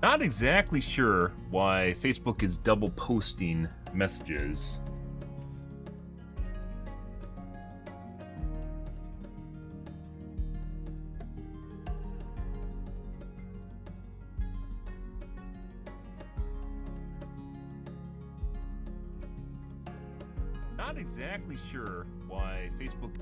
Not exactly sure why Facebook is double posting messages. Not exactly sure why Facebook...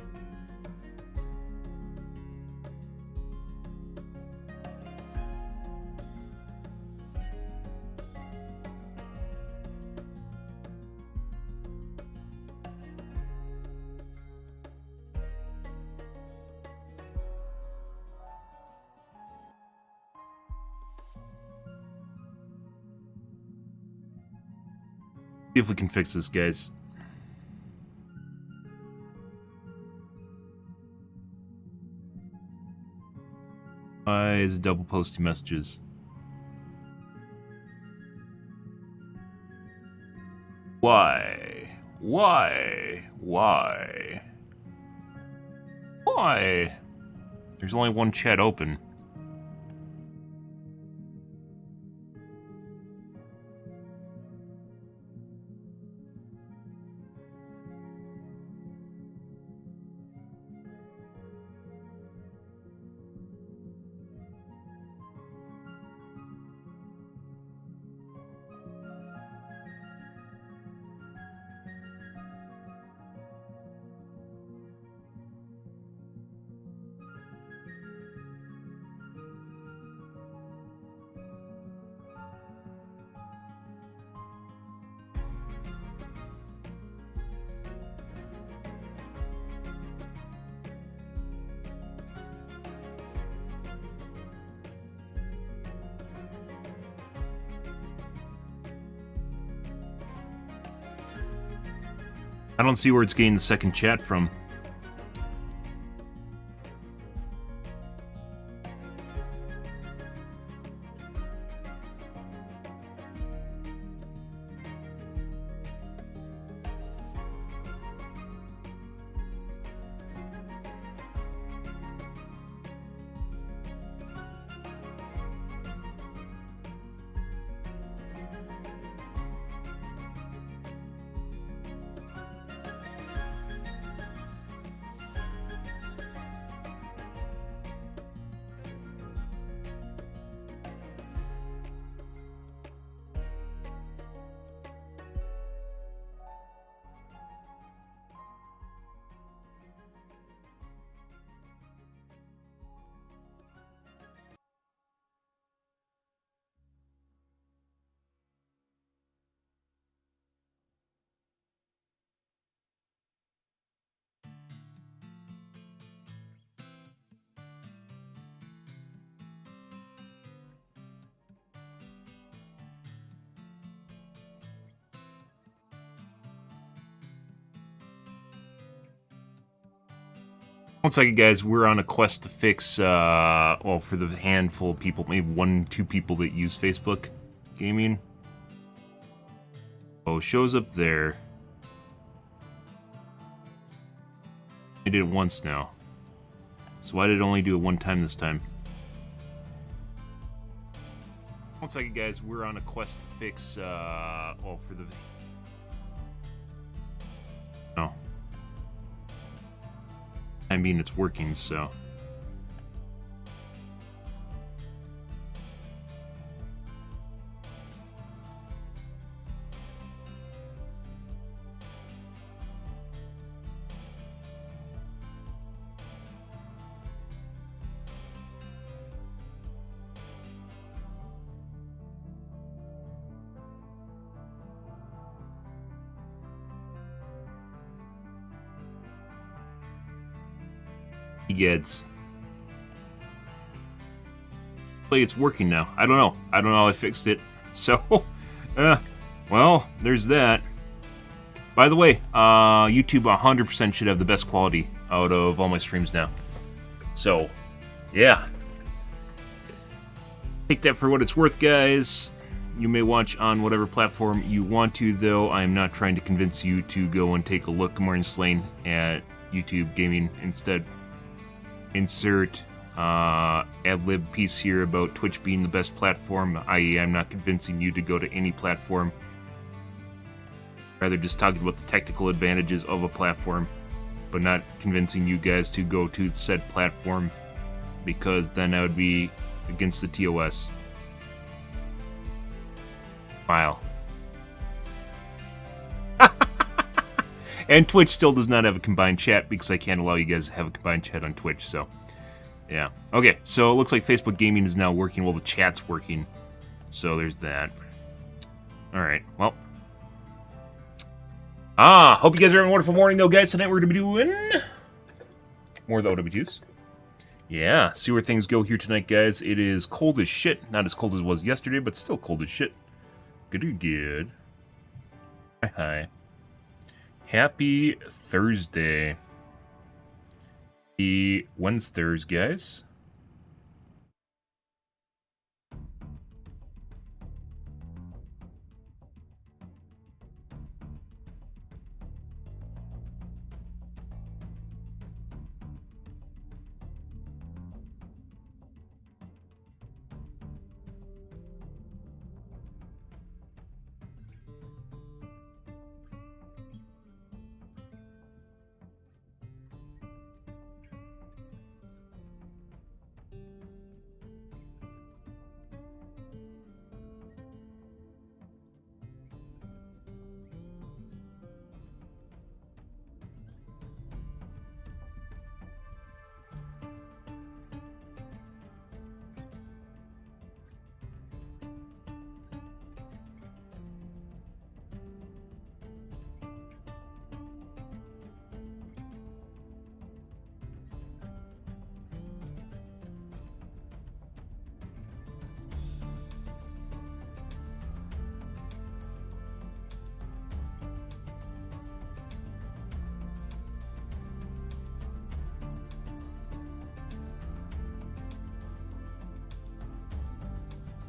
See if we can fix this, guys. Why is it double posting messages? Why? Why? Why? Why? There's only one chat open. I don't see where it's getting the second chat from. One second, guys. We're on a quest to fix, well, for the handful of people, maybe 1-2 people that use Facebook gaming. Oh, shows up there. I did it once now. So why did it only do it one time this time? One second, guys. We're on a quest to fix, well, for the... No. I mean, it's working, so... Gets. It's working now. I don't know. I don't know how I fixed it. So, well, there's that. By the way, YouTube 100% should have the best quality out of all my streams now. So, yeah. Take that for what it's worth, guys. You may watch on whatever platform you want to, though. I am not trying to convince you to go and take a look, Morning Slain, at YouTube Gaming instead. Insert ad-lib piece here about Twitch being the best platform, i.e. I'm not convincing you to go to any platform. Rather just talking about the technical advantages of a platform, but not convincing you guys to go to said platform, because then I would be against the TOS. Wow. And Twitch still does not have a combined chat because I can't allow you guys to have a combined chat on Twitch, so... yeah. Okay, so it looks like Facebook Gaming is now working while the chat's working. So there's that. Alright, well. Hope you guys are having a wonderful morning, though, guys. Tonight we're going to be doing more of the OWTs. Yeah, see where things go here tonight, guys. It is cold as shit. Not as cold as it was yesterday, but still cold as shit. Good. Hi. Happy Thursday. When's Thursday, guys?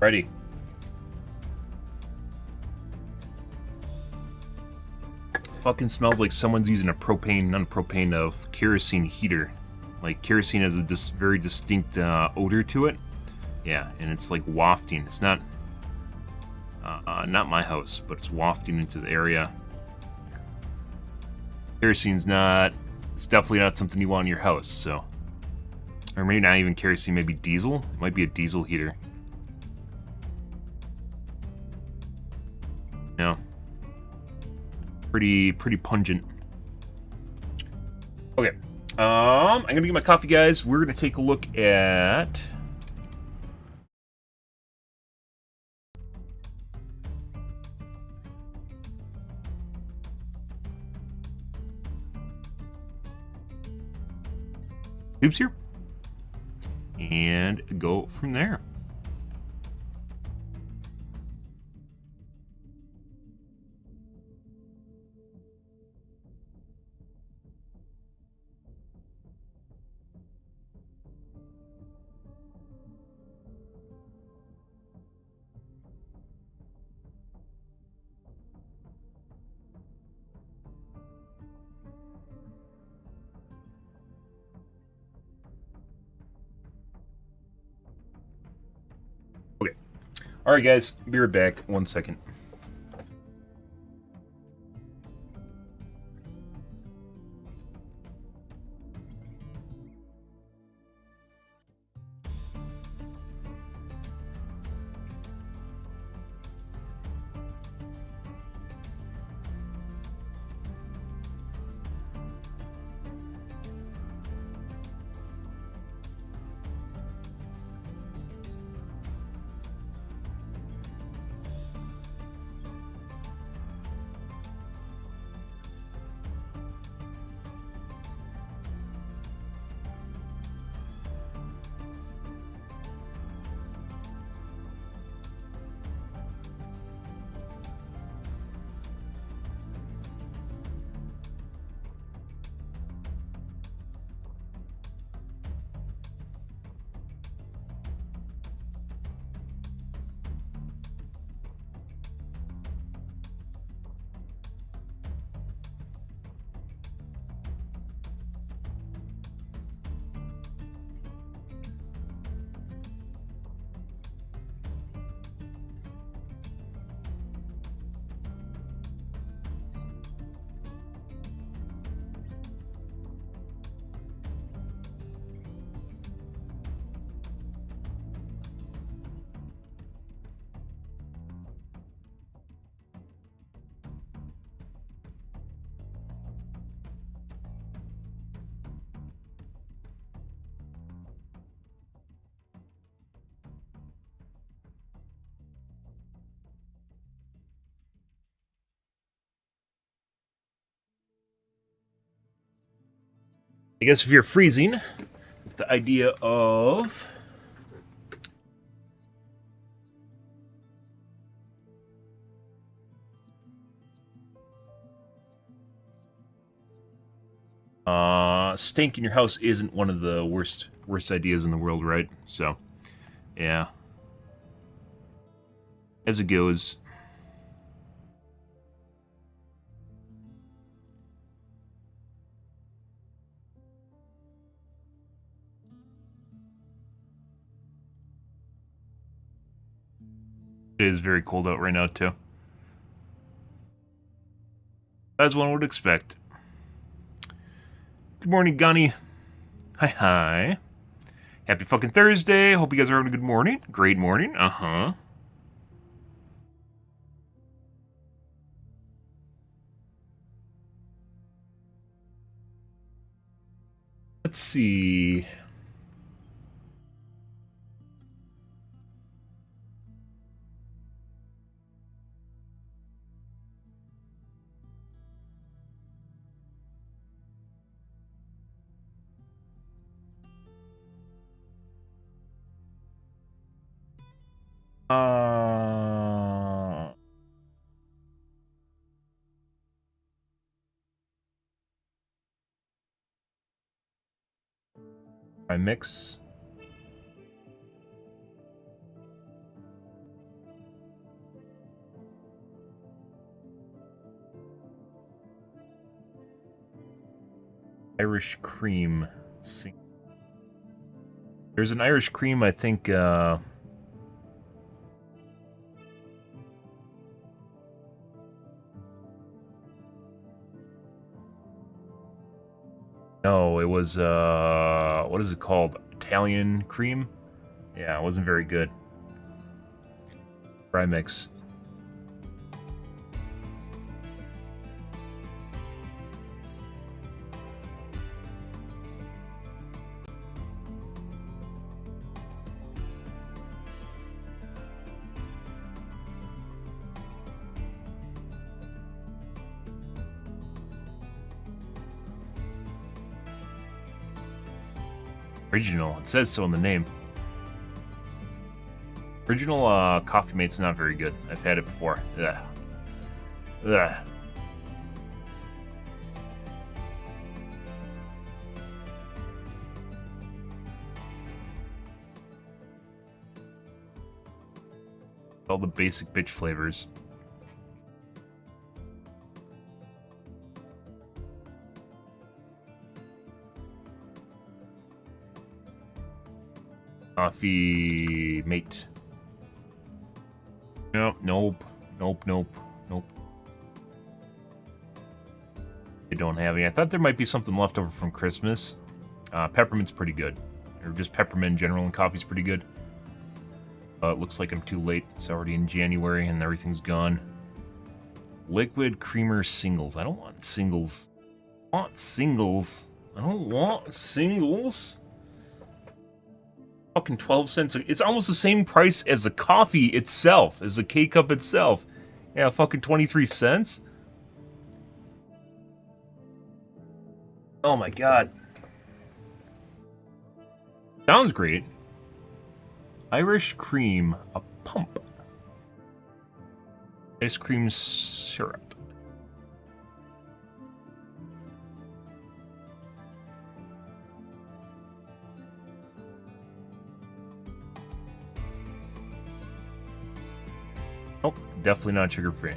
Ready. Fucking smells like someone's using a non-propane of kerosene heater. Like kerosene has a very distinct odor to it. Yeah, and it's like wafting. It's not my house, but it's wafting into the area. Kerosene's not. It's definitely not something you want in your house. So, or maybe not even kerosene. Maybe diesel. It might be a diesel heater. No. Pretty pungent. Okay. I'm gonna get my coffee, guys. We're gonna take a look at tubes here and go from there. Okay. Alright, guys. Be right back. 1 second. I guess if you're freezing, the idea of stink in your house isn't one of the worst ideas in the world, right? So, yeah. As it goes. It is very cold out right now, too. As one would expect. Good morning, Gunny. Hi. Happy fucking Thursday. Hope you guys are having a good morning. Great morning. Uh-huh. Let's see. I mix. Irish cream. There's an Irish cream, I think, no, it was, what is it called? Italian cream? Yeah, it wasn't very good. Fry mix. Original. It says so in the name. Original Coffee Mate's not very good. I've had it before. Ugh. Ugh. All the basic bitch flavors. Coffee Mate. Nope. They don't have any. I thought there might be something left over from Christmas. Peppermint's pretty good. Or just peppermint in general, and coffee's pretty good. It looks like I'm too late. It's already in January and everything's gone. Liquid creamer singles. I don't want singles. I want singles. I don't want singles. Fucking 12 cents. It's almost the same price as the coffee itself, as the K-Cup itself. Yeah, fucking 23 cents. Oh my god. Sounds great. Irish cream, a pump. Ice cream syrup. Nope, definitely not sugar-free.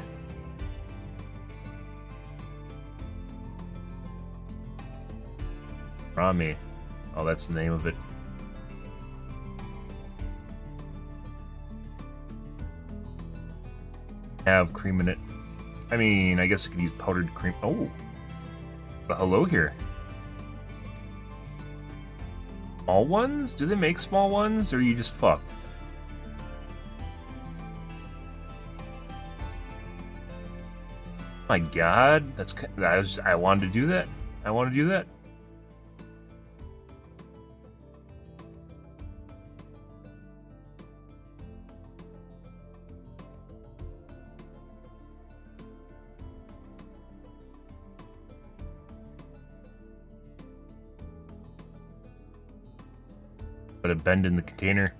Rami. Oh, that's the name of it. Have cream in it. I mean, I guess I could use powdered cream. Oh. But hello here. Small ones? Do they make small ones, or are you just fucked? My god, I wanted to do that. I want to do that. But a bend in the container.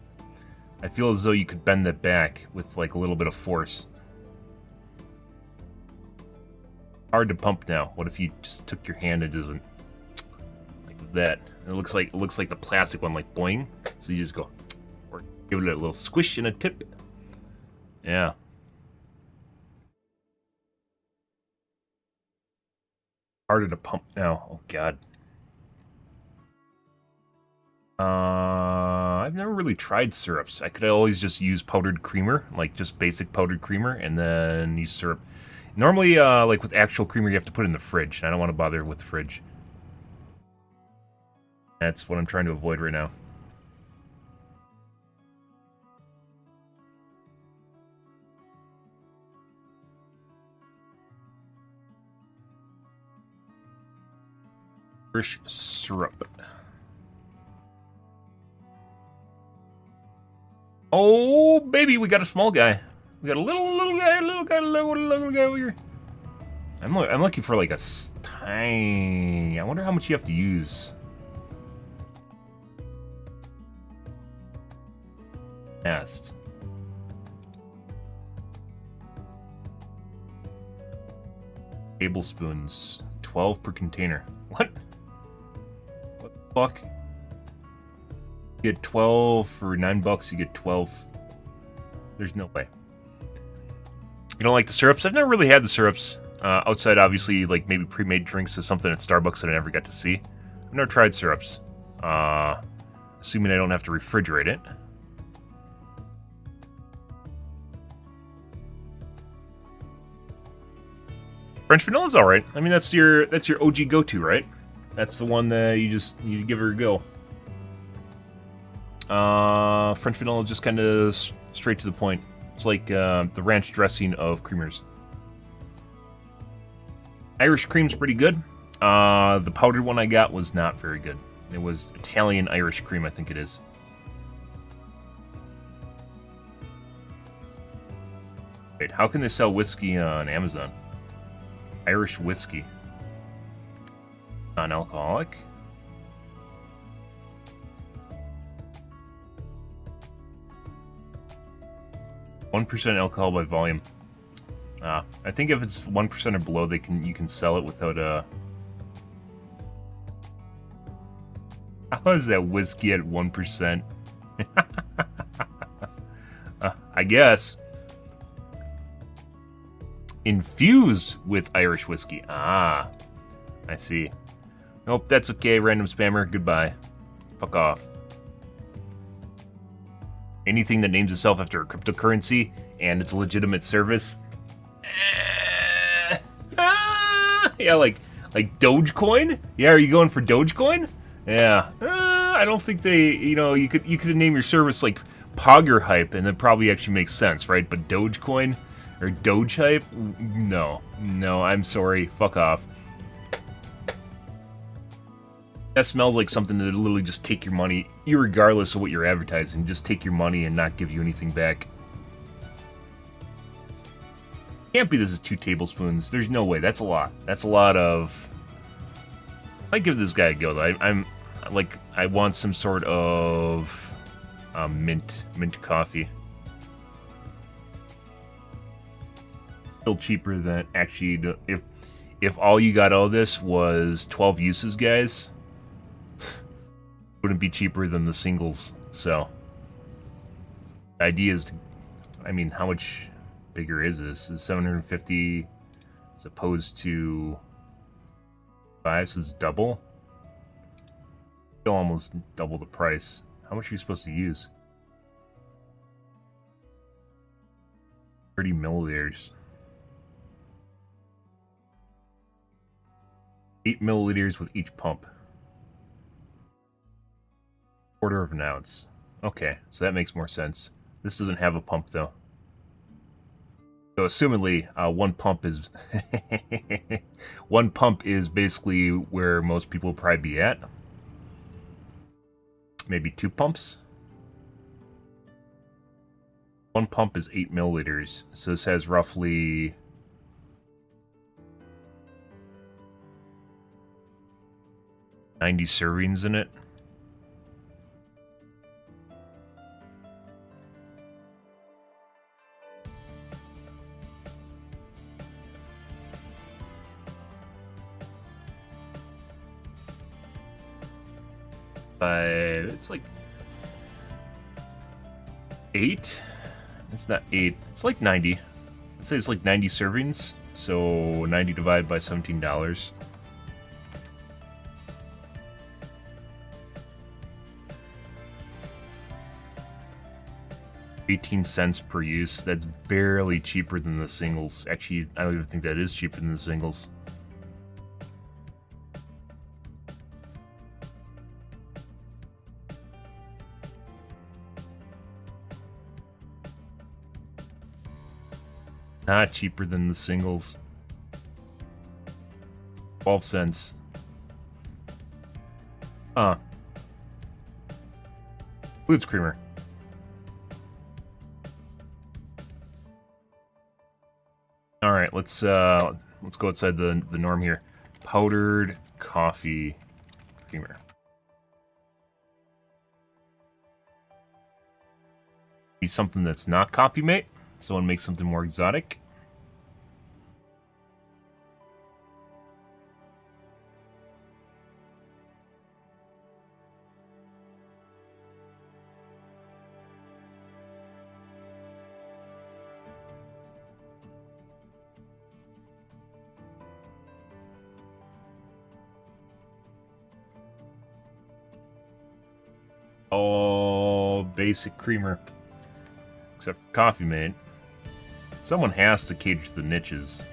I feel as though you could bend that back with like a little bit of force. Hard to pump now. What if you just took your hand and just went like that? It looks like the plastic one, like boing. So you just go, or give it a little squish and a tip. Yeah. Harder to pump now. Oh god. I've never really tried syrups. I could always just use powdered creamer, like just basic powdered creamer, and then use syrup. Normally, like with actual creamer, you have to put it in the fridge. I don't want to bother with the fridge. That's what I'm trying to avoid right now. Irish syrup. Oh, baby, we got a small guy. We got a little guy over here. I'm looking for like a tiny. I wonder how much you have to use. Nest. Tablespoons. 12 per container. What? What the fuck? You get 12 for $9. You get 12. There's no way. You don't like the syrups? I've never really had the syrups. Outside, obviously, like maybe pre-made drinks is something at Starbucks that I never got to see. I've never tried syrups. Assuming I don't have to refrigerate it. French vanilla's all right. I mean, that's your OG go-to, right? That's the one that you give her a go. French vanilla just kind of straight to the point. It's like the ranch dressing of creamers. Irish cream's pretty good. The powdered one I got was not very good. It was Italian Irish cream, I think it is. Wait, how can they sell whiskey on Amazon? Irish whiskey. Non-alcoholic. %1 alcohol by volume. I think if it's 1% or below, you can sell it without a. How is that whiskey at 1%? I guess. Infused with Irish whiskey. Ah, I see. Nope, that's okay, random spammer. Goodbye. Fuck off. Anything that names itself after a cryptocurrency and it's a legitimate service. Yeah, like Dogecoin? Yeah, are you going for Dogecoin? Yeah. I don't think they, you could name your service like Pogger Hype and that probably actually makes sense, right? But Dogecoin or Doge Hype? No, I'm sorry. Fuck off. That smells like something that literally just take your money, irregardless of what you're advertising, just take your money and not give you anything back. Can't be this is 2 tablespoons. There's no way. That's a lot. That's a lot of. I give this guy a go though. I want some sort of mint coffee. Still cheaper than actually if all you got out of this was 12 uses, guys. Wouldn't be cheaper than the singles. So the idea is, I mean, how much bigger is this? Is 750 as opposed to 5, so it's double. Still almost double the price. How much are you supposed to use? 30 milliliters. 8 milliliters with each pump. Quarter of an ounce. Okay, so that makes more sense. This doesn't have a pump though. So assumedly, one pump is one pump is basically where most people will probably be at. Maybe 2 pumps. One pump is 8 milliliters, so this has roughly 90 servings in it. It's like 8. It's not 8. It's like 90. I'd say it's like 90 servings. So 90 divided by $17. 18 cents per use. That's barely cheaper than the singles. Actually, I don't even think that is cheaper than the singles. Not cheaper than the singles. 12 cents. Fluids creamer. All right, let's go outside the norm here. Powdered coffee creamer. Be something that's not Coffee Mate. Someone make something more exotic. Oh, basic creamer. Except for Coffee Mate. Someone has to cater to the niches.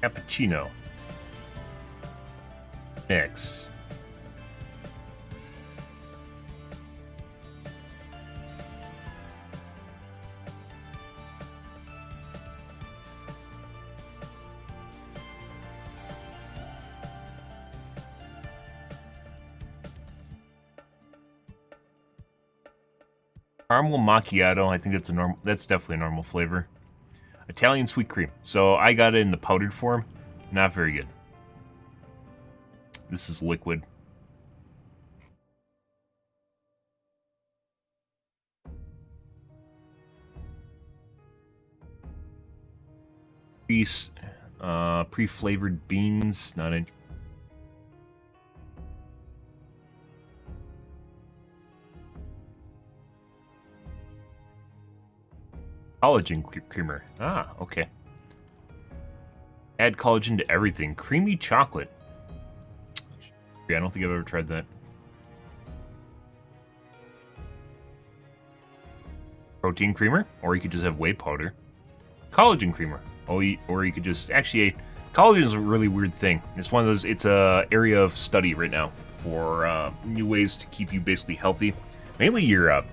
Cappuccino. Mix. Caramel macchiato, I think that's definitely a normal flavor. Italian sweet cream. So I got it in the powdered form. Not very good. This is liquid. Pre-flavored beans, not in. Collagen creamer. Ah, okay. Add collagen to everything. Creamy chocolate. Yeah, I don't think I've ever tried that. Protein creamer, or you could just have whey powder. Collagen creamer. Oh, or you could just actually. Collagen is a really weird thing. It's one of those. It's a area of study right now for new ways to keep you basically healthy. Mainly your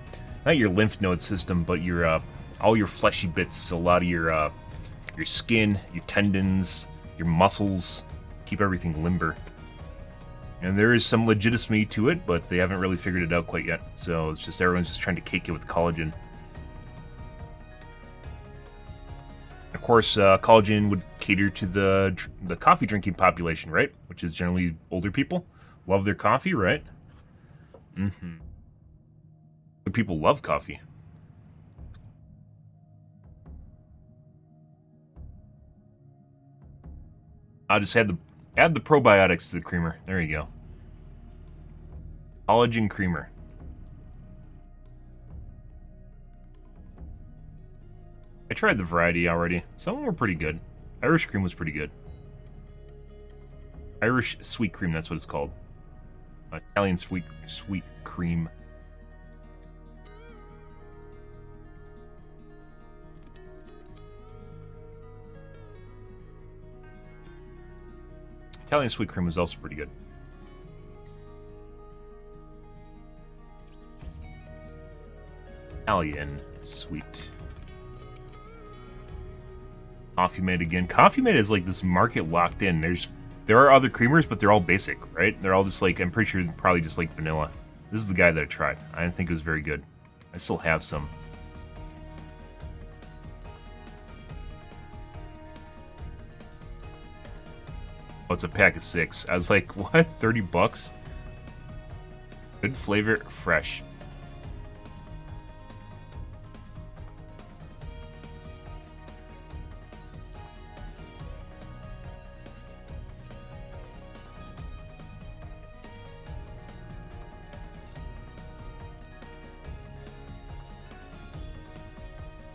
not your lymph node system, but your all your fleshy bits, a lot of your skin, your tendons, your muscles, keep everything limber. And there is some legitimacy to it, but they haven't really figured it out quite yet. So it's just everyone's just trying to cake it with collagen. Of course, collagen would cater to the coffee drinking population, right? Which is generally older people. Love their coffee, right? Mm-hmm. But people love coffee. I'll just add the probiotics to the creamer. There you go. Collagen creamer. I tried the variety already. Some of them were pretty good. Irish cream was pretty good. Irish sweet cream, that's what it's called. Italian sweet cream. Italian sweet cream is also pretty good. Italian sweet. Coffee Mate again. Coffee Mate is like this market locked in. There are other creamers, but they're all basic, right? They're all just like, I'm pretty sure probably just like vanilla. This is the guy that I tried. I didn't think it was very good. I still have some. Oh, it's a pack of 6. I was like, what? 30 bucks? Good flavor, fresh.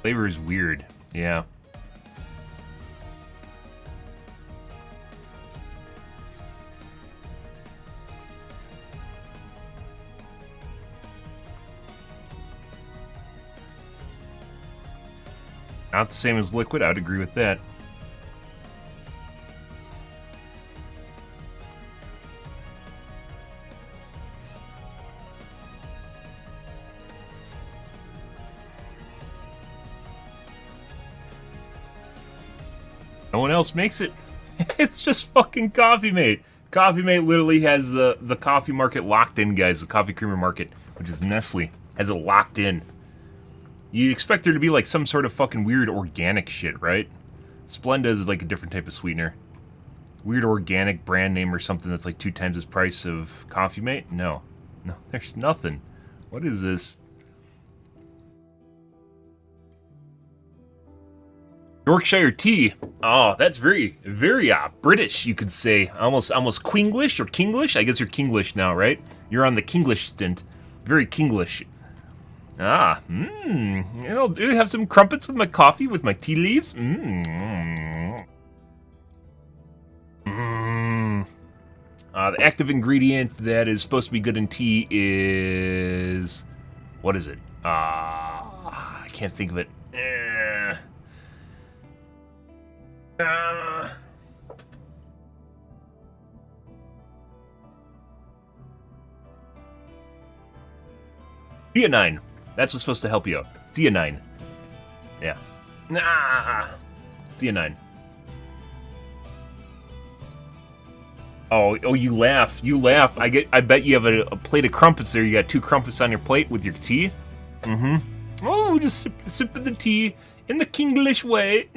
Flavor is weird. Yeah. Not the same as liquid, I'd agree with that. No one else makes it. It's just fucking Coffee Mate. Coffee Mate literally has the coffee market locked in, guys. The coffee creamer market, which is Nestle, has it locked in. You expect there to be like some sort of fucking weird organic shit, right? Splenda's is like a different type of sweetener. Weird organic brand name or something that's like 2 times the price of Coffee Mate? No. No, there's nothing. What is this? Yorkshire tea. Oh, that's very, very British, you could say. Almost Queenglish or Kinglish? I guess you're Kinglish now, right? You're on the Kinglish stint. Very Kinglish. You know, do I have some crumpets with my coffee, with my tea leaves? The active ingredient that is supposed to be good in tea is... What is it? I can't think of it. Theanine. That's what's supposed to help you out. Theanine. Yeah. Theanine. Oh, you laugh. You laugh. I bet you have a plate of crumpets there. You got 2 crumpets on your plate with your tea. Oh, just sip of the tea in the Kinglish way.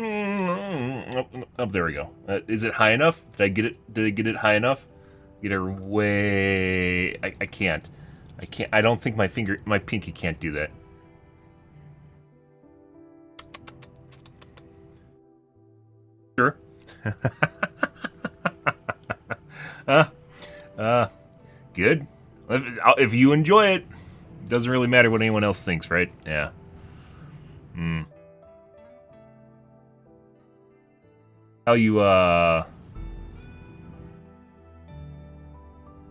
Oh, there we go. Is it high enough? Did I get it? Did I get it high enough? Get her way. I can't. I can't. I don't think my pinky can't do that. Sure. Good. If you enjoy it, doesn't really matter what anyone else thinks, right? Yeah. How you,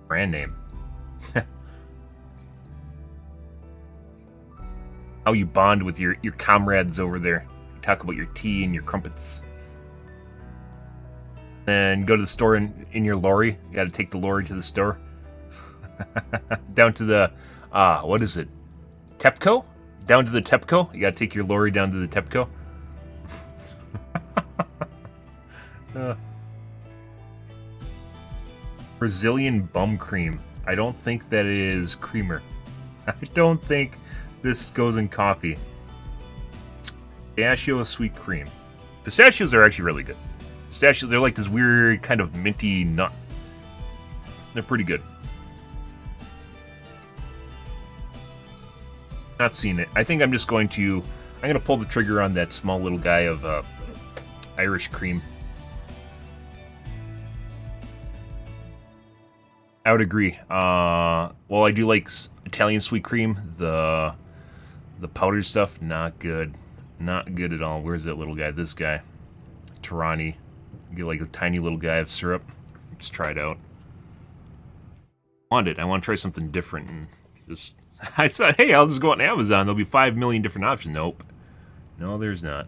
brand name. How you bond with your comrades over there. Talk about your tea and your crumpets. Then go to the store in your lorry. You gotta take the lorry to the store. Down to the, what is it? Tepco? Down to the Tepco? You gotta take your lorry down to the Tepco. Brazilian bum cream. I don't think that is creamer. I don't think this goes in coffee. Pistachio sweet cream. Pistachios are actually really good. Pistachios, they're like this weird kind of minty nut. They're pretty good. Not seen it. I think I'm just going to... I'm going to pull the trigger on that small little guy of Irish cream. I would agree. Well, I do like Italian sweet cream. The powdered stuff, not good. Not good at all. Where's that little guy? This guy. Tirani. Get like a tiny little guy of syrup. Just try it out. I want to try something different. And just... I thought, hey, I'll just go on Amazon. There'll be 5 million different options. Nope. No, there's not.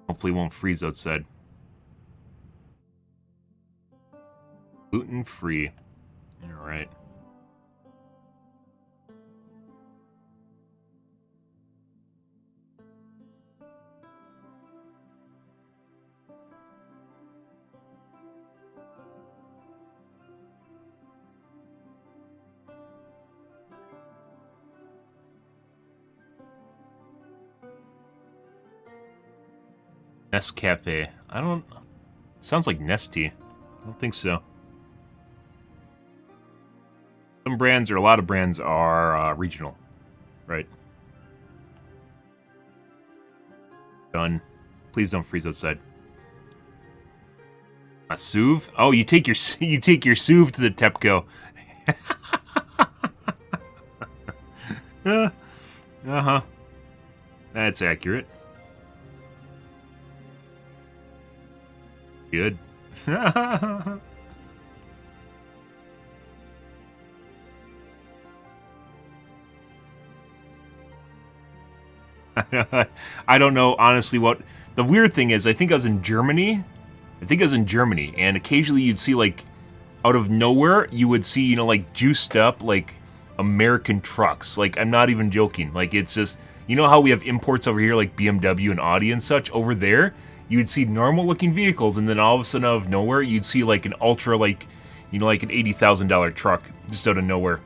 Hopefully it won't freeze outside. Gluten-free. Alright. Nescafe. I don't... Sounds like Nestea. I don't think so. Some brands, or a lot of brands, are regional. Right? Done. Please don't freeze outside. A Suv? Oh, you take your Suv to the Tepco. Uh-huh. That's accurate. Good. I don't know, honestly, what... The weird thing is, I think I was in Germany. And occasionally you'd see, like, out of nowhere, you would see, you know, like, juiced up, like, American trucks. Like, I'm not even joking. Like, it's just... You know how we have imports over here, like BMW and Audi and such? Over there, you would see normal-looking vehicles, and then all of a sudden, out of nowhere, you'd see, like, an ultra, like, you know, like an $80,000 truck just out of nowhere.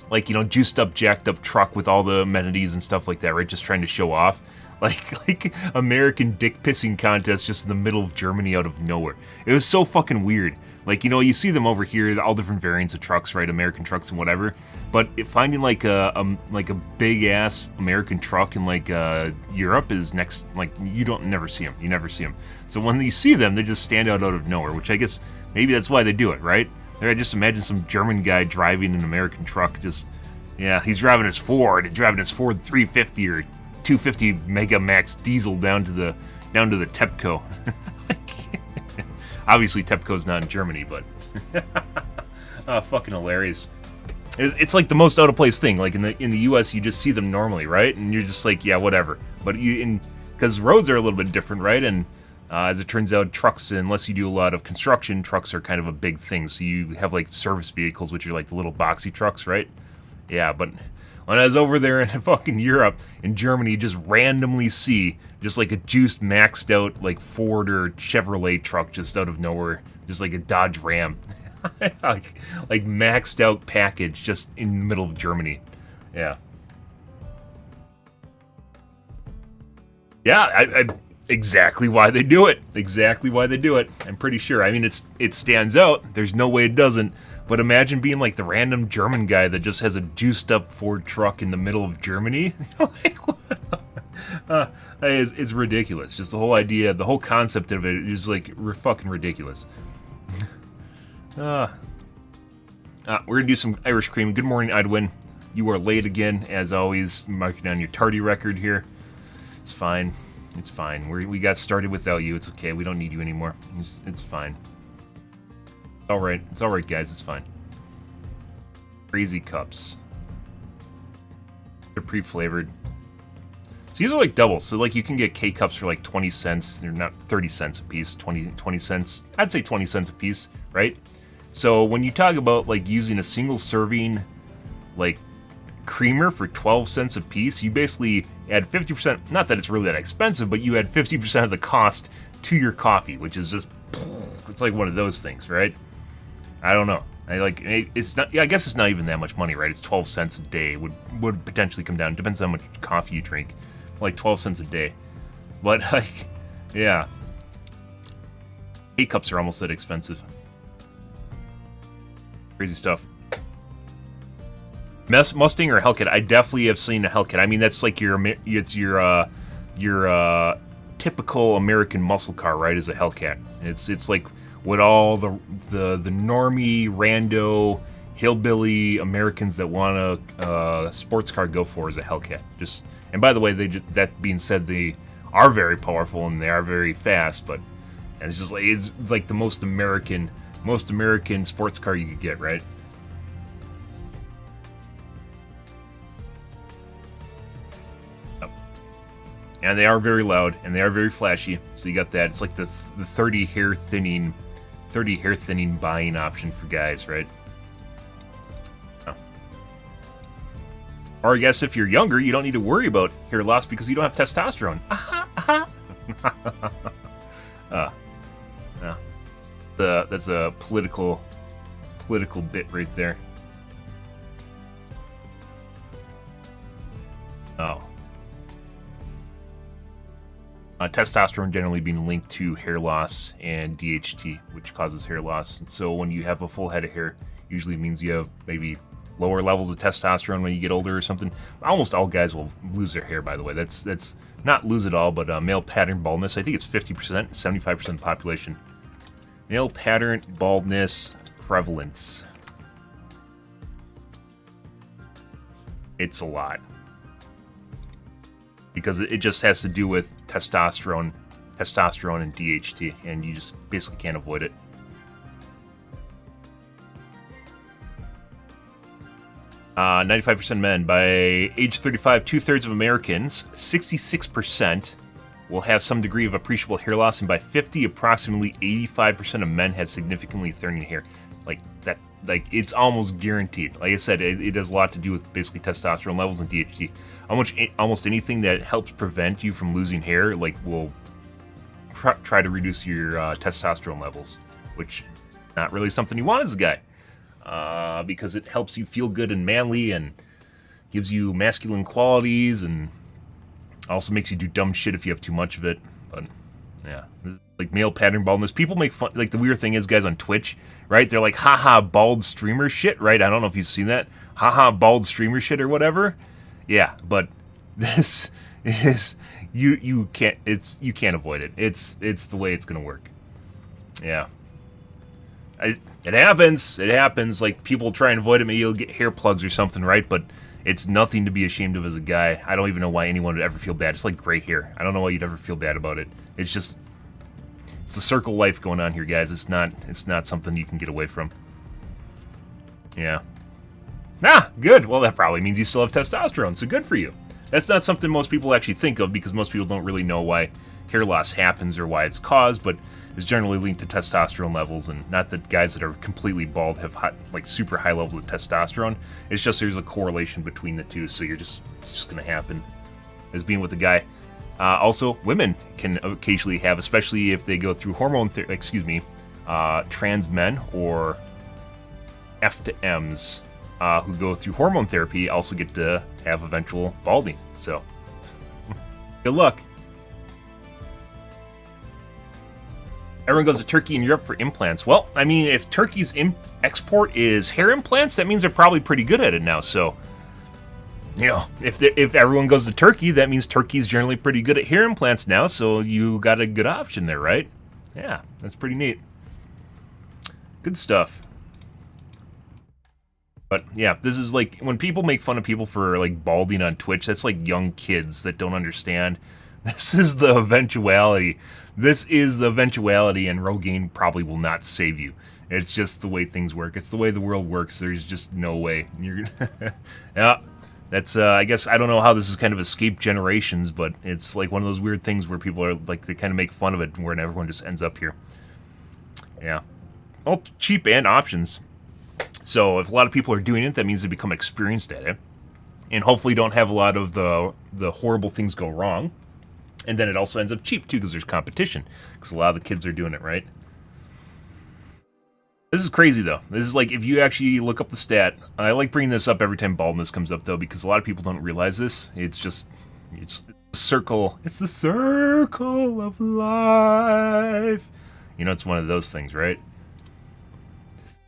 Like, you know, juiced up, jacked up truck with all the amenities and stuff like that, right? Just trying to show off. Like American dick pissing contest just in the middle of Germany out of nowhere. It was so fucking weird. Like, you know, you see them over here, all different variants of trucks, right? American trucks and whatever. But finding like a big ass American truck in like Europe is next. Like, you never see them. You never see them. So when you see them, they just stand out of nowhere. Which I guess maybe that's why they do it, right? I just imagine some German guy driving an American truck. Just, yeah, he's driving his Ford 350 or 250 Mega Max diesel down to the TEPCO. Obviously, TEPCO's not in Germany, but fucking hilarious. It's like the most out of place thing. Like in the U.S., you just see them normally, right? And you're just like, yeah, whatever. But because roads are a little bit different, right? And as it turns out, trucks, unless you do a lot of construction, trucks are kind of a big thing. So you have like service vehicles, which are like the little boxy trucks, right? Yeah, but when I was over there in fucking Europe, in Germany, you just randomly see just like a juiced, maxed out like Ford or Chevrolet truck just out of nowhere, just like a Dodge Ram, like maxed out package just in the middle of Germany. Yeah. Yeah, I exactly why they do it. Exactly why they do it. I'm pretty sure. I mean, it stands out. There's no way it doesn't. But imagine being like the random German guy that just has a juiced up Ford truck in the middle of Germany. It's ridiculous. Just the whole idea, the whole concept of it is like fucking ridiculous. We're gonna do some Irish cream. Good morning, Edwin. You are late again, as always. Marking down your tardy record here. It's fine. It's fine. We got started without you. It's okay. We don't need you anymore. It's fine. Alright. It's alright, guys. It's fine. Crazy cups. They're pre-flavored. So these are like doubles. So like you can get K-cups for like 20 cents. They're not 30 cents a piece. 20 cents. I'd say 20 cents a piece, right? So when you talk about like using a single serving like creamer for 12 cents a piece, you basically add 50%, not that it's really that expensive, but you add 50% of the cost to your coffee, which is just, it's like one of those things, right? I don't know. It's not, yeah, I guess it's not even that much money, right? It's 12 cents a day would potentially come down. Depends on how much coffee you drink. Like 12 cents a day. But like, yeah. K-cups are almost that expensive. Crazy stuff. Mustang or Hellcat? I definitely have seen a Hellcat. I mean, that's like your typical American muscle car, right? Is a Hellcat. It's like what all the normie, rando, hillbilly Americans that want a sports car go for is a Hellcat. And by the way, that being said, they are very powerful and they are very fast, but it's like the most American sports car you could get, right? And they are very loud, and they are very flashy. So you got that. It's like the 30 hair thinning buying option for guys, right? Oh. Or I guess if you're younger, you don't need to worry about hair loss because you don't have testosterone. That's a political bit right there. Oh. Testosterone generally being linked to hair loss and DHT, which causes hair loss. And so when you have a full head of hair, usually means you have maybe lower levels of testosterone when you get older or something. Almost all guys will lose their hair, by the way. That's not lose it all, but male pattern baldness, I think it's 50%, 75% of the population. Male pattern baldness prevalence. it's a lot. Because it just has to do with testosterone and DHT, and you just basically can't avoid it. Uh, 95% men. By age 35, 2/3 of Americans, 66%, will have some degree of appreciable hair loss, and by 50, approximately 85% of men have significantly thinning hair. Like that, like it's almost guaranteed. Like I said, it has a lot to do with basically testosterone levels and DHT. Almost anything that helps prevent you from losing hair, like, will try to reduce your testosterone levels, which not really something you want as a guy, because it helps you feel good and manly and gives you masculine qualities, and also makes you do dumb shit if you have too much of it. But yeah, like male pattern baldness. People make fun. Like the weird thing is, guys on Twitch, right? They're like, haha, bald streamer shit, right? I don't know if you've seen that. Haha, bald streamer shit or whatever. Yeah, but this is you can't avoid it. It's the way it's gonna work. Yeah. It happens. It happens. Like, people try and avoid it. Maybe you'll get hair plugs or something, right? But it's nothing to be ashamed of as a guy. I don't even know why anyone would ever feel bad. It's like gray hair. I don't know why you'd ever feel bad about it. It's just, it's a circle of life going on here, guys. It's not something you can get away from. Yeah. Ah, good. Well, that probably means you still have testosterone, so good for you. That's not something most people actually think of, because most people don't really know why hair loss happens or why it's caused, but is generally linked to testosterone levels. And not that guys that are completely bald have like super high levels of testosterone. It's just there's a correlation between the two, so it's just gonna happen as being with a guy. Also, women can occasionally have, especially if they go through trans men or F to M's who go through hormone therapy also get to have eventual balding. So good luck. Everyone goes to Turkey and Europe for implants. Well, I mean, if Turkey's export is hair implants, that means they're probably pretty good at it now. So, you know, if everyone goes to Turkey, that means Turkey's generally pretty good at hair implants now. So you got a good option there, right? Yeah, that's pretty neat. Good stuff. But yeah, this is like, when people make fun of people for like balding on Twitch, that's like young kids that don't understand. This is the eventuality. This is the eventuality, and Rogaine probably will not save you. It's just the way things work. It's the way the world works. There's just no way. You're yeah, that's, I guess, I don't know how this has kind of escaped generations, but it's like one of those weird things where people are like, they kind of make fun of it, where everyone just ends up here. Yeah. Well, cheap and options. So if a lot of people are doing it, that means they become experienced at it, and hopefully don't have a lot of the horrible things go wrong. And then it also ends up cheap, too, because there's competition. Because a lot of the kids are doing it, right? This is crazy, though. This is like, if you actually look up the stat, I like bringing this up every time baldness comes up, though, because a lot of people don't realize this. It's the circle. It's the circle of life. You know, it's one of those things, right?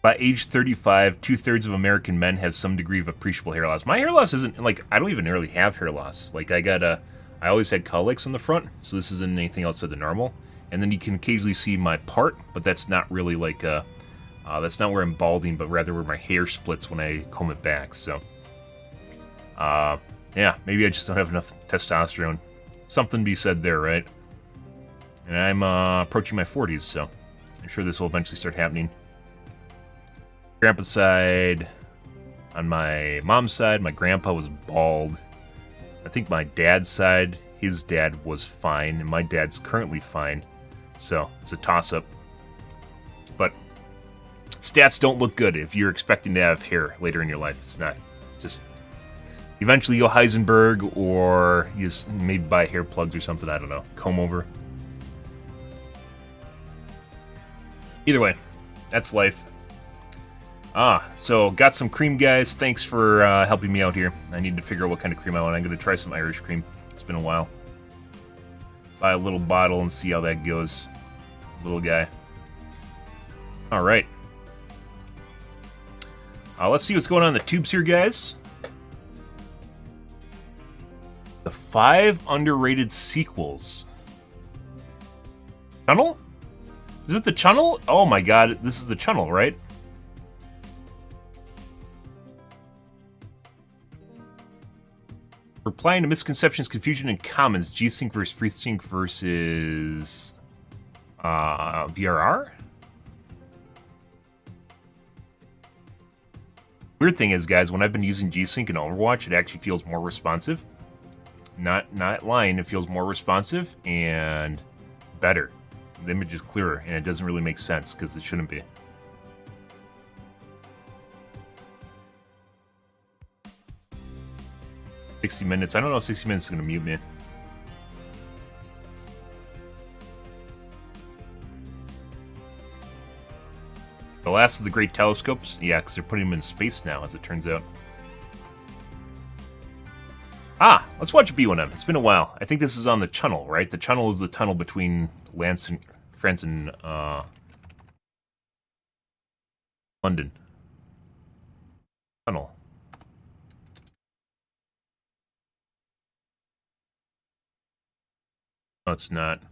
By age 35, 2/3 of American men have some degree of appreciable hair loss. My hair loss isn't, like, I don't even really have hair loss. Like, I always had cowlicks in the front, so this isn't anything outside the normal. And then you can occasionally see my part, but that's not really like, that's not where I'm balding, but rather where my hair splits when I comb it back, so. Yeah, maybe I just don't have enough testosterone. Something to be said there, right? And I'm approaching my 40s, so I'm sure this will eventually start happening. Grandpa's side, on my mom's side, my grandpa was bald. I think my dad's side, his dad was fine, and my dad's currently fine. So, it's a toss-up. But stats don't look good if you're expecting to have hair later in your life. It's not. Just, eventually you'll Heisenberg, or you just maybe buy hair plugs or something, I don't know. Comb over. Either way, that's life. So got some cream, guys. Thanks for helping me out here. I need to figure out what kind of cream I want. I'm going to try some Irish cream. It's been a while. Buy a little bottle and see how that goes. Little guy. Alright. Let's see what's going on in the tubes here, guys. The 5 underrated sequels. Channel? Is it the channel? Oh my god, this is the channel, right? Replying to misconceptions, confusion, and comments. G-Sync versus FreeSync versus VRR? Weird thing is, guys, when I've been using G-Sync in Overwatch, it actually feels more responsive. Not lying, it feels more responsive and better. The image is clearer, and it doesn't really make sense, because it shouldn't be. $60 minutes. I don't know if 60 minutes is going to mute me. The last of the great telescopes? Yeah, because they're putting them in space now, as it turns out. Ah, let's watch B1M. It's been a while. I think this is on the Channel, right? The Channel is the tunnel between France and London. Tunnel. No, it's not.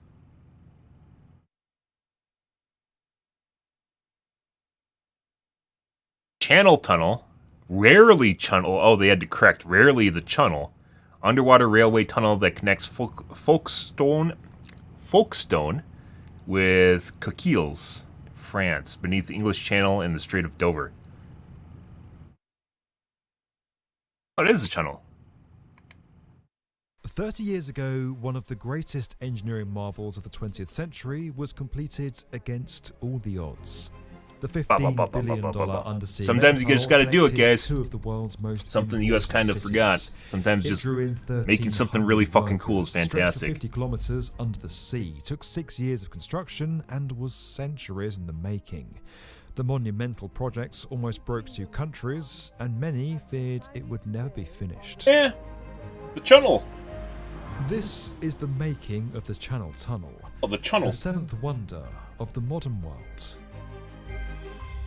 Channel tunnel. Rarely tunnel. Oh, they had to correct. Rarely the tunnel. Underwater railway tunnel that connects Folkestone with Coquilles, France, beneath the English Channel and the Strait of Dover. Oh, it is a tunnel. 30 years ago, one of the greatest engineering marvels of the 20th century was completed against all the odds. The $15 billion undersea. Sometimes you just got to do it, guys. Two of the world's most something the U.S. kind of forgot. Sometimes just making something really fucking cool is fantastic. 50 kilometers under the sea, took 6 years of construction, and was centuries in the making. The monumental projects almost broke 2 countries, and many feared it would never be finished. Yeah, the Channel. This is the making of the Channel Tunnel. Oh, the Channel. The 7th wonder of the modern world.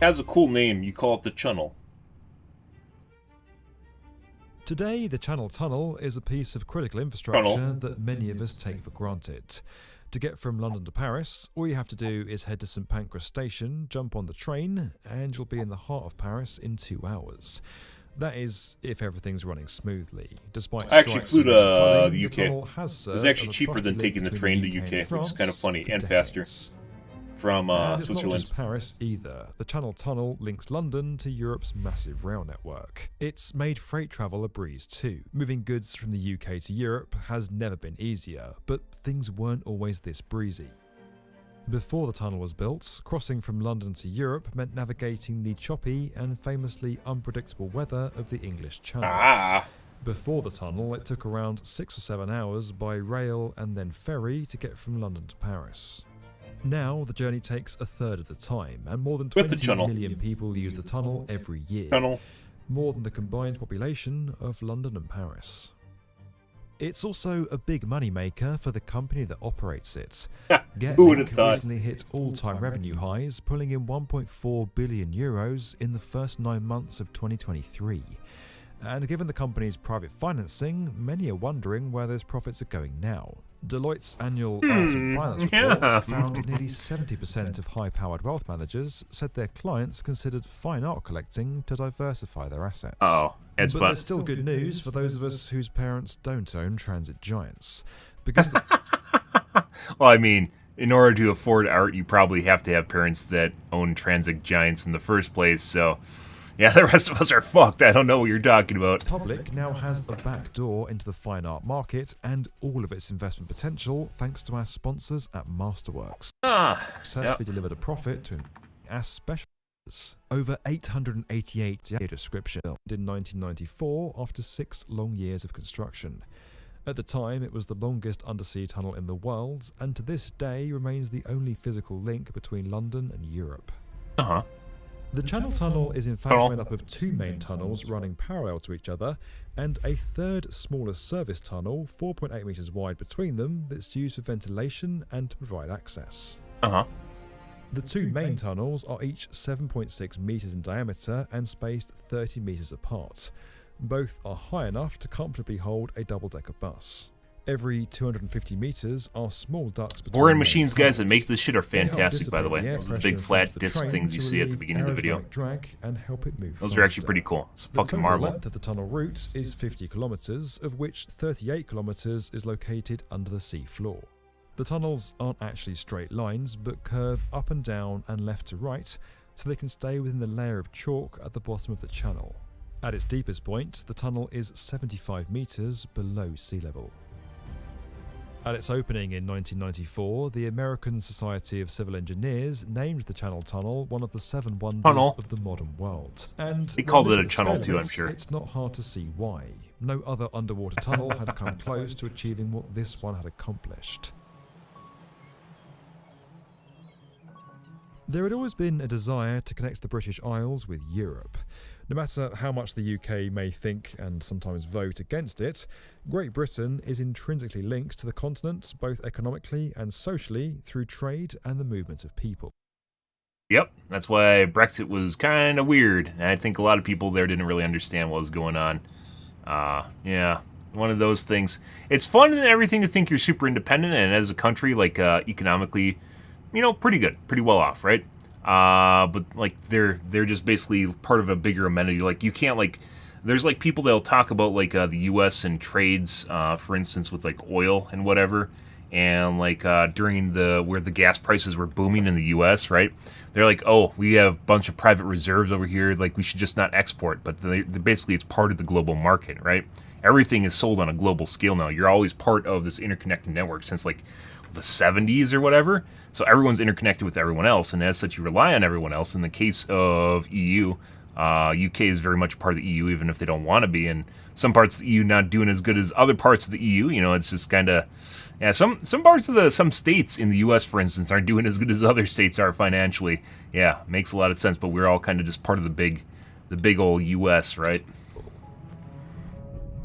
Has a cool name. You call it the Channel. Today, the Channel Tunnel is a piece of critical infrastructure that many of us take for granted. To get from London to Paris, all you have to do is head to St Pancras Station, jump on the train, and you'll be in the heart of Paris in 2 hours. That is, if everything's running smoothly. Despite I actually flew to the UK. It was actually cheaper than taking the train to UK, which is kind of funny, and faster. From it's Switzerland. Not just Paris either. The Channel Tunnel links London to Europe's massive rail network. It's made freight travel a breeze too. Moving goods from the UK to Europe has never been easier, but things weren't always this breezy. Before the tunnel was built, crossing from London to Europe meant navigating the choppy and famously unpredictable weather of the English Channel. Before the tunnel, it took around 6 or 7 hours by rail and then ferry to get from London to Paris. Now, the journey takes a third of the time, and more than 20 million people use the tunnel every year. More than the combined population of London and Paris. It's also a big moneymaker for the company that operates it. Who would have thought? Recently hit all-time revenue highs, pulling in €1.4 billion in the first 9 months of 2023. And given the company's private financing, many are wondering where those profits are going now. Deloitte's annual Arts and Finance report found nearly 70% of high-powered wealth managers said their clients considered fine art collecting to diversify their assets. Oh, it's but fun. There's still good news for those of us whose parents don't own transit giants. Because well, I mean, in order to afford art, you probably have to have parents that own transit giants in the first place, so... yeah, the rest of us are fucked. I don't know what you're talking about. The public now has a back door into the fine art market and all of its investment potential thanks to our sponsors at Masterworks. Successfully delivered a profit to as specialists. Over 888 description in 1994 after 6 long years of construction. At the time, it was the longest undersea tunnel in the world, and to this day remains the only physical link between London and Europe. The Channel Tunnel is in fact made up of 2 main tunnels running parallel to each other, and a third smaller service tunnel, 4.8 metres wide between them, that's used for ventilation and to provide access. The 2 main tunnels are each 7.6 metres in diameter and spaced 30 metres apart. Both are high enough to comfortably hold a double-decker bus. Every 250 meters are small ducts between Boring main machines, guys, that tunnels. make this shit are They help fantastic, by the way. dissipate Those are the air big pressure flat inside the disc train things you to see at the relieve beginning of the video. aerodynamic drag and help it move Those are actually faster. pretty cool. It's a The fucking total marvel. length of the tunnel route is 50 kilometers, of which 38 kilometers is located under the sea floor. The tunnels aren't actually straight lines, but curve up and down and left to right, so they can stay within the layer of chalk at the bottom of the channel. At its deepest point, the tunnel is 75 meters below sea level. At its opening in 1994, the American Society of Civil Engineers named the Channel Tunnel one of the 7 wonders of the modern world. And They called when it a at the tunnel scale too, of I'm sure. It's not hard to see why. No other underwater tunnel had come close to achieving what this one had accomplished. There had always been a desire to connect the British Isles with Europe. No matter how much the UK may think and sometimes vote against it, Great Britain is intrinsically linked to the continent both economically and socially through trade and the movement of people. Yep, that's why Brexit was kind of weird. And I think a lot of people there didn't really understand what was going on. Yeah, one of those things. It's fun and everything to think you're super independent, and as a country, like, economically, you know, pretty good, pretty well off, right? But like they're just basically part of a bigger amenity. Like you can't like, there's like people that'll talk about like the U.S. and trades, for instance, with like oil and whatever, and like during where the gas prices were booming in the U.S., right? They're like, oh, we have a bunch of private reserves over here, like we should just not export. But basically, it's part of the global market, right? Everything is sold on a global scale now. You're always part of this interconnected network since like the 70s or whatever. So everyone's interconnected with everyone else, and as such, you rely on everyone else. In the case of EU, UK is very much part of the EU, even if they don't want to be. And some parts of the EU not doing as good as other parts of the EU. You know, it's just kind of, yeah. Some parts of some states in the US, for instance, aren't doing as good as other states are financially. Yeah, makes a lot of sense. But we're all kind of just part of the big old US, right?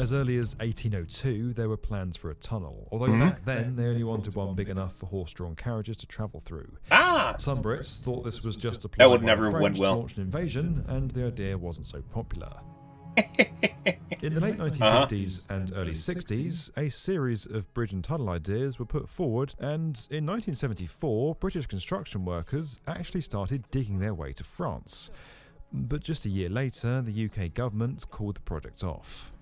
As early as 1802, there were plans for a tunnel, although back then they only wanted one big enough for horse-drawn carriages to travel through. Some Brits thought this was just a plan That would by never the have went French well. to launch an invasion, and the idea wasn't so popular. In the late 1950s and early 60s, a series of bridge and tunnel ideas were put forward, and in 1974, British construction workers actually started digging their way to France. But just a year later, the UK government called the project off.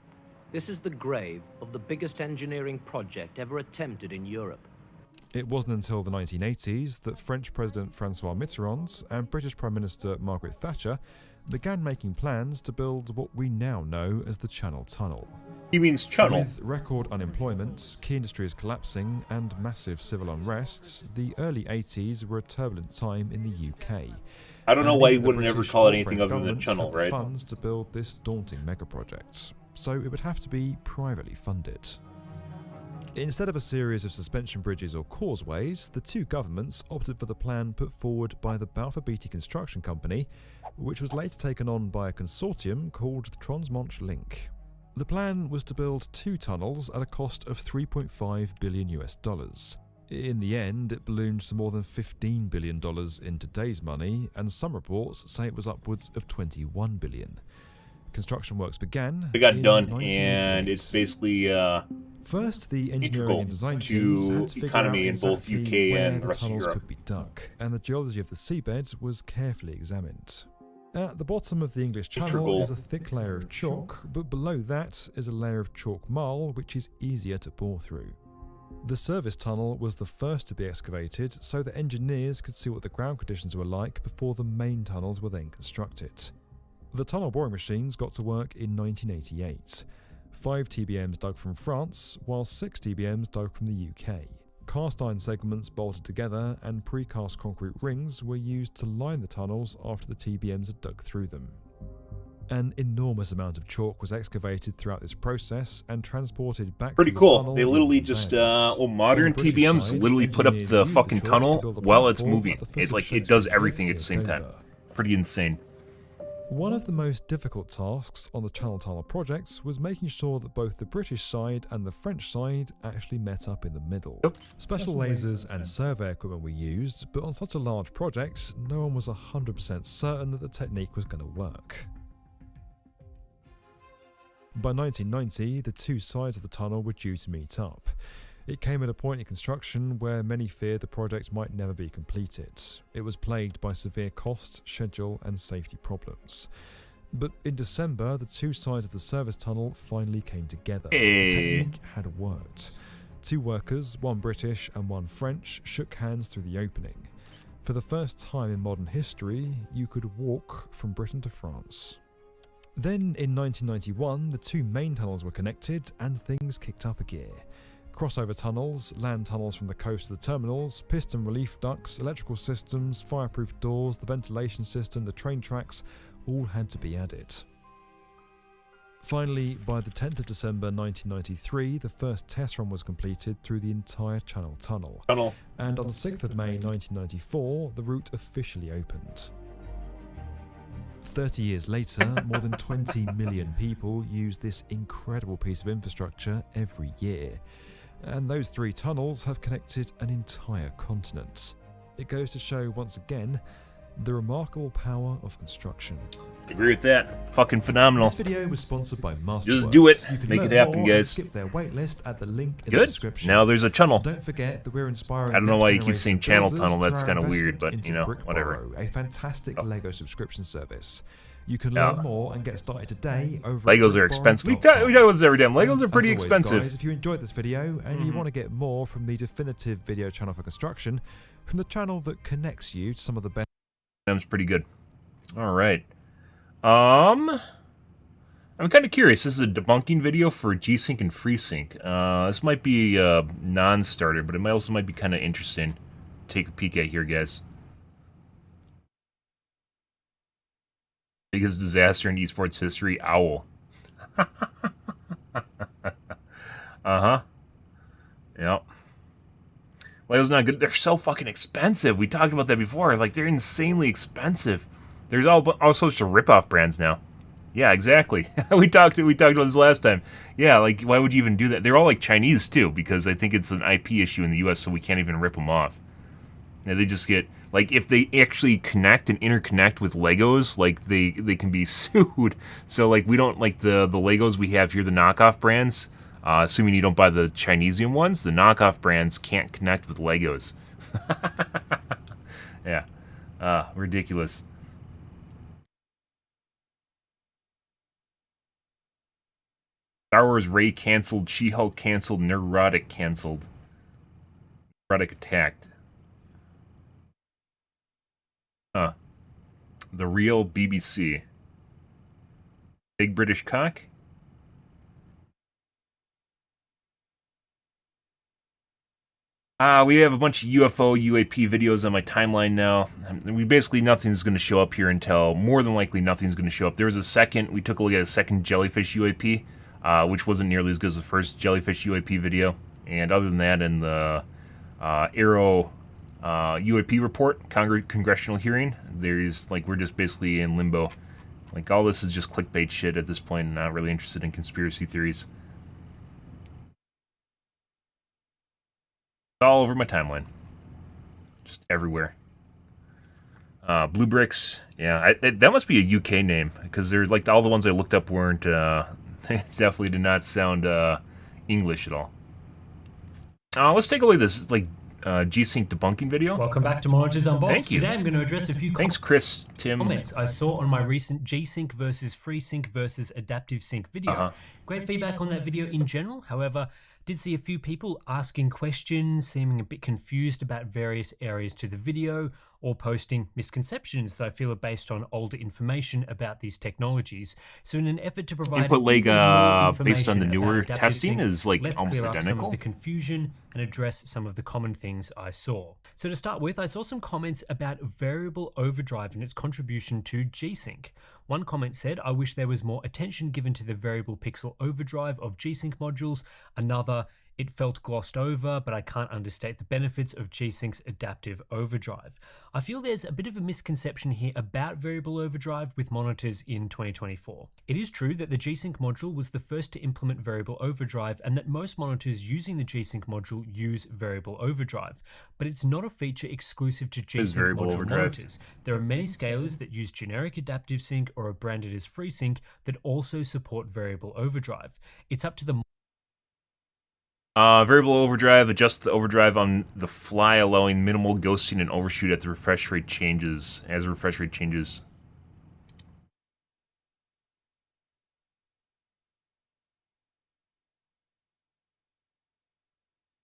This is the grave of the biggest engineering project ever attempted in Europe. It wasn't until the 1980s that French President Francois Mitterrand and British Prime Minister Margaret Thatcher began making plans to build what we now know as the Channel Tunnel. He means channel. With record unemployment, key industries collapsing, and massive civil unrest, the early 80s were a turbulent time in the UK. I don't know why you The wouldn't ever British call it or anything French other than governments channel, had the right? funds to build this daunting megaproject, so it would have to be privately funded. Instead of a series of suspension bridges or causeways, the two governments opted for the plan put forward by the Balfour Beatty Construction Company, which was later taken on by a consortium called the Transmanche Link. The plan was to build 2 tunnels at a cost of $3.5 billion US. In the end, it ballooned to more than $15 billion in today's money, and some reports say it was upwards of $21 billion. Construction works began. It got in done, 1988. and it's basically First, the engineering integral and design to teams had to figure economy out in both exactly UK where and the rest of tunnels Europe. could be dug, and the geology of the seabed was carefully examined. At the bottom of the English Channel Integral. is a thick layer of chalk, but below that is a layer of chalk marl, which is easier to bore through. The service tunnel was the first to be excavated, so that engineers could see what the ground conditions were like before the main tunnels were then constructed. The tunnel boring machines got to work in 1988. 5 TBMs dug from France, while 6 TBMs dug from the UK. Cast iron segments bolted together and precast concrete rings were used to line the tunnels after the TBMs had dug through them. An enormous amount of chalk was excavated throughout this process and transported back pretty to the cool. tunnel They literally in just, conveyors. modern On the British TBMs side, literally put up engineers the used fucking chalk to tunnel build a while it's platform moving. at the foot It of like it Shakespeare's does cliffs everything at the near same time. Dover. Pretty insane. One of the most difficult tasks on the Channel Tunnel projects was making sure that both the British side and the French side actually met up in the middle. Yep. Special lasers and survey equipment were used, but on such a large project, no one was 100% certain that the technique was going to work. By 1990, the two sides of the tunnel were due to meet up. It came at a point in construction where many feared the project might never be completed. It was plagued by severe cost, schedule and safety problems. But in December, the two sides of the service tunnel finally came together. The technique had worked. Two workers, one British and one French, shook hands through the opening. For the first time in modern history, you could walk from Britain to France. Then, in 1991, the two main tunnels were connected and things kicked up a gear. Crossover tunnels, land tunnels from the coast to the terminals, piston relief ducts, electrical systems, fireproof doors, the ventilation system, the train tracks, all had to be added. Finally, by the 10th of December 1993, the first test run was completed through the entire Channel Tunnel. And on the 6th of May 1994, the route officially opened. 30 years later, more than 20 million people use this incredible piece of infrastructure every year. And those three tunnels have connected an entire continent. It goes to show once again the remarkable power of construction. Agree with that. Fucking phenomenal. This video was sponsored by Masterworks. Just do it. You can Make learn it happen, more guys. and skip their waitlist at the link in Good. the description. Now there's a tunnel. Don't forget that we're inspiring. I don't know why you keep next saying generation channel builders tunnel. That's through our kind of weird, investment but into you know, Brick whatever. Borrow, a fantastic Lego subscription service. You can Yeah. learn more and get started today over Legos at are expensive. We brickborrow.com. talk about this every damn. Legos And are pretty as always, expensive. Guys, if you enjoyed this video and you want to get more from the definitive video channel for construction, from the channel that connects you to some of the best. That's pretty good. All right. I'm kind of curious. This is a debunking video for G-Sync and FreeSync. This might be a non-starter, but it might also might be kind of interesting. Take a peek at here, guys. Biggest disaster in esports history, Owl. Uh-huh. Yep. Lego's not good. They're so fucking expensive. We talked about that before. Like, they're insanely expensive. There's all sorts of rip-off brands now. Yeah, exactly. we talked about this last time. Yeah, like, why would you even do that? They're all, like, Chinese, too, because I think it's an IP issue in the U.S., so we can't even rip them off. Yeah, they just get... Like, if they actually connect and interconnect with Legos, like, they can be sued. So, like, we don't... Like, the Legos we have here, the knockoff brands, assuming you don't buy the Chinesian ones, the knockoff brands can't connect with Legos. Yeah. Ridiculous. Star Wars Rey canceled, She-Hulk canceled, Neurotic canceled. Neurotic attacked. The real BBC. Big British cock? We have a bunch of UFO, UAP videos on my timeline now. Basically nothing's going to show up here until, more than likely nothing's going to show up. There was a second, we took a look at a second jellyfish UAP, which wasn't nearly as good as the first jellyfish UAP video. And other than that, in the Arrow UAP report, congressional hearing, there's, like, we're just basically in limbo. Like, all this is just clickbait shit at this point, and not really interested in conspiracy theories. It's all over my timeline. Just everywhere. Blue Bricks, yeah, that must be a UK name, because they're, like, all the ones I looked up weren't, they definitely did not sound, English at all. Let's take a look at this, like, G-Sync debunking video. Welcome back to Monitors Unboxed. Thank you. Today I'm going to address a few Thanks, Chris, Tim. comments I saw on my recent G-Sync versus FreeSync versus Adaptive Sync video. Great feedback on that video in general. However, did see a few people asking questions, seeming a bit confused about various areas to the video, or posting misconceptions that I feel are based on older information about these technologies. So in an effort to provide Input lag even more based on the information newer about Adaptive testing Sync, is, like, let's almost clear up some identical. of the confusion and address some of the common things I saw. So to start with, I saw some comments about variable overdrive and its contribution to G-Sync. One comment said, I wish there was more attention given to the variable pixel overdrive of G-Sync modules. Another, It felt glossed over, but I can't understate the benefits of G-Sync's adaptive overdrive. I feel there's a bit of a misconception here about variable overdrive with monitors in 2024. It is true that the G-Sync module was the first to implement variable overdrive and that most monitors using the G-Sync module use variable overdrive, but it's not a feature exclusive to G-Sync module monitors. There are many scalers that use generic adaptive sync or are branded as FreeSync that also support variable overdrive. It's up to the variable overdrive adjusts the overdrive on the fly, allowing minimal ghosting and overshoot as the refresh rate changes.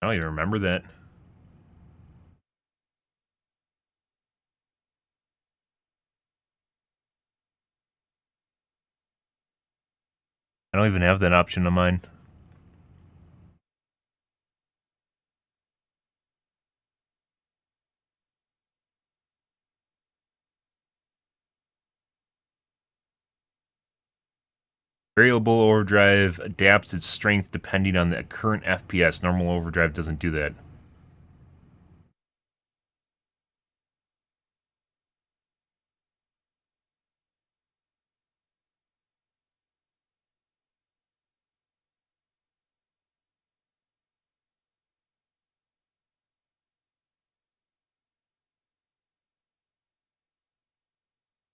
I don't even remember that. I don't even have that option on mine. Variable overdrive adapts its strength depending on the current FPS. Normal overdrive doesn't do that.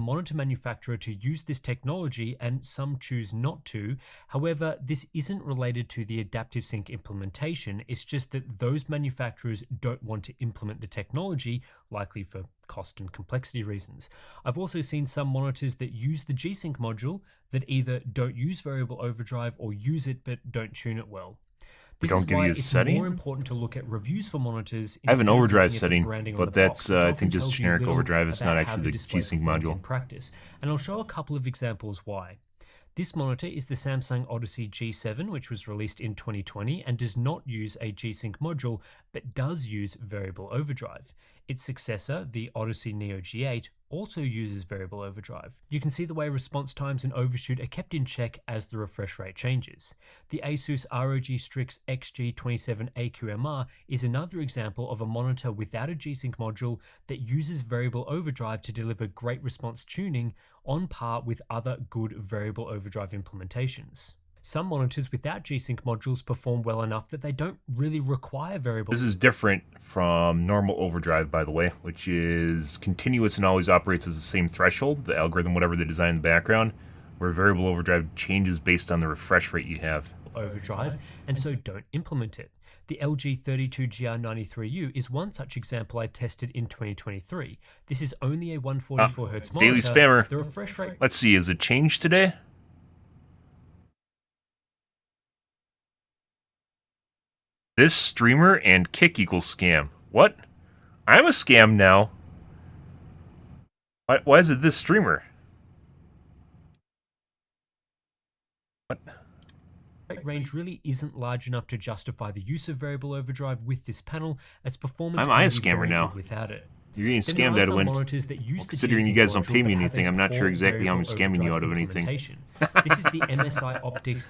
monitor manufacturer to use this technology and some choose not to. However, this isn't related to the adaptive sync implementation, it's just that those manufacturers don't want to implement the technology, likely for cost and complexity reasons. I've also seen some monitors that use the G-Sync module that either don't use variable overdrive or use it but don't tune it well. This don't is give why you a it's setting? more important to look at reviews for monitors. I have an instead of overdrive looking at the setting, branding on but the that's box, which I often think just tells you generic little overdrive. It's not about how actually the the display G-Sync performs module. in practice. And I'll show a couple of examples why. This monitor is the Samsung Odyssey G7, which was released in 2020 and does not use a G-Sync module, but does use variable overdrive. Its successor, the Odyssey Neo G8, also uses variable overdrive. You can see the way response times and overshoot are kept in check as the refresh rate changes. The Asus ROG Strix XG27 AQMR is another example of a monitor without a G-Sync module that uses variable overdrive to deliver great response tuning on par with other good variable overdrive implementations. Some monitors without G-Sync modules perform well enough that they don't really require variable. This is different from normal overdrive, by the way, which is continuous and always operates as the same threshold, the algorithm, whatever they design in the background, where variable overdrive changes based on the refresh rate you have. Overdrive, and so don't implement it. The LG 32GR93U is one such example I tested in 2023. This is only a 144Hz monitor. Daily spammer. The refresh rate. Let's see, is it changed today? This streamer and kick equals scam. What? I'm a scam now. Why is it this streamer? What? Range really isn't large enough to justify the use of variable overdrive with this panel, as performance I'm can a be scammer very now. good without it. You're getting Then there scammed are out of some win. monitors that use the Considering you G-Sync guys don't module pay me but have anything, a I'm not sure poor exactly how I'm variable scamming you overdrive out of anything. implementation. This is the MSI Optics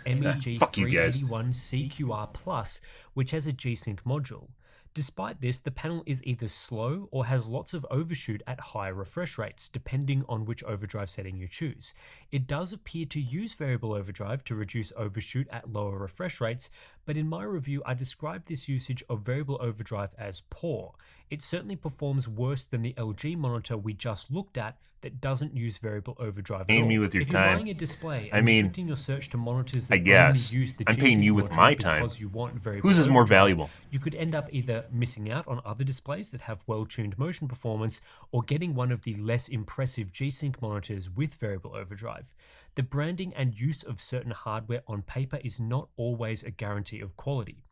Fuck you guys. MEG381 CQR Plus, which has a G-Sync module. Despite this, the panel is either slow or has lots of overshoot at high refresh rates, depending on which overdrive setting you choose. It does appear to use variable overdrive to reduce overshoot at lower refresh rates, but in my review I described this usage of variable overdrive as poor. It certainly performs worse than the LG monitor we just looked at that doesn't use variable overdrive at all. Paying me with your if you're time. buying a display I and mean, restricting your search to monitors that I guess. only use the I'm paying G-Sync you with module my time. because you want variable Whose is more overdrive, valuable? you could end up either missing out on other displays that have well-tuned motion performance or getting one of the less impressive G-Sync monitors with variable overdrive. The branding and use of certain hardware on paper is not always a guarantee of quality.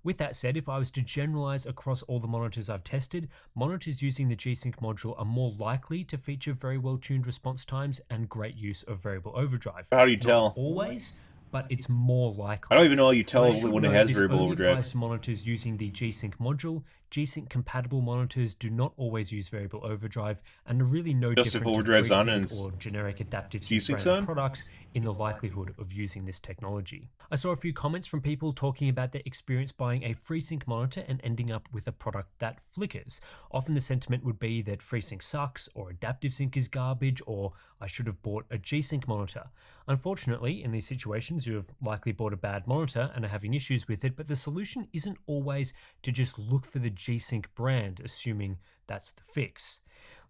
With that said, if I was to generalize across all the monitors I've tested, monitors using the G-Sync module are more likely to feature very well-tuned response times and great use of variable overdrive. How do you Not tell? always, but it's more likely. I don't even know how you tell I should when it note has this variable only overdrive. applies to monitors using the G-Sync module. G-Sync compatible monitors do not always use variable overdrive and are really no Just different if overdrive's to on FreeSync and or generic adaptive sync G-Sync's branded on? products in the likelihood of using this technology. I saw a few comments from people talking about their experience buying a FreeSync monitor and ending up with a product that flickers. Often the sentiment would be that FreeSync sucks, or adaptive sync is garbage, or I should have bought a G-Sync monitor. Unfortunately, in these situations, you have likely bought a bad monitor and are having issues with it, but the solution isn't always to just look for the G-Sync brand, assuming that's the fix.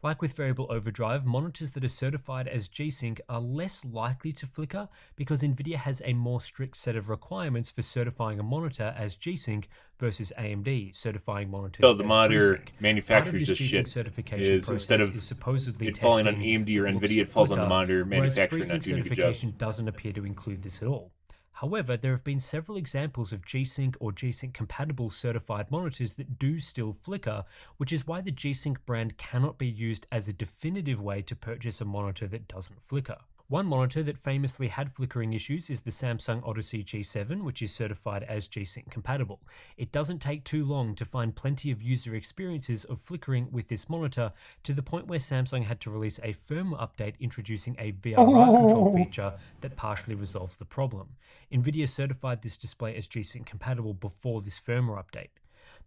Like with variable overdrive, monitors that are certified as G-Sync are less likely to flicker because NVIDIA has a more strict set of requirements for certifying a monitor as G-Sync versus AMD certifying monitors So the as monitor FreeSync. manufacturer's just G-Sync shit. certification Is instead process of is supposedly it falling on testing AMD or looks NVIDIA, it falls on the flicker, monitor whereas manufacturer not FreeSync doing a good job. certification doesn't appear to include this at all. However, there have been several examples of G-Sync or G-Sync compatible certified monitors that do still flicker, which is why the G-Sync brand cannot be used as a definitive way to purchase a monitor that doesn't flicker. One monitor that famously had flickering issues is the Samsung Odyssey G7, which is certified as G-Sync compatible. It doesn't take too long to find plenty of user experiences of flickering with this monitor, to the point where Samsung had to release a firmware update introducing a VRR control feature that partially resolves the problem. NVIDIA certified this display as G-Sync compatible before this firmware update.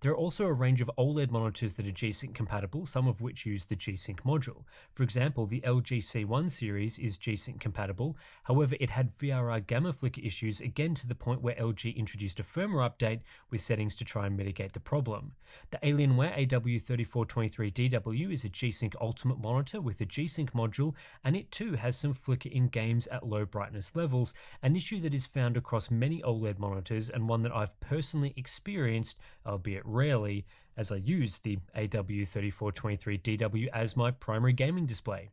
There are also a range of OLED monitors that are G-Sync compatible, some of which use the G-Sync module. For example, the LG C1 series is G-Sync compatible, however it had VRR gamma flicker issues, again to the point where LG introduced a firmware update with settings to try and mitigate the problem. The Alienware AW3423DW is a G-Sync Ultimate monitor with a G-Sync module, and it too has some flicker in games at low brightness levels, an issue that is found across many OLED monitors and one that I've personally experienced, albeit rarely, as I use the AW3423DW as my primary gaming display.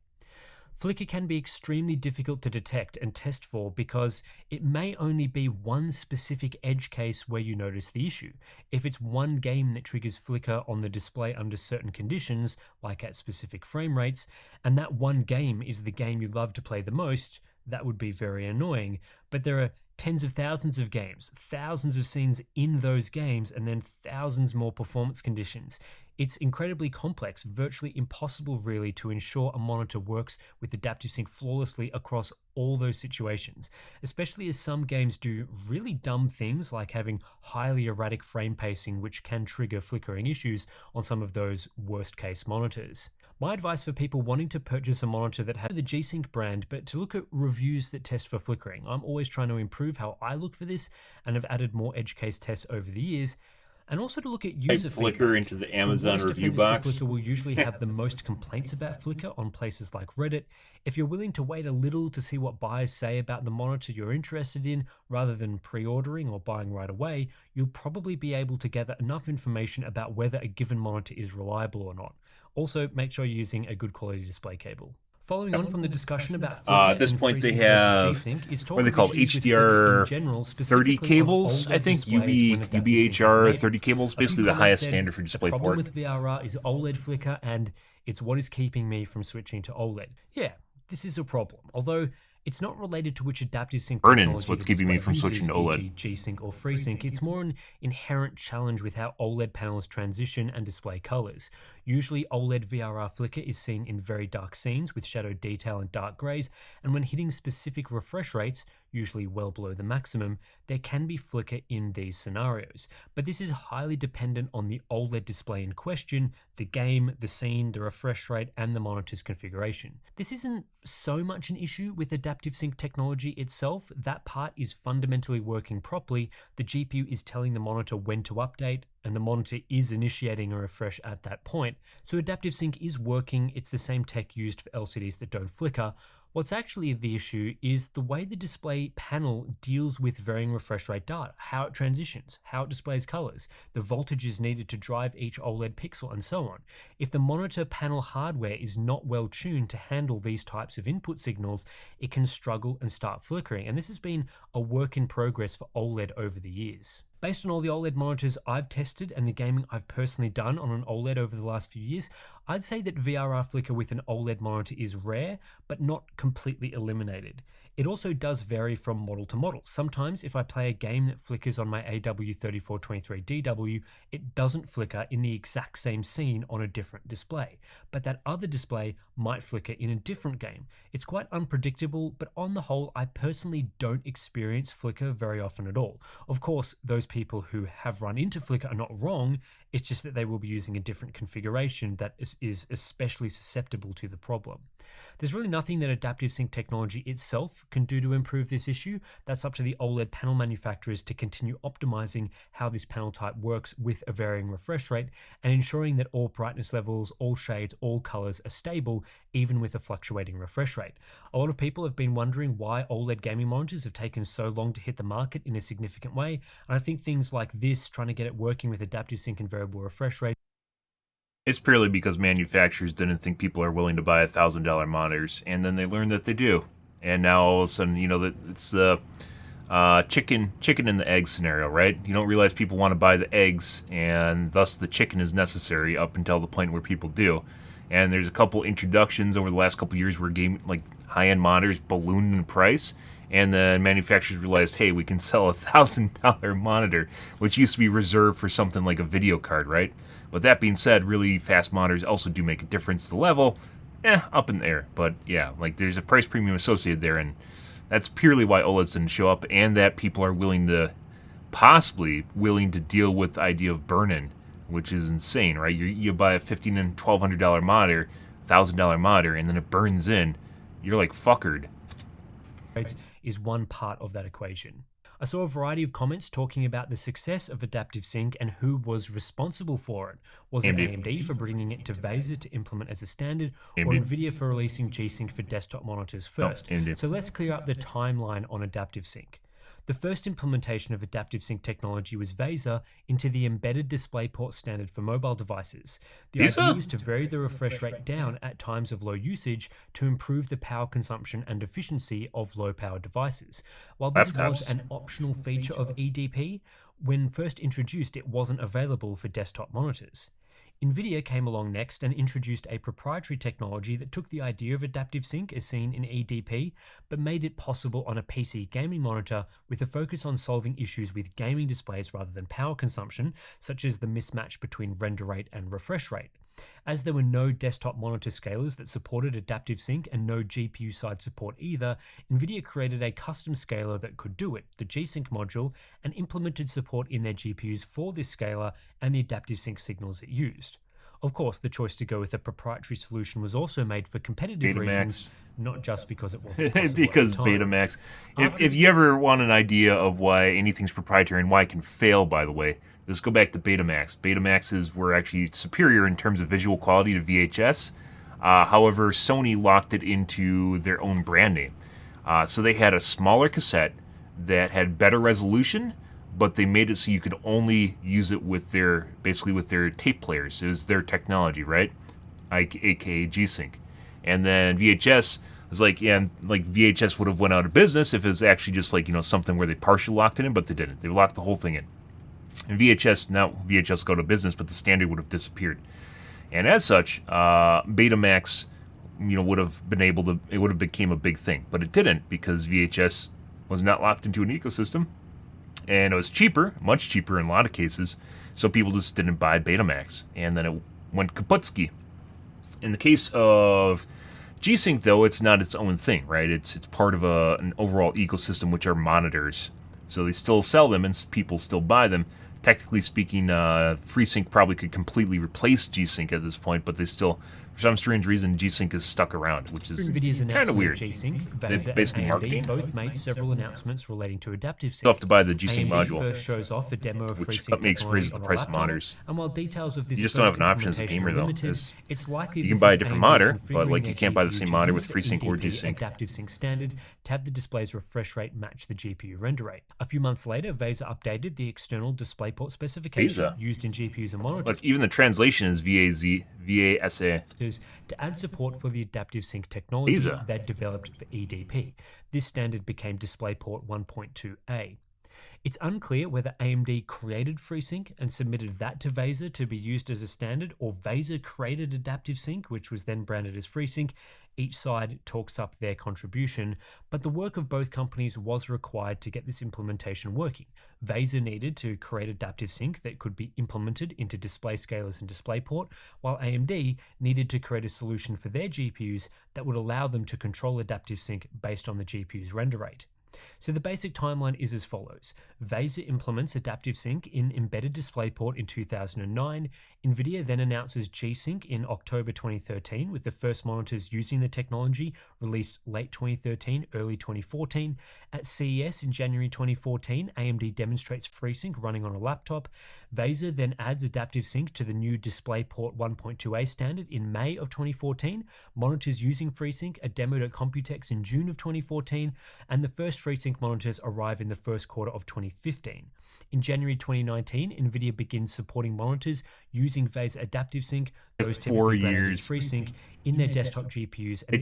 Flicker can be extremely difficult to detect and test for because it may only be one specific edge case where you notice the issue. If it's one game that triggers flicker on the display under certain conditions, like at specific frame rates, and that one game is the game you love to play the most, that would be very annoying. But there are tens of thousands of games, thousands of scenes in those games, and then thousands more performance conditions. It's incredibly complex, virtually impossible really to ensure a monitor works with adaptive sync flawlessly across all those situations, especially as some games do really dumb things like having highly erratic frame pacing, which can trigger flickering issues on some of those worst case monitors. My advice for people wanting to purchase a monitor that has the G-Sync brand, but to look at reviews that test for flickering. I'm always trying to improve how I look for this and have added more edge case tests over the years. And also to look at user Flickr into the Amazon review box. Flickr will usually have the most complaints about Flickr on places like Reddit. If you're willing to wait a little to see what buyers say about the monitor you're interested in, rather than pre-ordering or buying right away, you'll probably be able to gather enough information about whether a given monitor is reliable or not. Also, make sure you're using a good quality display cable. Following on from the discussion about Flickr at this and point they FreeSync have versus G-Sync, is what are they called, HDR 30 cables, I think, UBHR 30 cables, basically the highest standard for display port. The problem port. with VRR is OLED flicker, and it's what is keeping me from switching to OLED. Yeah, this is a problem, although it's not related to which adaptive sync Burn-in's what's keeping me from switching to OLED. e.g. G-Sync or FreeSync. It's more an inherent challenge with how OLED panels transition and display colors. Usually OLED VRR flicker is seen in very dark scenes with shadow detail and dark grays, and when hitting specific refresh rates, usually well below the maximum, there can be flicker in these scenarios. But this is highly dependent on the OLED display in question, the game, the scene, the refresh rate, and the monitor's configuration. This isn't so much an issue with adaptive sync technology itself. That part is fundamentally working properly. The GPU is telling the monitor when to update, and the monitor is initiating a refresh at that point. So adaptive sync is working. It's the same tech used for LCDs that don't flicker. What's actually the issue is the way the display panel deals with varying refresh rate data, how it transitions, how it displays colors, the voltages needed to drive each OLED pixel, and so on. If the monitor panel hardware is not well tuned to handle these types of input signals, it can struggle and start flickering. And this has been a work in progress for OLED over the years. Based on all the OLED monitors I've tested and the gaming I've personally done on an OLED over the last few years, I'd say that VRR flicker with an OLED monitor is rare, but not completely eliminated. It also does vary from model to model. Sometimes if I play a game that flickers on my AW3423DW, it doesn't flicker in the exact same scene on a different display, but that other display might flicker in a different game. It's quite unpredictable, but on the whole, I personally don't experience flicker very often at all. Of course, those people who have run into flicker are not wrong, it's just that they will be using a different configuration that is especially susceptible to the problem. There's really nothing that adaptive sync technology itself can do to improve this issue. That's up to the OLED panel manufacturers to continue optimizing how this panel type works with a varying refresh rate and ensuring that all brightness levels, all shades, all colors are stable, even with a fluctuating refresh rate. A lot of people have been wondering why OLED gaming monitors have taken so long to hit the market in a significant way, and I think things like this, trying to get it working with adaptive sync and variable refresh rate, It's purely because manufacturers didn't think people are willing to buy $1,000 monitors, and then they learned that they do. And now all of a sudden, you know, that it's the chicken and the egg scenario, right? You don't realize people want to buy the eggs, and thus the chicken is necessary up until the point where people do. And there's a couple introductions over the last couple years where high-end monitors ballooned in price, and then manufacturers realized, hey, we can sell a $1,000 monitor, which used to be reserved for something like a video card, right? But that being said, really fast monitors also do make a difference. The level, up in the air. But yeah, like there's a price premium associated there, and that's purely why OLEDs didn't show up, and that people are possibly willing to deal with the idea of burn-in, which is insane, right? You buy a $1,500 and $1,200 monitor, $1,000 monitor, and then it burns in. You're like fuckered. is one part of that equation. I saw a variety of comments talking about the success of adaptive sync and who was responsible for it. Was it AMD for bringing it to VESA to implement as a standard, or NVIDIA for releasing G-Sync for desktop monitors first? So let's clear up the timeline on adaptive sync. The first implementation of adaptive sync technology was VESA into the embedded DisplayPort standard for mobile devices. The idea was to vary the refresh rate down at times of low usage to improve the power consumption and efficiency of low-power devices. While this was an optional feature of EDP, when first introduced, it wasn't available for desktop monitors. NVIDIA came along next and introduced a proprietary technology that took the idea of adaptive sync as seen in EDP, but made it possible on a PC gaming monitor with a focus on solving issues with gaming displays rather than power consumption, such as the mismatch between render rate and refresh rate. As there were no desktop monitor scalers that supported adaptive sync and no GPU side support either, NVIDIA created a custom scaler that could do it, the G-Sync module, and implemented support in their GPUs for this scaler and the adaptive sync signals it used. Of course, the choice to go with a proprietary solution was also made for competitive reasons, not just because it wasn't possible because Betamax. If you ever want an idea of why anything's proprietary and why it can fail, by the way, let's go back to Betamax. Betamaxes were actually superior in terms of visual quality to VHS. However, Sony locked it into their own brand name. So they had a smaller cassette that had better resolution, but they made it so you could only use it with their tape players. It was their technology, right? AKA G-Sync. And then VHS was like, VHS would have went out of business if it was actually just something where they partially locked it in, but they didn't. They locked the whole thing in. And VHS go to business, but the standard would have disappeared. And as such, Betamax, would have became a big thing, but it didn't because VHS was not locked into an ecosystem, and it was cheaper, much cheaper in a lot of cases, so people just didn't buy Betamax, and then it went kaputski. In the case of G-Sync, though, it's not its own thing, right? It's part of an overall ecosystem, which are monitors. So they still sell them, and people still buy them. Technically speaking, FreeSync probably could completely replace G-Sync at this point, but they still, for some strange reason, G-Sync is stuck around, which is kind of weird. VESA basically and marketing. AMD both made several announcements relating to adaptive sync. You'll have to buy the G-Sync AMD module, first shows off a demo of which FreeSync makes technology raises the on a price of laptop, monitors. and while details of this You just don't have an option as a gamer, though. It's you can buy a different monitor, but you can't buy the same monitor with FreeSync or G-Sync. Adaptive sync standard to have the display's refresh rate match the GPU render rate. A few months later, VESA updated the external DisplayPort specification used in GPUs and monitors. Look, even the translation is VASA. To add support for the adaptive sync technology that developed for EDP. This standard became DisplayPort 1.2a. It's unclear whether AMD created FreeSync and submitted that to VESA to be used as a standard, or VESA created Adaptive Sync, which was then branded as FreeSync. Each side talks up their contribution, but the work of both companies was required to get this implementation working. VESA needed to create Adaptive Sync that could be implemented into display scalers and DisplayPort, while AMD needed to create a solution for their GPUs that would allow them to control Adaptive Sync based on the GPU's render rate. So the basic timeline is as follows. VESA implements Adaptive Sync in embedded DisplayPort in 2009. NVIDIA then announces G-Sync in October 2013, with the first monitors using the technology released late 2013, early 2014. At CES in January 2014, AMD demonstrates FreeSync running on a laptop. VESA then adds Adaptive Sync to the new DisplayPort 1.2a standard in May of 2014. Monitors using FreeSync are demoed at Computex in June of 2014, and the first FreeSync monitors arrive in the first quarter of 2015. In January 2019, NVIDIA begins supporting monitors using VESA Adaptive Sync, those typically branded as FreeSync, in their desktop GPUs. They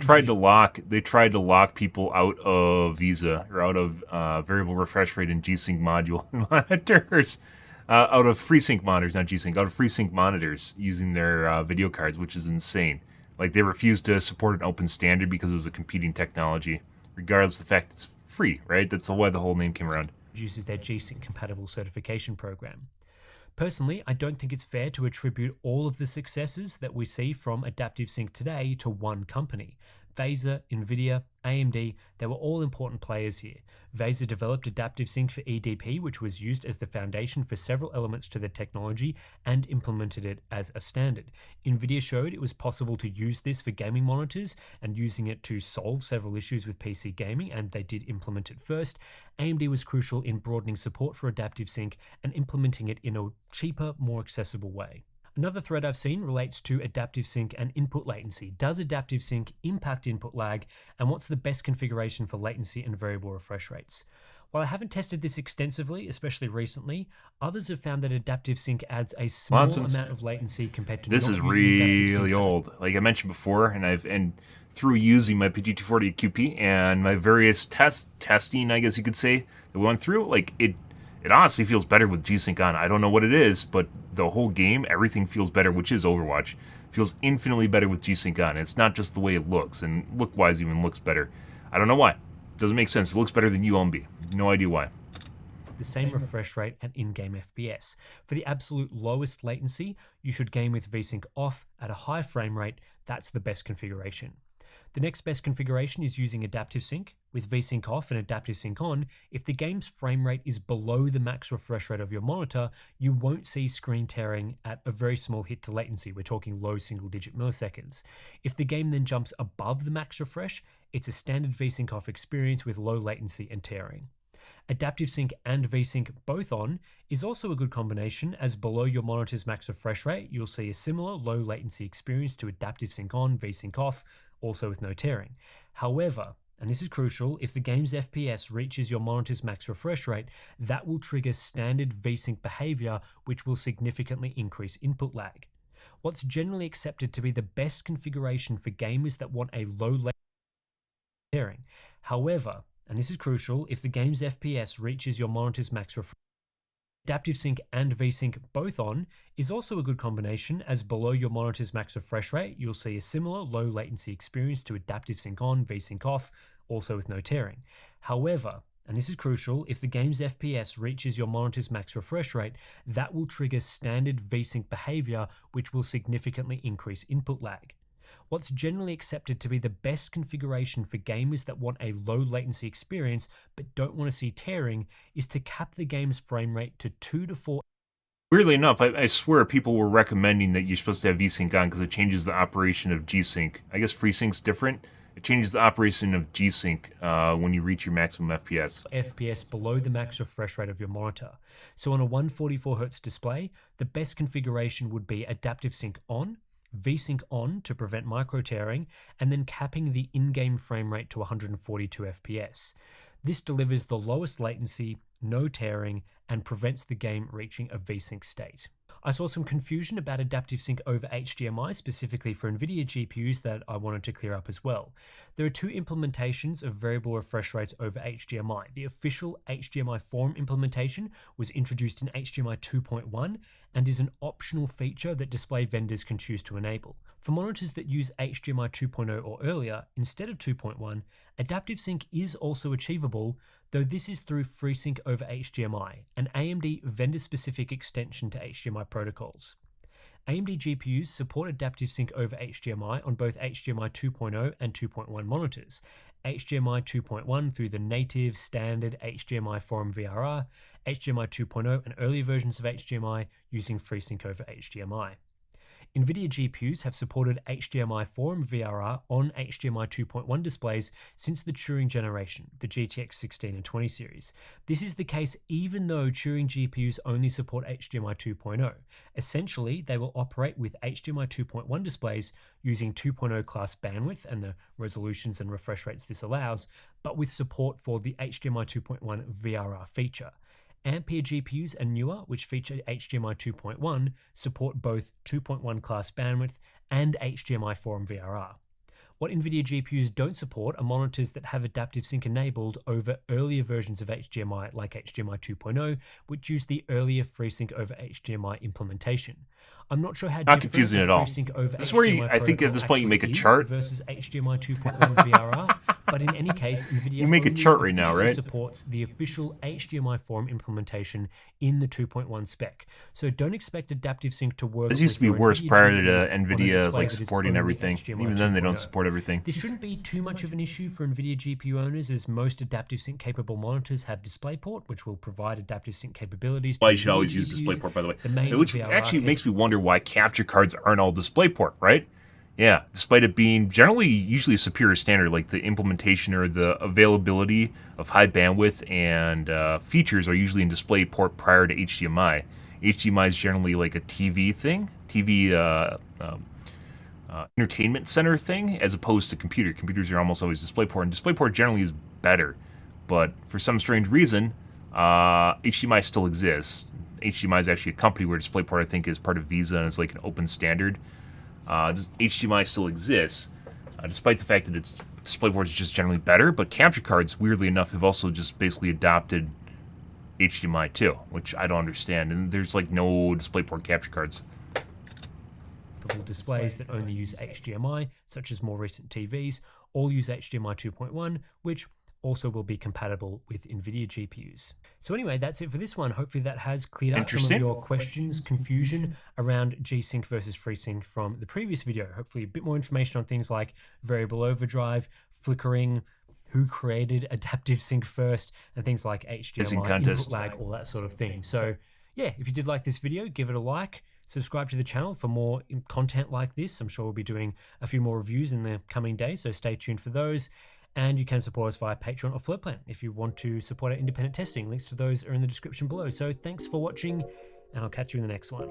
tried to lock people out of VESA, or out of variable refresh rate and G-Sync module monitors, out of FreeSync monitors, not G-Sync, out of FreeSync monitors using their video cards, which is insane. Like, they refused to support an open standard because it was a competing technology, regardless of the fact it's free, right? That's why the whole name came around. Uses their G-Sync compatible certification program. Personally, I don't think it's fair to attribute all of the successes that we see from Adaptive Sync today to one company. VESA, NVIDIA, AMD, they were all important players here. VESA developed Adaptive Sync for EDP, which was used as the foundation for several elements to the technology, and implemented it as a standard. NVIDIA showed it was possible to use this for gaming monitors and using it to solve several issues with PC gaming, and they did implement it first. AMD was crucial in broadening support for Adaptive Sync and implementing it in a cheaper, more accessible way. Another thread I've seen relates to Adaptive Sync and input latency. Does Adaptive Sync impact input lag, and what's the best configuration for latency and variable refresh rates? While I haven't tested this extensively, especially recently, others have found that Adaptive Sync adds a small amount of latency compared to this is really old. Like I mentioned before, and through using my PG240 QP and my various testing, I guess you could say, that we went through, like it honestly feels better with G-Sync on. I don't know what it is, but the whole game, everything feels better, which is Overwatch. Feels infinitely better with G-Sync on. It's not just the way it looks, and look-wise even looks better. I don't know why. Doesn't make sense. It looks better than UMB. No idea why. The same refresh rate and in-game FPS. For the absolute lowest latency, you should game with VSync off at a high frame rate. That's the best configuration. The next best configuration is using Adaptive Sync. With VSync off and Adaptive Sync on, if the game's frame rate is below the max refresh rate of your monitor, you won't see screen tearing at a very small hit to latency. We're talking low single-digit milliseconds. If the game then jumps above the max refresh, it's a standard VSync off experience with low latency and tearing. Adaptive Sync and VSync both on is also a good combination, as below your monitor's max refresh rate, you'll see a similar low latency experience to Adaptive Sync on, VSync off, also with no tearing. However, and this is crucial, if the game's FPS reaches your monitor's max refresh rate, that will trigger standard VSync behavior, which will significantly increase input lag. What's generally accepted to be the best configuration for gamers that want a low latency tearing. However, and this is crucial, if the game's FPS reaches your monitor's max refresh rate, Adaptive Sync and VSync both on is also a good combination, as below your monitor's max refresh rate, you'll see a similar low latency experience to Adaptive Sync on, VSync off, also with no tearing. However, and this is crucial, if the game's FPS reaches your monitor's max refresh rate, that will trigger standard VSync behavior, which will significantly increase input lag. What's generally accepted to be the best configuration for gamers that want a low latency experience but don't want to see tearing is to cap the game's frame rate to 2 to 4. Weirdly enough, I swear people were recommending that you're supposed to have VSync on because it changes the operation of G-Sync. I guess FreeSync's different. It changes the operation of G-Sync when you reach your maximum FPS. FPS below the max refresh rate of your monitor. So on a 144Hz display, the best configuration would be Adaptive Sync on, VSync on to prevent micro tearing, and then capping the in-game frame rate to 142 FPS. This delivers the lowest latency, no tearing, and prevents the game reaching a VSync state. I saw some confusion about adaptive sync over HDMI, specifically for NVIDIA GPUs, that I wanted to clear up as well. There are two implementations of variable refresh rates over HDMI. The official HDMI forum implementation was introduced in HDMI 2.1 and is an optional feature that display vendors can choose to enable. For monitors that use HDMI 2.0 or earlier instead of 2.1, adaptive sync is also achievable, though this is through FreeSync over HDMI, an AMD vendor-specific extension to HDMI protocols. AMD GPUs support adaptive sync over HDMI on both HDMI 2.0 and 2.1 monitors, HDMI 2.1 through the native standard HDMI forum VRR, HDMI 2.0 and earlier versions of HDMI using FreeSync over HDMI. NVIDIA GPUs have supported HDMI forum VRR on HDMI 2.1 displays since the Turing generation, the GTX 16 and 20 series. This is the case even though Turing GPUs only support HDMI 2.0. Essentially, they will operate with HDMI 2.1 displays using 2.0 class bandwidth and the resolutions and refresh rates this allows, but with support for the HDMI 2.1 VRR feature. Ampere GPUs and newer, which feature HDMI 2.1, support both 2.1 class bandwidth and HDMI forum VRR. What NVIDIA GPUs don't support are monitors that have adaptive sync enabled over earlier versions of HDMI like HDMI 2.0, which use the earlier FreeSync over HDMI implementation. I'm not sure how not confusing at all. This is where I think at this point you make a chart versus HDMI 2.1 VRR. But in any case, NVIDIA you make a chart right now, right? Supports the official HDMI forum implementation in the 2.1 spec. So don't expect adaptive sync to work. This used to be worse prior to NVIDIA like supporting everything. Even then, they don't support everything. This shouldn't be too much of an issue for NVIDIA GPU owners, as most adaptive sync capable monitors have DisplayPort, which will provide adaptive sync capabilities. Well, you should always use DisplayPort, by the way. Which actually makes me wonder why capture cards aren't all DisplayPort, right? Yeah, despite it being generally usually a superior standard, like the implementation or the availability of high bandwidth and features are usually in DisplayPort prior to HDMI. HDMI is generally like a TV thing, TV entertainment center thing, as opposed to computer. Computers are almost always DisplayPort, and DisplayPort generally is better. But for some strange reason, HDMI still exists. HDMI is actually a company where DisplayPort, I think, is part of Visa and is like an open standard. HDMI still exists, despite the fact that its DisplayPort is just generally better, but capture cards, weirdly enough, have also just basically adopted HDMI too, which I don't understand, and there's like no DisplayPort capture cards. Displays that only use HDMI, such as more recent TVs, all use HDMI 2.1, which also will be compatible with NVIDIA GPUs. So anyway, that's it for this one. Hopefully that has cleared up some of your questions, confusion around G-Sync versus FreeSync from the previous video. Hopefully a bit more information on things like variable overdrive, flickering, who created adaptive sync first, and things like HDMI, input lag, all that sort of thing. So yeah, if you did like this video, give it a like. Subscribe to the channel for more content like this. I'm sure we'll be doing a few more reviews in the coming days, so stay tuned for those. And you can support us via Patreon or Floatplan if you want to support our independent testing. Links to those are in the description below. So thanks for watching, and I'll catch you in the next one.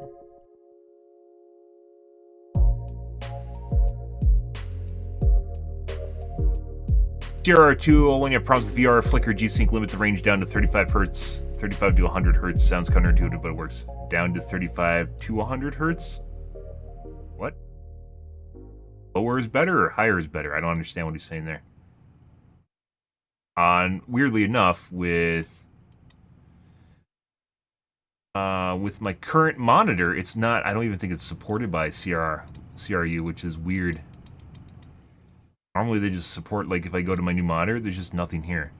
TRR2, when you have problems with VR, flicker, G-Sync, limit the range down to 35 Hertz. 35 to 100 Hertz sounds counterintuitive, but it works. Down to 35 to 100 Hertz? What? Lower is better or higher is better? I don't understand what he's saying there. Weirdly enough, with my current monitor, it's not. I don't even think it's supported by CRU, which is weird. Normally, they just support, like, if I go to my new monitor, there's just nothing here.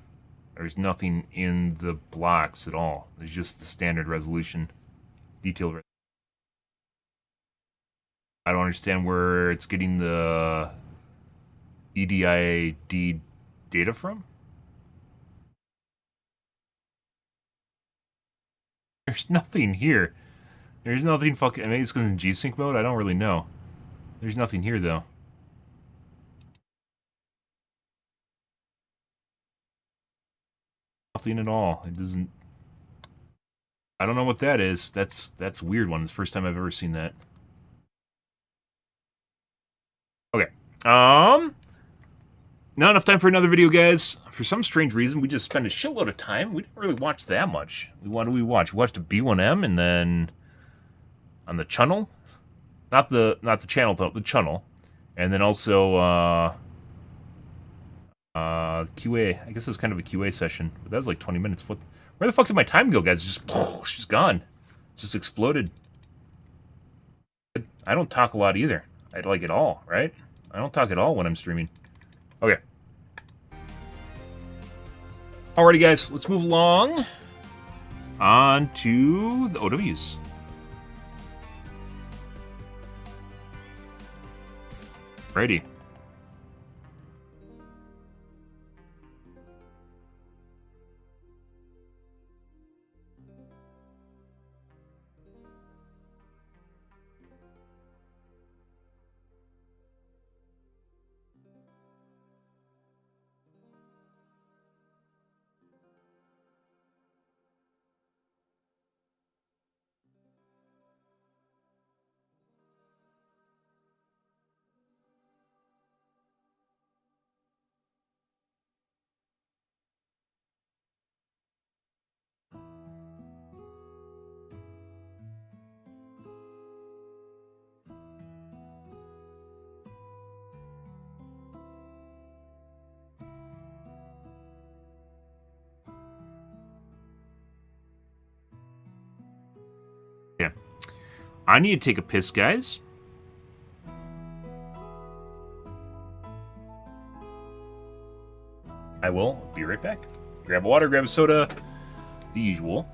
There's nothing in the blocks at all. There's just the standard resolution, detailed. I don't understand where it's getting the EDID data from. There's nothing here. There's nothing fucking... I mean, it's in G-Sync mode? I don't really know. There's nothing here, though. Nothing at all. It doesn't... I don't know what that is. That's a weird one. It's the first time I've ever seen that. Okay. Not enough time for another video, guys. For some strange reason, we just spent a shitload of time. We didn't really watch that much. What do we watch? We watched a B1M, and then the channel, not the channel, the channel, and then also QA. I guess it was kind of a QA session, but that was like 20 minutes. Where the fuck did my time go, guys? She's gone. Just exploded. I don't talk a lot either. I like it all, right? I don't talk at all when I'm streaming. Okay. Alrighty, guys, let's move along. On to the OWs. Righty. Yeah. I need to take a piss, guys. I will be right back. Grab a water, grab a soda, the usual.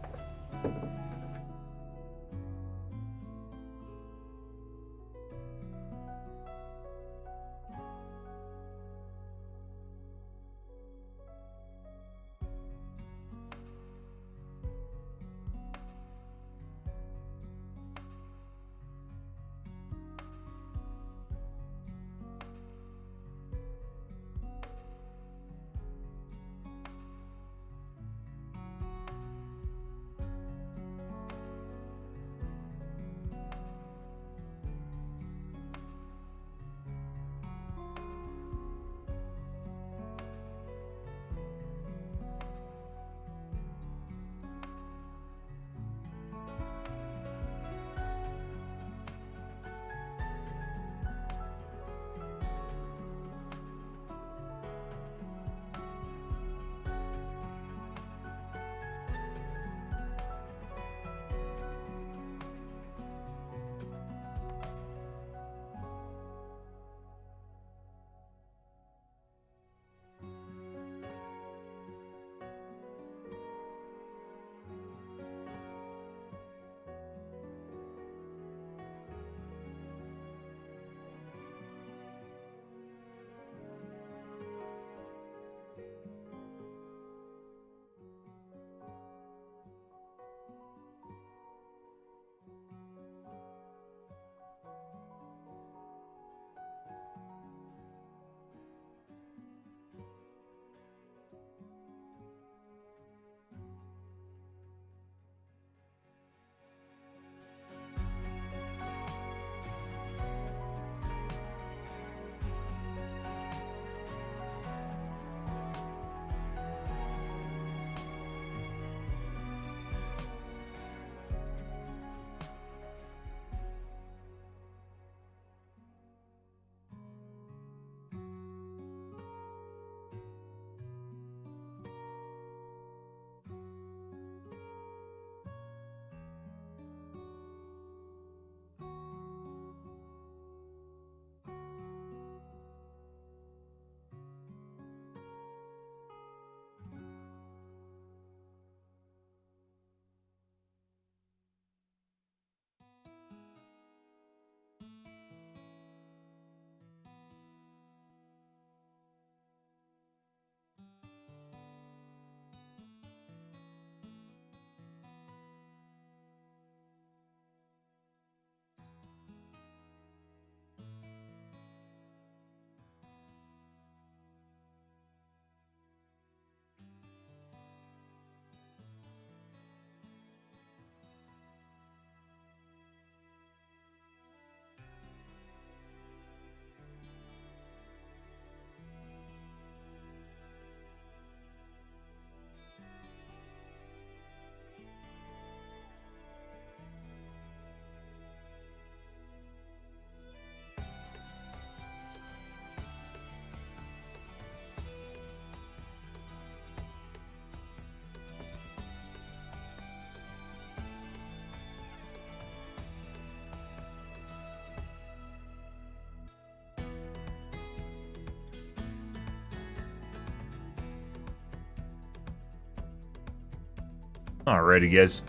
Alrighty, guys.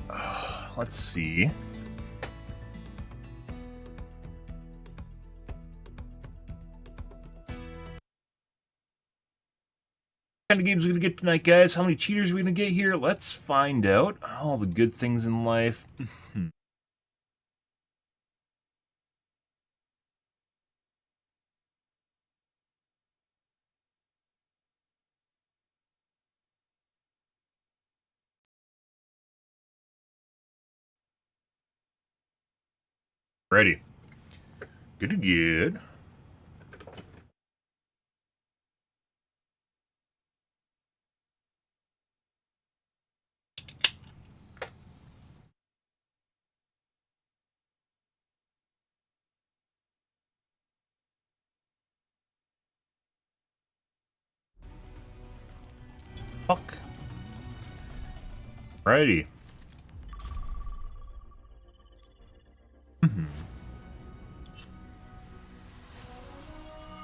Let's see. What kind of games are we gonna get tonight, guys? How many cheaters are we gonna get here? Let's find out. All the good things in life. Ready. Good. Fuck. Righty.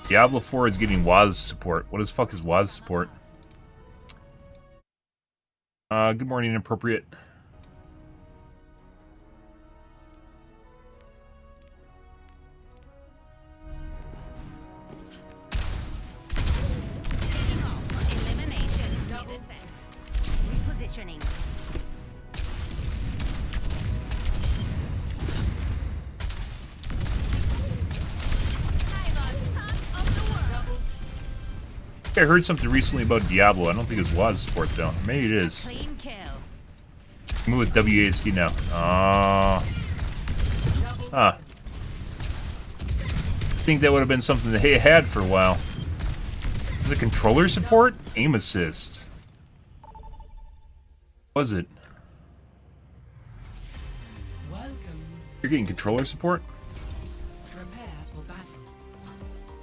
Diablo 4 is getting WAS support. What the fuck is WAS support? Good morning, inappropriate. Elimination. Repositioning. I heard something recently about Diablo. I don't think it's WAS support though. Maybe it is. Clean kill. Move with WASD now. I think that would have been something that they had for a while. Was it controller support? Aim assist. Was it? Welcome. You're getting controller support? Prepare for battle.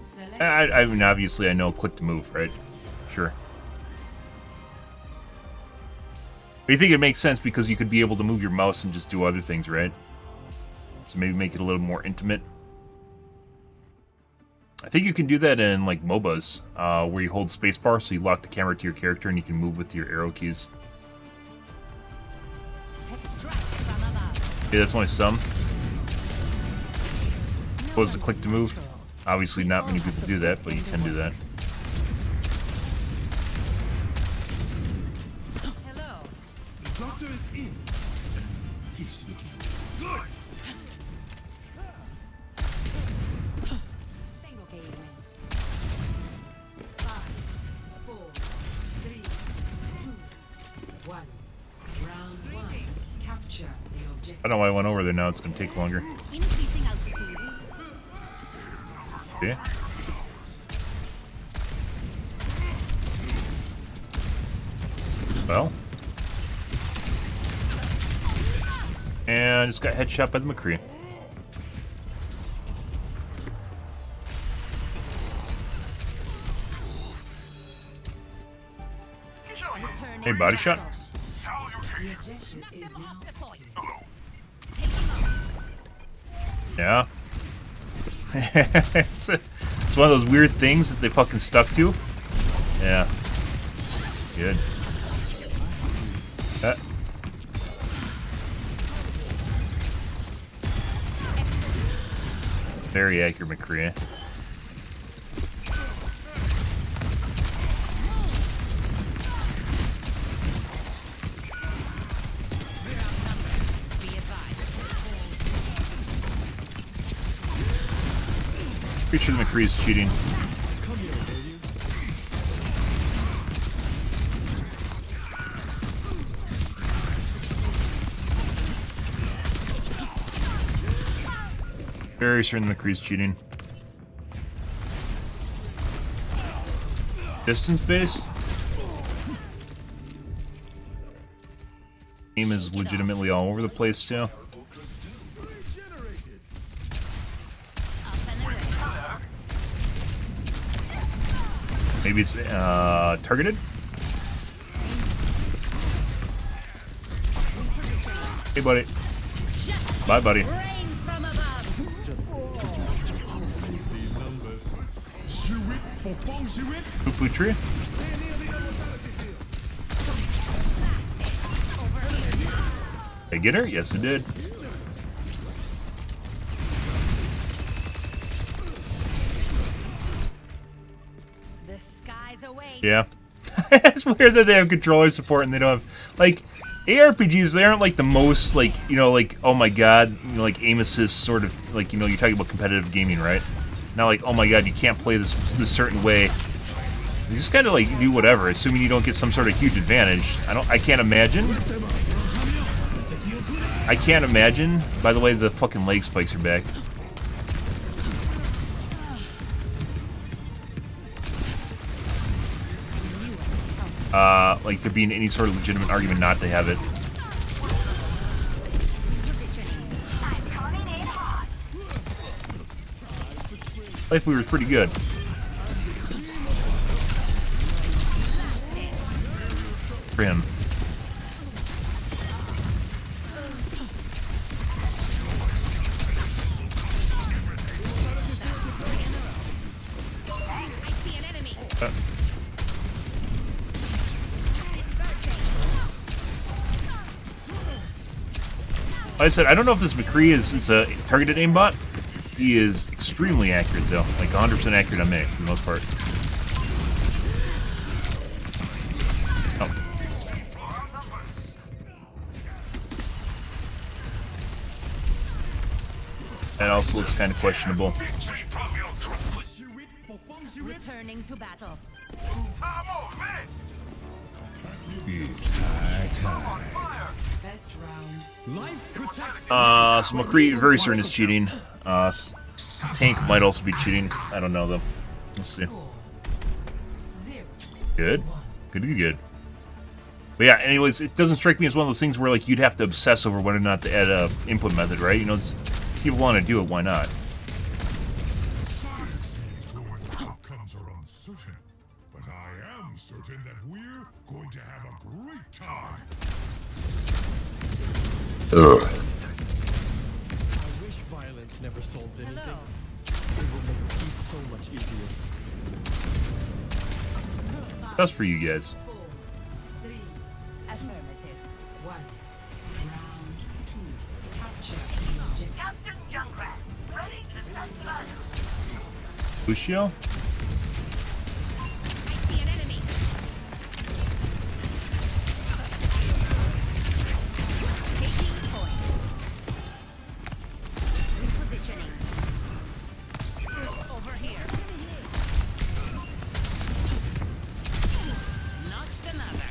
Select I mean, obviously I know click to move, right? Sure. But you think it makes sense because you could be able to move your mouse and just do other things, right? So maybe make it a little more intimate. I think you can do that in, like, MOBAs, where you hold spacebar, so you lock the camera to your character and you can move with your arrow keys. Strike from above. Yeah, that's only some. Opposed to click to move. Obviously not many people do that, but you can do that. Hello. The doctor is in. He's looking good. Single game. 5, 4, 3, 2, 1. Round 1. Capture the objective. I don't know why I went over there now, it's going to take longer. Increasing altitude. Okay. Well. And just got headshot by the McCree. Hey, body shot. The objective is now Yeah. It's one of those weird things that they fucking stuck to. Yeah. Good. Very accurate, McCree. Be advised. Pretty sure the McCree's cheating. Very certain the McCree's cheating. Distance based? Aim is legitimately all over the place too. Up and away. Maybe it's targeted? Hey buddy. Bye buddy. Rains from above. Safety numbers. Shoot it, pom-pom, shoot it. Poo poo tree? Stay near the other battlefield. Over here. Did I get her? Yes, I did. The skies away. Yeah. It's weird that they have controller support and they don't have, like, ARPGs, they aren't like the most, like, you know, like, oh my god, you know, like aim assist sort of, like, you know, you're talking about competitive gaming, right? Not like, oh my god, you can't play this certain way. You just kind of like do whatever, assuming you don't get some sort of huge advantage. I can't imagine. I can't imagine. By the way, the fucking leg spikes are back. Like there being any sort of legitimate argument not to have it. Life Weaver was pretty good. For him. I see an enemy. Like I said, I don't know if this McCree is a targeted aimbot. He is extremely accurate, though. Like 100% accurate on me, for the most part. Oh. That also looks kind of questionable. Returning to battle. It's high time. Best round. Life protects. So McCree very certain is cheating. Tank might also be cheating. I don't know though. Let's see. Score 0. Good. Good. But yeah, anyways, it doesn't strike me as one of those things where like you'd have to obsess over whether or not to add a input method, right? You know, people want to do it, why not? Outcomes are uncertain, but I am certain that we're going to have a great time. I wish violence never solved anything. Hello. It would make peace so much easier. That's for you guys. 4, 3, Affirmative. 1. Round 2. Capture the objective. Captain Junkrat, ready to stand fire. Lucio? I see an enemy. Taking point. Repositioning. Over here. Notched another.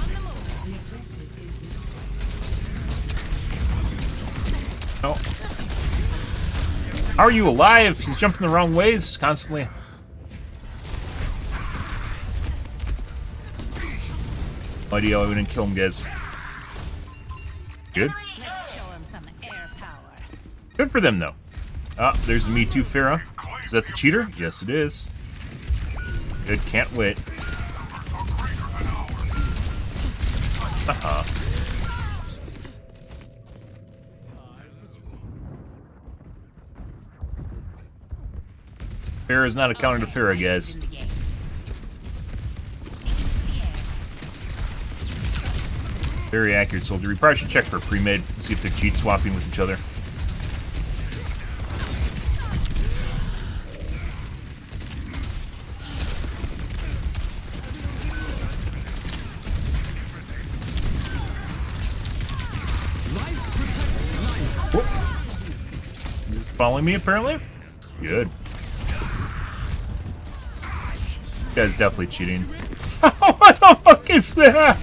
On the move. The objective is No. How are you alive? He's jumping the wrong ways constantly. No idea why we didn't kill him, guys. Good. Let's show him some air power. Good for them, though. Ah, there's the Me Too Farah. Is that the cheater? Yes, it is. Good, can't wait. Haha. Farah is not a counter to Farah, guys. In the game. Very accurate soldier. We probably should check for pre-made, see if they're cheat swapping with each other. Life protects life. Whoop. Following me, apparently? Good. This guy's definitely cheating. What the fuck is that?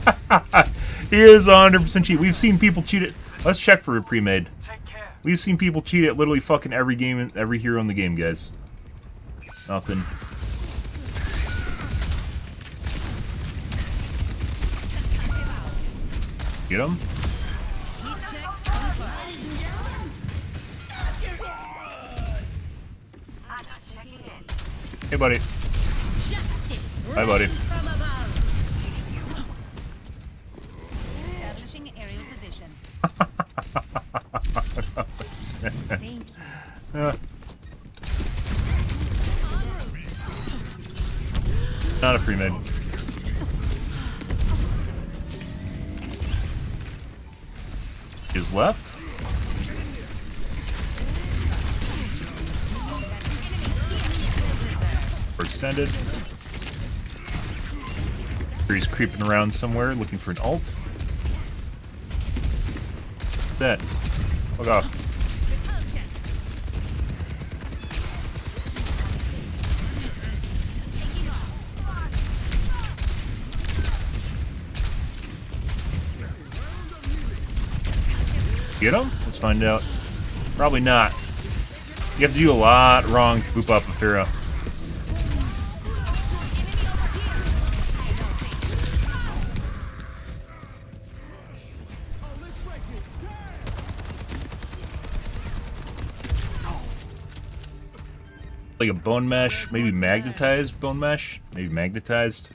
He is 100% cheat. We've seen people cheat it. Let's check for a pre-made. We've seen people cheat at literally fucking every game, every hero in the game, guys. Nothing. Get him? Hey, buddy. Justice. Hi, buddy. From above. Establishing aerial position. Thank you. Not a pre-made. is left. Or extended. He's creeping around somewhere looking for an ult. That. Fuck off. Get him? Let's find out. Probably not. You have to do a lot wrong to boop up a Pharaoh. Like a bone mesh, maybe magnetized bone mesh, maybe magnetized.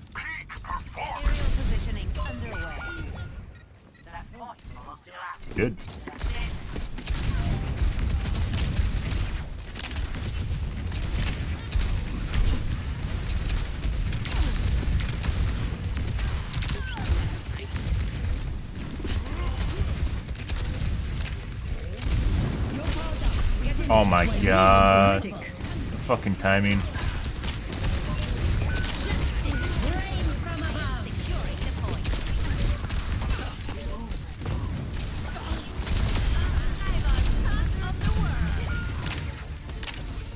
Aerial positioning underway. Good. Oh my god. The fucking timing. Justice reigns from above. Securing the point.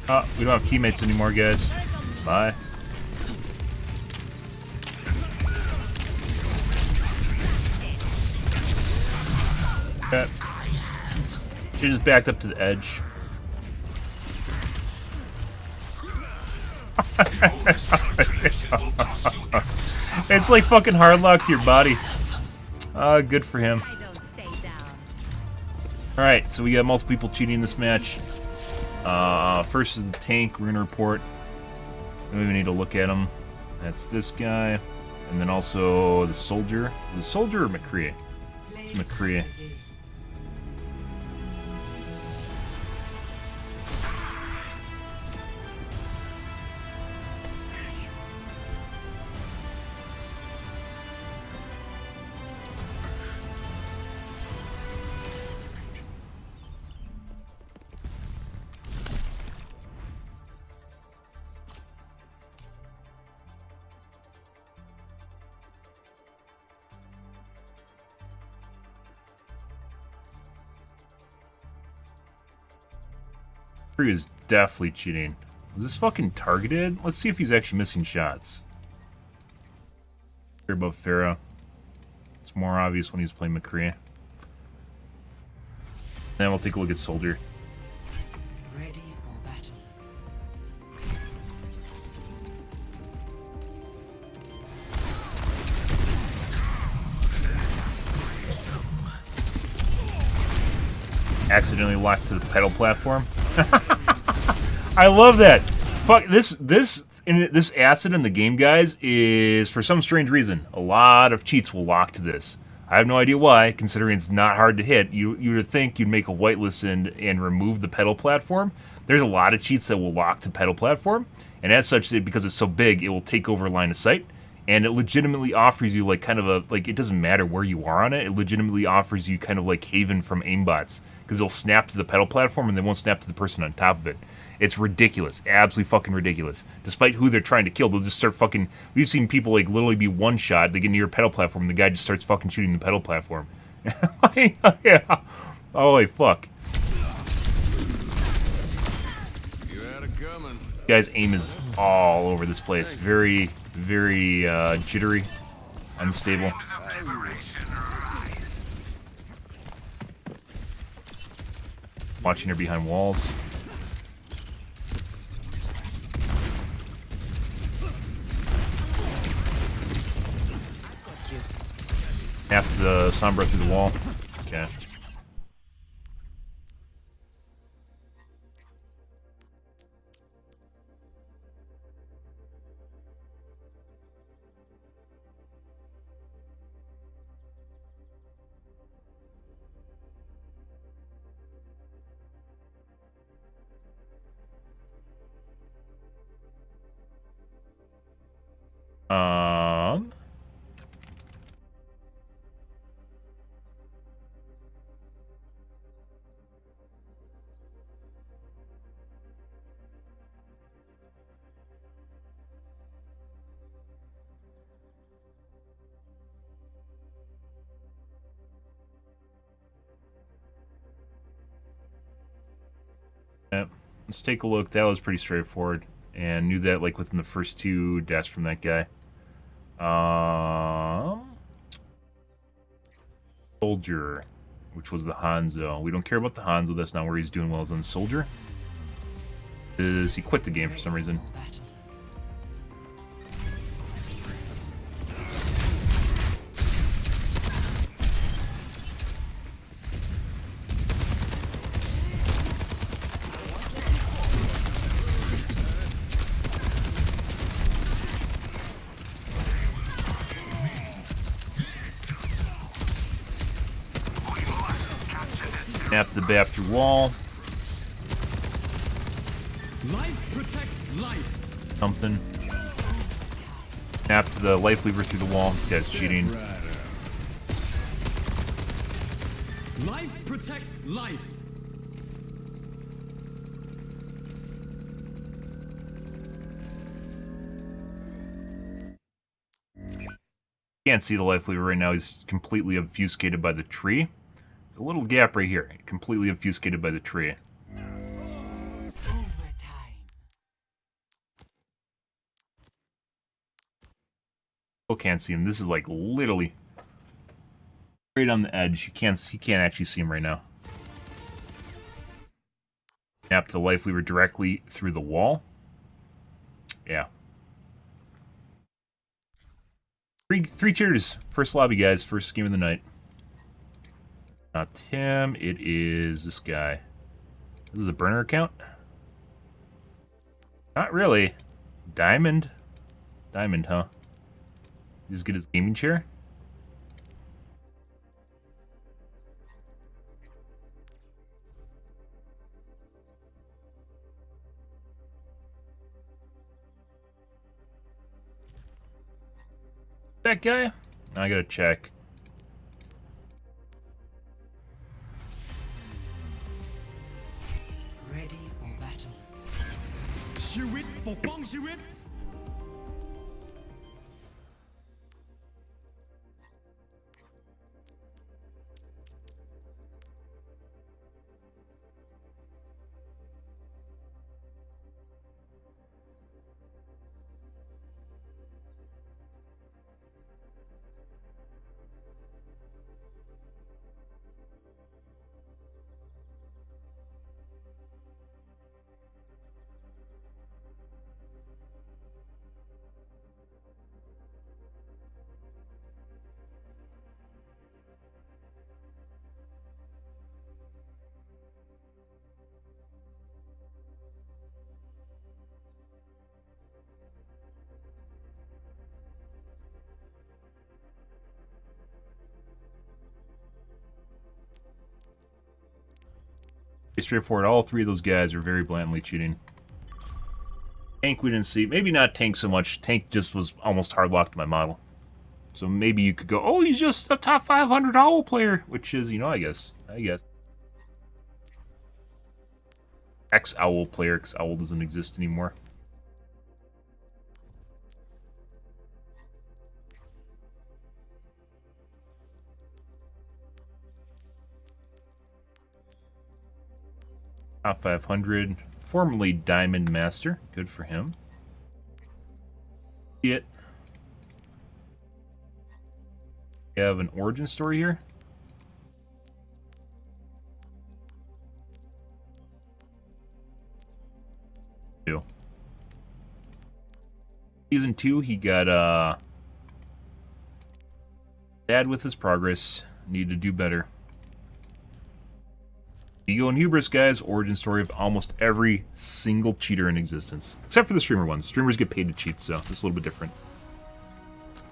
Oh, we don't have teammates anymore, guys. Bye. Okay. She just backed up to the edge. It's like fucking hard luck to your body. Good for him. I don't stay down. Alright, so we got multiple people cheating this match. First is the tank, we're gonna report. Then we need to look at him. That's this guy. And then also the soldier. Is it soldier or McCree? McCree. McCree is definitely cheating. Was this fucking targeted? Let's see if he's actually missing shots. Here above Pharaoh. It's more obvious when he's playing McCree. Then we'll take a look at Soldier. Ready for battle. Accidentally locked to the pedal platform. I love that. Fuck this acid in the game, guys, is for some strange reason a lot of cheats will lock to this. I have no idea why, considering it's not hard to hit. You would think you'd make a whitelist and remove the pedal platform. There's a lot of cheats that will lock to pedal platform, and as such, because it's so big, it will take over line of sight. And it legitimately offers you like kind of a, like, it doesn't matter where you are on it, it legitimately offers you kind of like haven from aimbots. Because they'll snap to the pedal platform and they won't snap to the person on top of it. It's ridiculous. Absolutely fucking ridiculous. Despite who they're trying to kill, they'll just start fucking... We've seen people like literally be one shot, they get near a pedal platform, and the guy just starts fucking shooting the pedal platform. Yeah. Holy fuck. Guy's aim is all over this place. Very, very jittery, unstable. Watching her behind walls. Snap the Sombra through the wall. Okay. Let's take a look. That was pretty straightforward. And knew that like within the first 2 deaths from that guy. Soldier, which was the Hanzo. We don't care about the Hanzo. That's not where he's doing well as on Soldier. He quit the game for some reason. Snap the bat through wall. Life protects life. Something. Snap to the life lever through the wall. This guy's cheating. Life protects life. Can't see the life lever right now. He's completely obfuscated by the tree. There's a little gap right here. Completely obfuscated by the tree. Still can't see him. This is like literally right on the edge. He can't actually see him right now. Snap the life lever directly through the wall. Yeah. Three cheers. First lobby, guys. First game of the night. Not him. It is this guy. This is a burner account? Not really. Diamond? Diamond, huh? He's as good as gaming chair? That guy? I gotta check. Ready for battle. ชีวิตปกป้องชีวิต Pretty straightforward. All 3 of those guys are very blatantly cheating. Tank we didn't see. Maybe not Tank so much. Tank just was almost hard locked to my model. So maybe you could go, oh, he's just a top 500 owl player. Which is, you know, I guess. Ex-owl player, because owl doesn't exist anymore. Top 500, formerly Diamond Master. Good for him. We have an origin story here. Season 2, he got bad with his progress. Need to do better. Ego and Hubris, guys, origin story of almost every single cheater in existence. Except for the streamer ones. Streamers get paid to cheat, so it's a little bit different.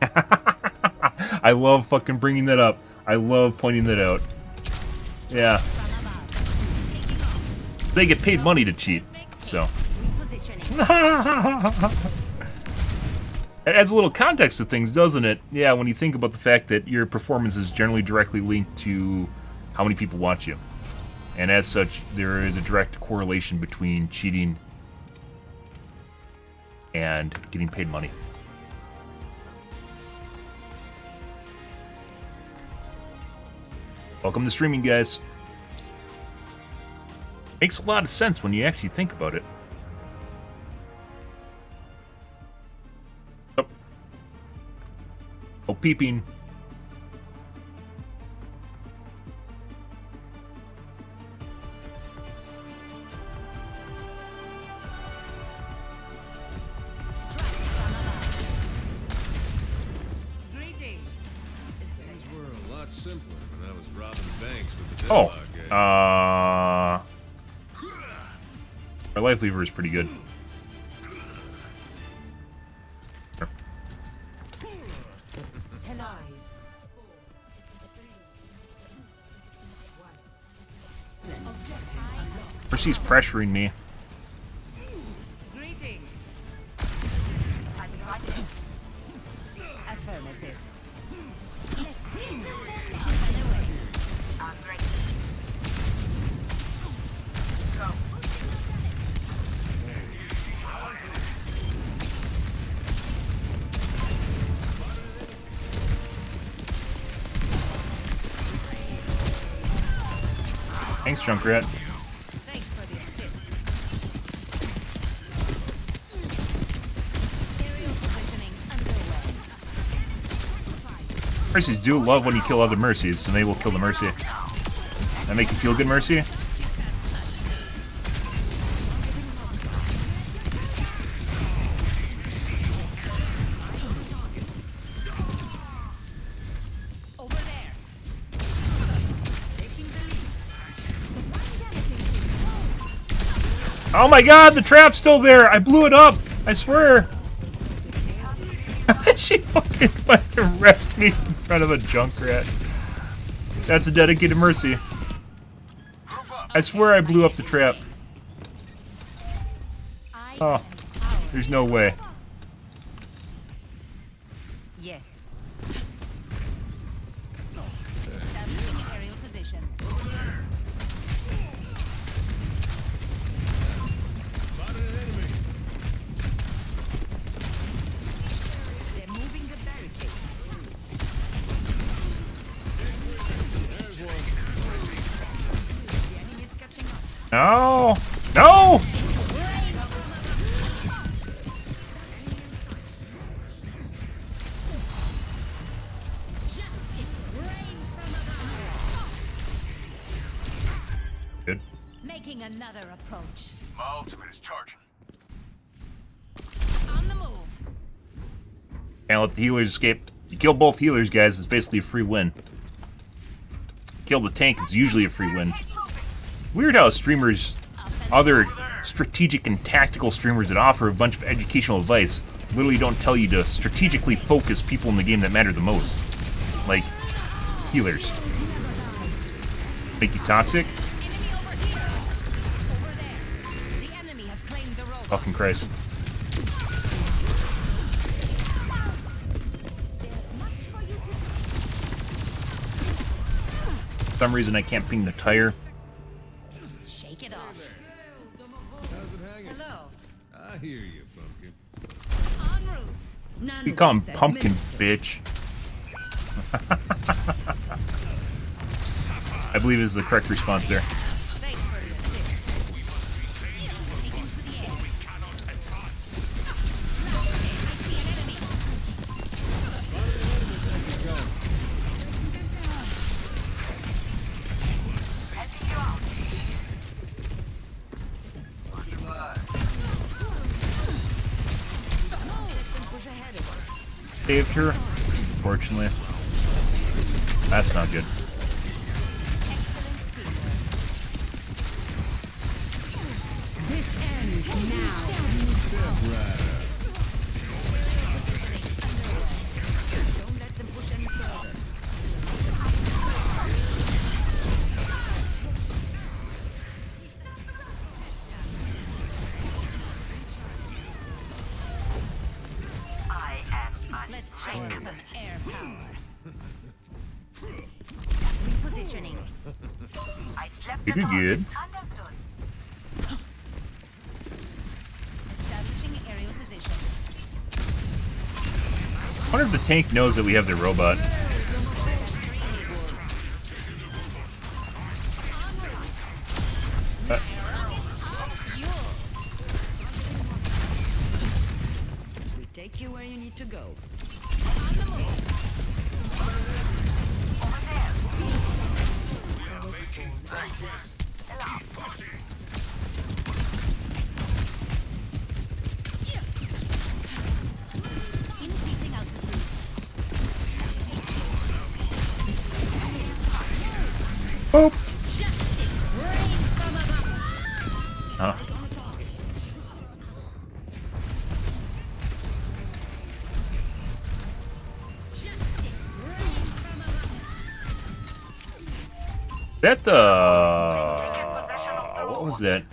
I love fucking bringing that up. I love pointing that out. Yeah. They get paid money to cheat, so. It adds a little context to things, doesn't it? Yeah, when you think about the fact that your performance is generally directly linked to how many people watch you. And as such, there is a direct correlation between cheating and getting paid money. Welcome to streaming, guys. Makes a lot of sense when you actually think about it. Oh, oh peeping. Things were a lot simpler when I was robbing banks with the Oh, deadlock game. our life lever is pretty good. Mercy's pressuring me. Greetings. Affirmative. Thanks, Junkrat. Thanks for the assist. Aerial positioning underway. Mercies do love when you kill other Mercies, and they will kill the Mercy. That make you feel good, Mercy? Over there. Taking the lead. Oh my god, the trap's still there! I blew it up! I swear! She fucking went to arrest me in front of a Junkrat. That's a dedicated Mercy. I swear I blew up the trap. Oh, there's no way. Yes. Establishing aerial position. They're moving the barricade. The enemy is catching up. No! No! Justice reigns from above. Good. Making another approach. My ultimate is charging. On the move. Can't let the healers escape. You kill both healers, guys, it's basically a free win. Kill the tank, it's usually a free win. Weird how streamers, other strategic and tactical streamers that offer a bunch of educational advice, literally don't tell you to strategically focus people in the game that matter the most. Like, healers. Make you toxic? Enemy over here. Over there. The enemy has claimed the robot. Fucking Christ. There's much for you to do. For some reason I can't ping the tire. Shake it off. How's it hanging? Hello. I hear you, pumpkin. En route. You call him Pumpkin, bitch. I believe is the correct response there. Thanks for the assist. Taken to the air. I see an enemy. Push ahead. Saved her. Unfortunately. That's not good. This ends now. Don't let them push any further. Let's show them some air power. Repositioning. Pretty good. Establishing aerial position. I wonder if the tank knows that we have their robot. take you where you need to go. Increasing altitude. Boop. Justice reigns from above. Justice reigns from above. That what was that?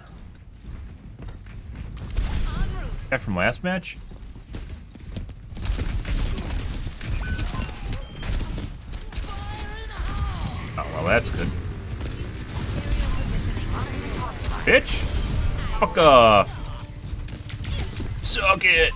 That from last match? Oh well, that's good. Bitch! Fuck off! Suck it!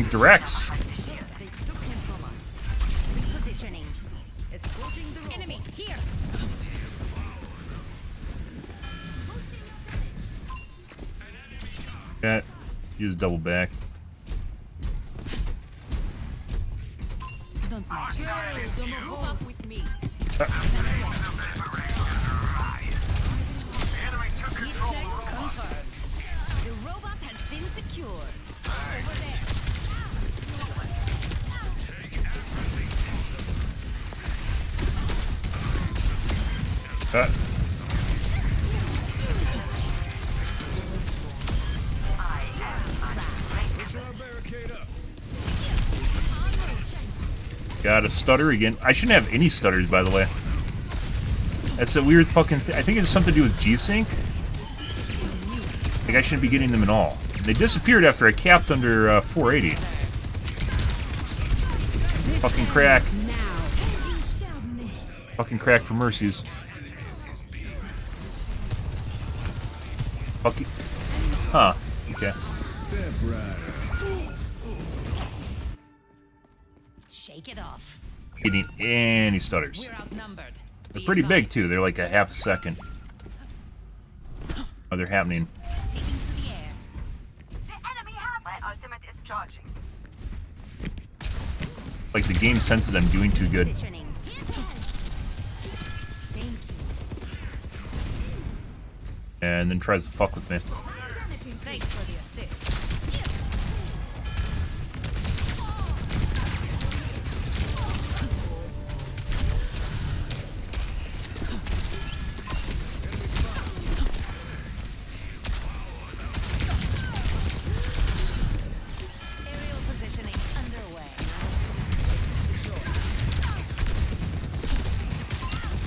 Directs. Repositioning. Escorting the enemy here. That use double back. Don't mind. Move up with me. Confirmed. The robot has been secured. Over there. Cut. Got a stutter again. I shouldn't have any stutters, by the way. That's a weird fucking thing. I think it's something to do with G-Sync. Like, I shouldn't be getting them at all. They disappeared after I capped under 480. Fucking crack. Fucking crack for mercies. Fucking. Huh. Okay. Shake it off. Getting any stutters. We're outnumbered. They're pretty big too. They're like a half a second. Oh, they're happening. Taking to the air. The enemy has my ultimate is charging. Like the game senses I'm doing too good. Positioning. Thank you. And then tries to fuck with me. Thanks for the assist. Aerial positioning underway.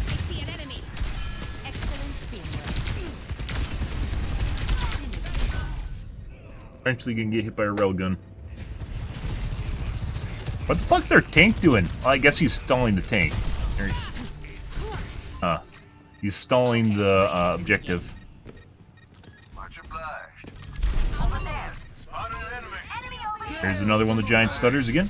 I see an enemy. Excellent teamwork. Eventually gonna get hit by a railgun. What the fuck's our tank doing? Well, I guess he's stalling the tank. He's stalling the objective. Much obliged. Over there. Spotted an enemy. Enemy over here. There's another one of the giant stutters again.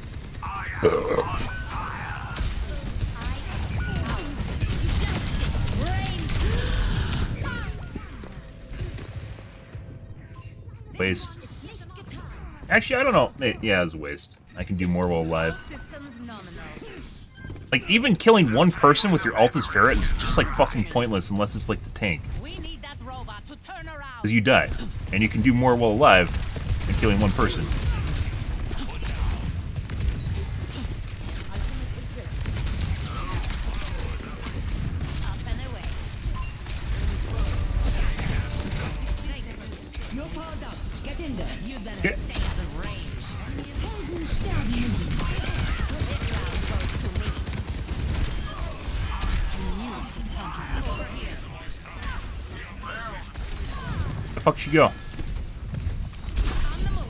Waste. Actually, I don't know. Yeah, it's a waste. I can do more while alive. Systems nominal. Like, even killing one person with your Altus Ferret is just, like, fucking pointless unless it's, like, the tank. We need that robot to turn around. Because you die. And you can do more while alive than killing one person. Up and away. You're powered up. Get in there. You better Get. stay out of range. This round goes to me. Over here. Where the fuck she go? On the move.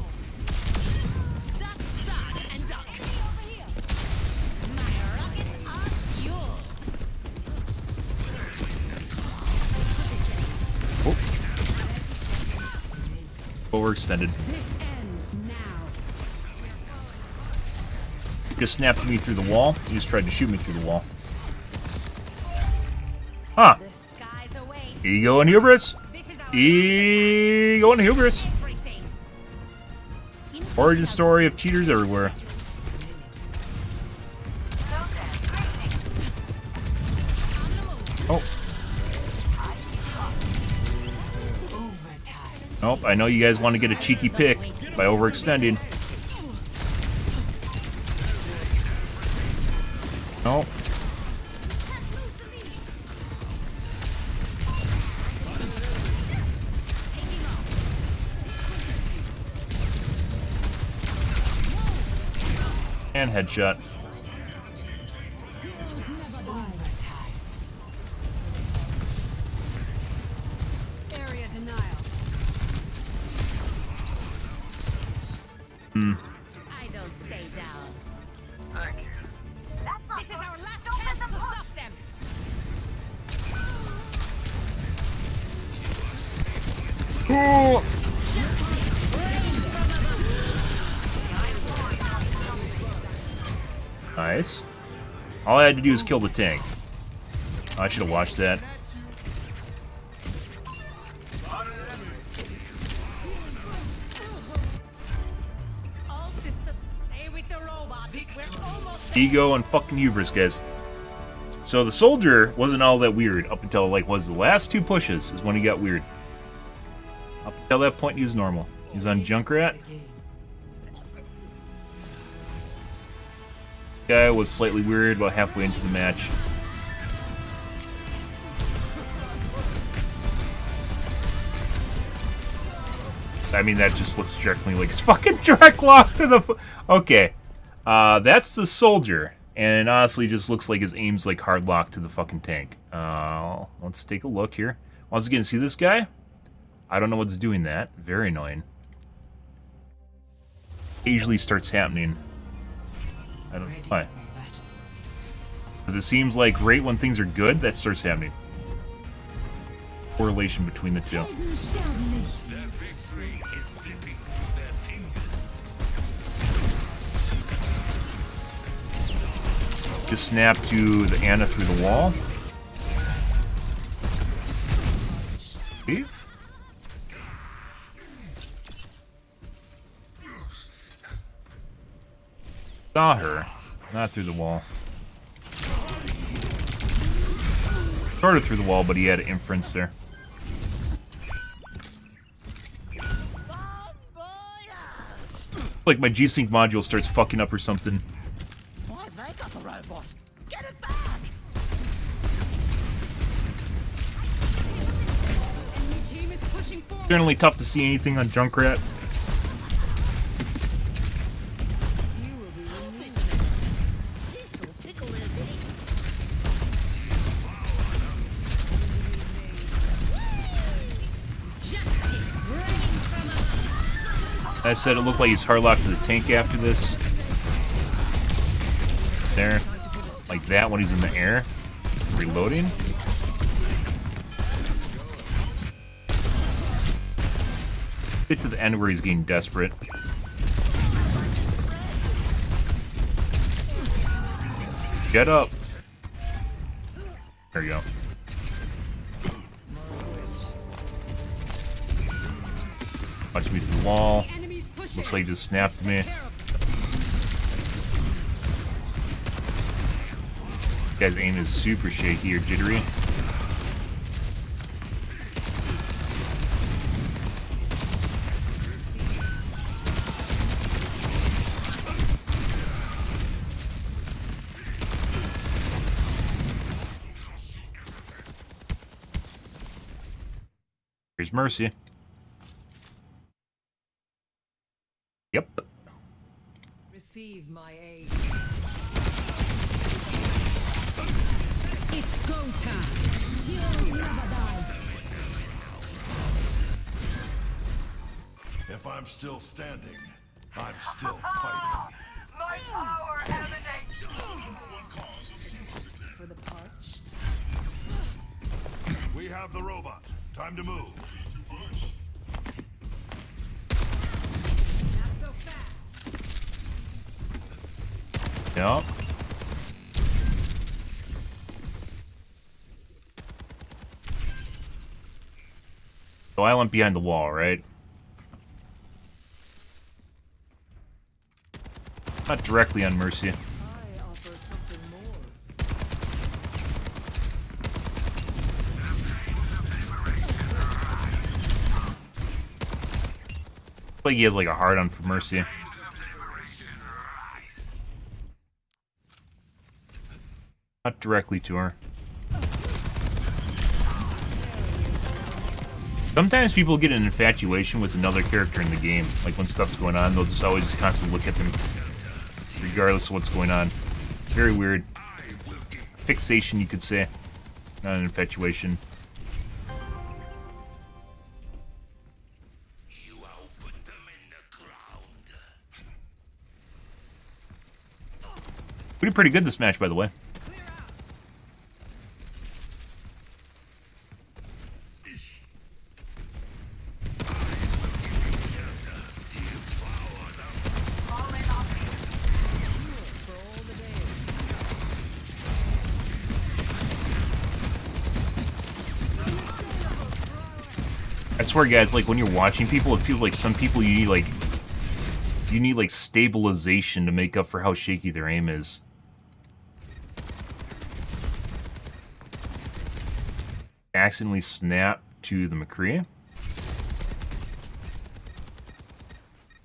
Duck, dodge, and duck. overextended. This ends now. Just snapped me through the wall. He just tried to shoot me through the wall. Huh. The skies away. Ego and hubris. This is our Ego and hubris. everything. Origin story of cheaters everywhere. Oh. Nope, I know you guys want to get a cheeky pick by overextending. Nope. And headshot. Area denial. I don't stay down. Thank you. This is our last chance to stop them. Nice. All I had to do was kill the tank. I should have watched that. All systems stay with the robot. We're almost Ego and fucking hubris, guys. So the soldier wasn't all that weird up until, like, was the last two pushes is when he got weird. Up until that point, he was normal. He was on Junkrat. Guy was slightly weird about halfway into the match. I mean, that just looks directly like it's fucking direct lock to the. Okay, that's the soldier, and it honestly just looks like his aim's like hard lock to the fucking tank. Let's take a look here. Once again, see this guy? I don't know what's doing that. Very annoying. Occasionally starts happening. I don't know why. Because it seems like right when things are good, that starts happening. Correlation between the two. Their victory is slipping through their fingers. Just snap to the Anna through the wall. Leave. Saw her. Not through the wall. Started through the wall, but he had an inference there. Like my G-Sync module starts fucking up or something. Why have they got the robot? Get it back! enemy team is pushing forward. Generally tough to see anything on Junkrat. This'll tickle their bit. Justice reigns from above. I said it looked like he's hard locked to the tank after this. There. Like that when he's in the air. Reloading. Get to the end where he's getting desperate. Get up. There you go. Punch me through the wall. Enemies pushing. Looks like he just snapped me. Guy's aim is super shaky or jittery. Here's Mercy. Yep. Receive my aid. It's go time. Heroes never die. If I'm still standing, I'm still fighting. My power emanates. For the parched. We have the robot. Time to move. Yep. So I went behind the wall, right? Not directly on Mercy. I offer something more. Like he has like a hard on for Mercy. Not directly to her. Sometimes people get an infatuation with another character in the game. Like when stuff's going on, they'll just always just constantly look at them regardless of what's going on. Very weird. Fixation, you could say. Not an infatuation. We did pretty good this match, by the way. I swear, guys, like when you're watching people, it feels like some people you need like stabilization to make up for how shaky their aim is. Accidentally snap to the McCree.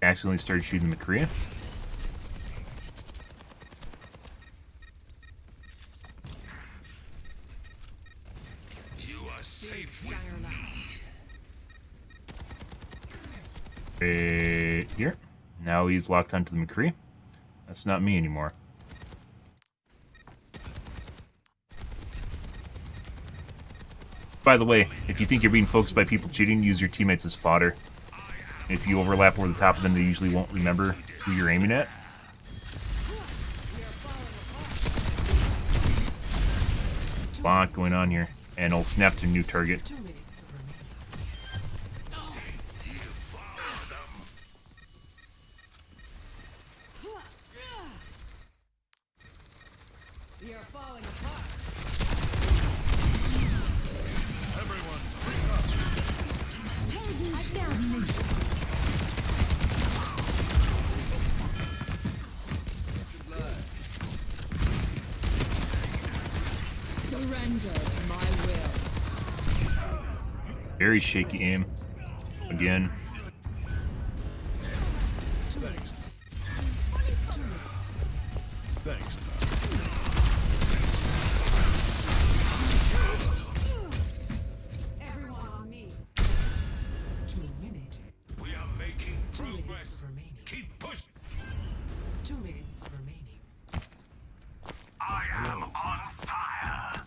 Accidentally started shooting the McCree. You are safe with Right here. Now he's locked onto the McCree. That's not me anymore. By the way, if you think you're being focused by people cheating, use your teammates as fodder. If you overlap over the top of them, they usually won't remember who you're aiming at. A lot going on here. And I'll snap to a new target. Surrender to my will. Very shaky aim. Again. Thanks. Everyone on me. We are making progress. Keep pushing. 2 minutes remaining. I am on fire.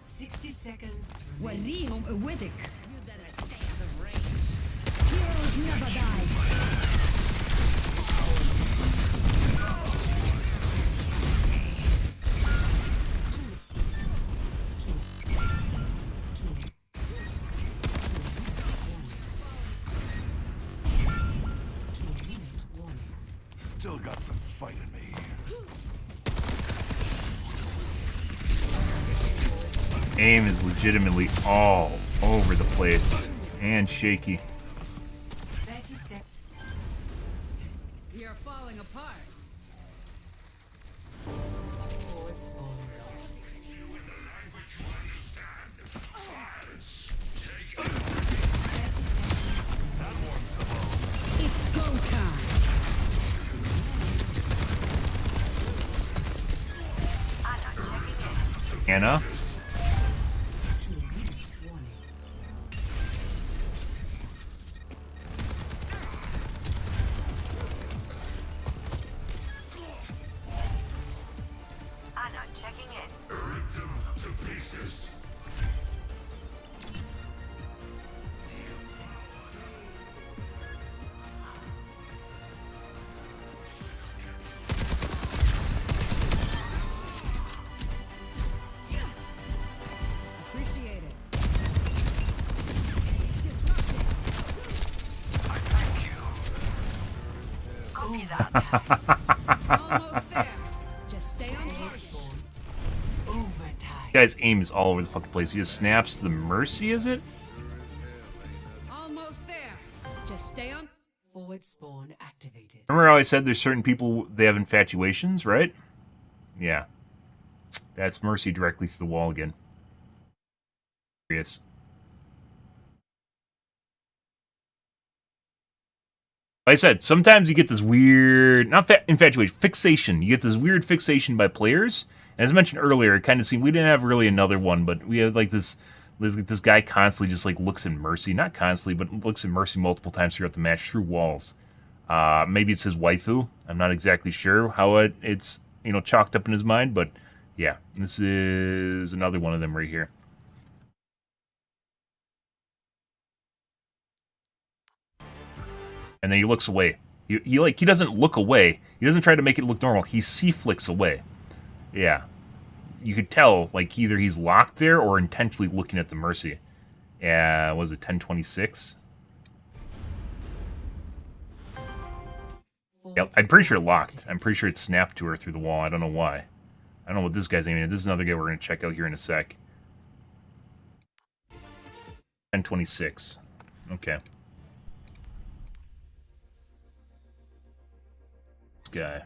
60 seconds. وريهم قوتك. You better stay out of range. Heroes never die. Still got some fight in me. Aim is legitimately all over the place. And shaky. 30 seconds. You're falling apart. Oh, it's almost. It's go time. Anna. I'm not checking in. Rip them to pieces. Trophies on top. Almost there. Just stay on course. This guy's aim is all over the fucking place. He just snaps the Mercy, is it? Almost there. Just stay on. Forward spawn activated. Remember how I said there's certain people, they have infatuations, right? Yeah. That's Mercy directly through the wall again. Curious. Like I said, sometimes you get this weird, not infatuation, fixation. You get this weird fixation by players. And as I mentioned earlier, it kind of seemed, we didn't have really another one, but we had like this guy constantly just like looks at Mercy. Not constantly, but looks at Mercy multiple times throughout the match through walls. Maybe it's his waifu. I'm not exactly sure how it's, you know, chalked up in his mind, but yeah, this is another one of them right here. And then he looks away. He doesn't look away. He doesn't try to make it look normal. He C-flicks away. Yeah. You could tell, like, either he's locked there or intentionally looking at the Mercy. Yeah, was it 1026? Yep, I'm pretty sure locked. I'm pretty sure it snapped to her through the wall. I don't know why. I don't know what this guy's aiming at. This is another guy we're going to check out here in a sec. 1026. Okay. This guy.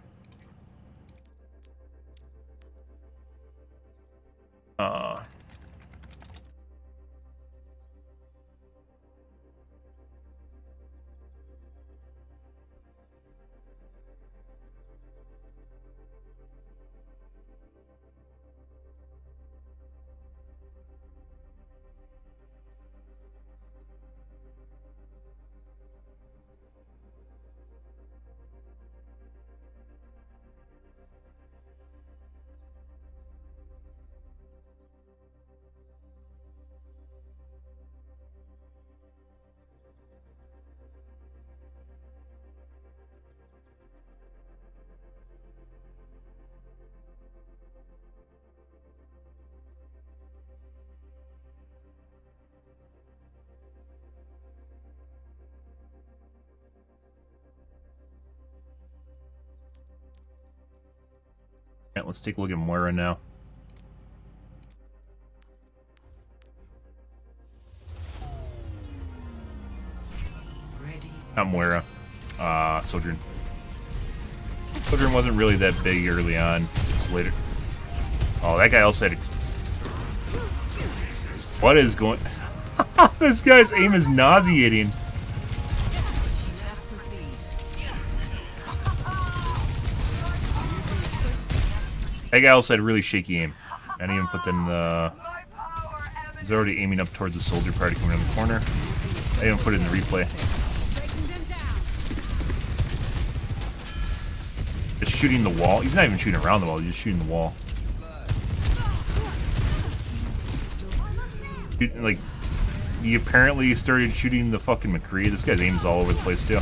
Let's take a look at Moira now. Not Moira. Sojourn. Sojourn wasn't really that big early on. Just later. Oh, that guy also had... What is going... This guy's aim is nauseating. That guy also had really shaky aim. I didn't even put that in the... He's already aiming up towards the soldier party coming in the corner. I didn't put it in the replay. Just shooting the wall. He's not even shooting around the wall, he's just shooting the wall. Like, he apparently started shooting the fucking McCree. This guy's aim's all over the place, too.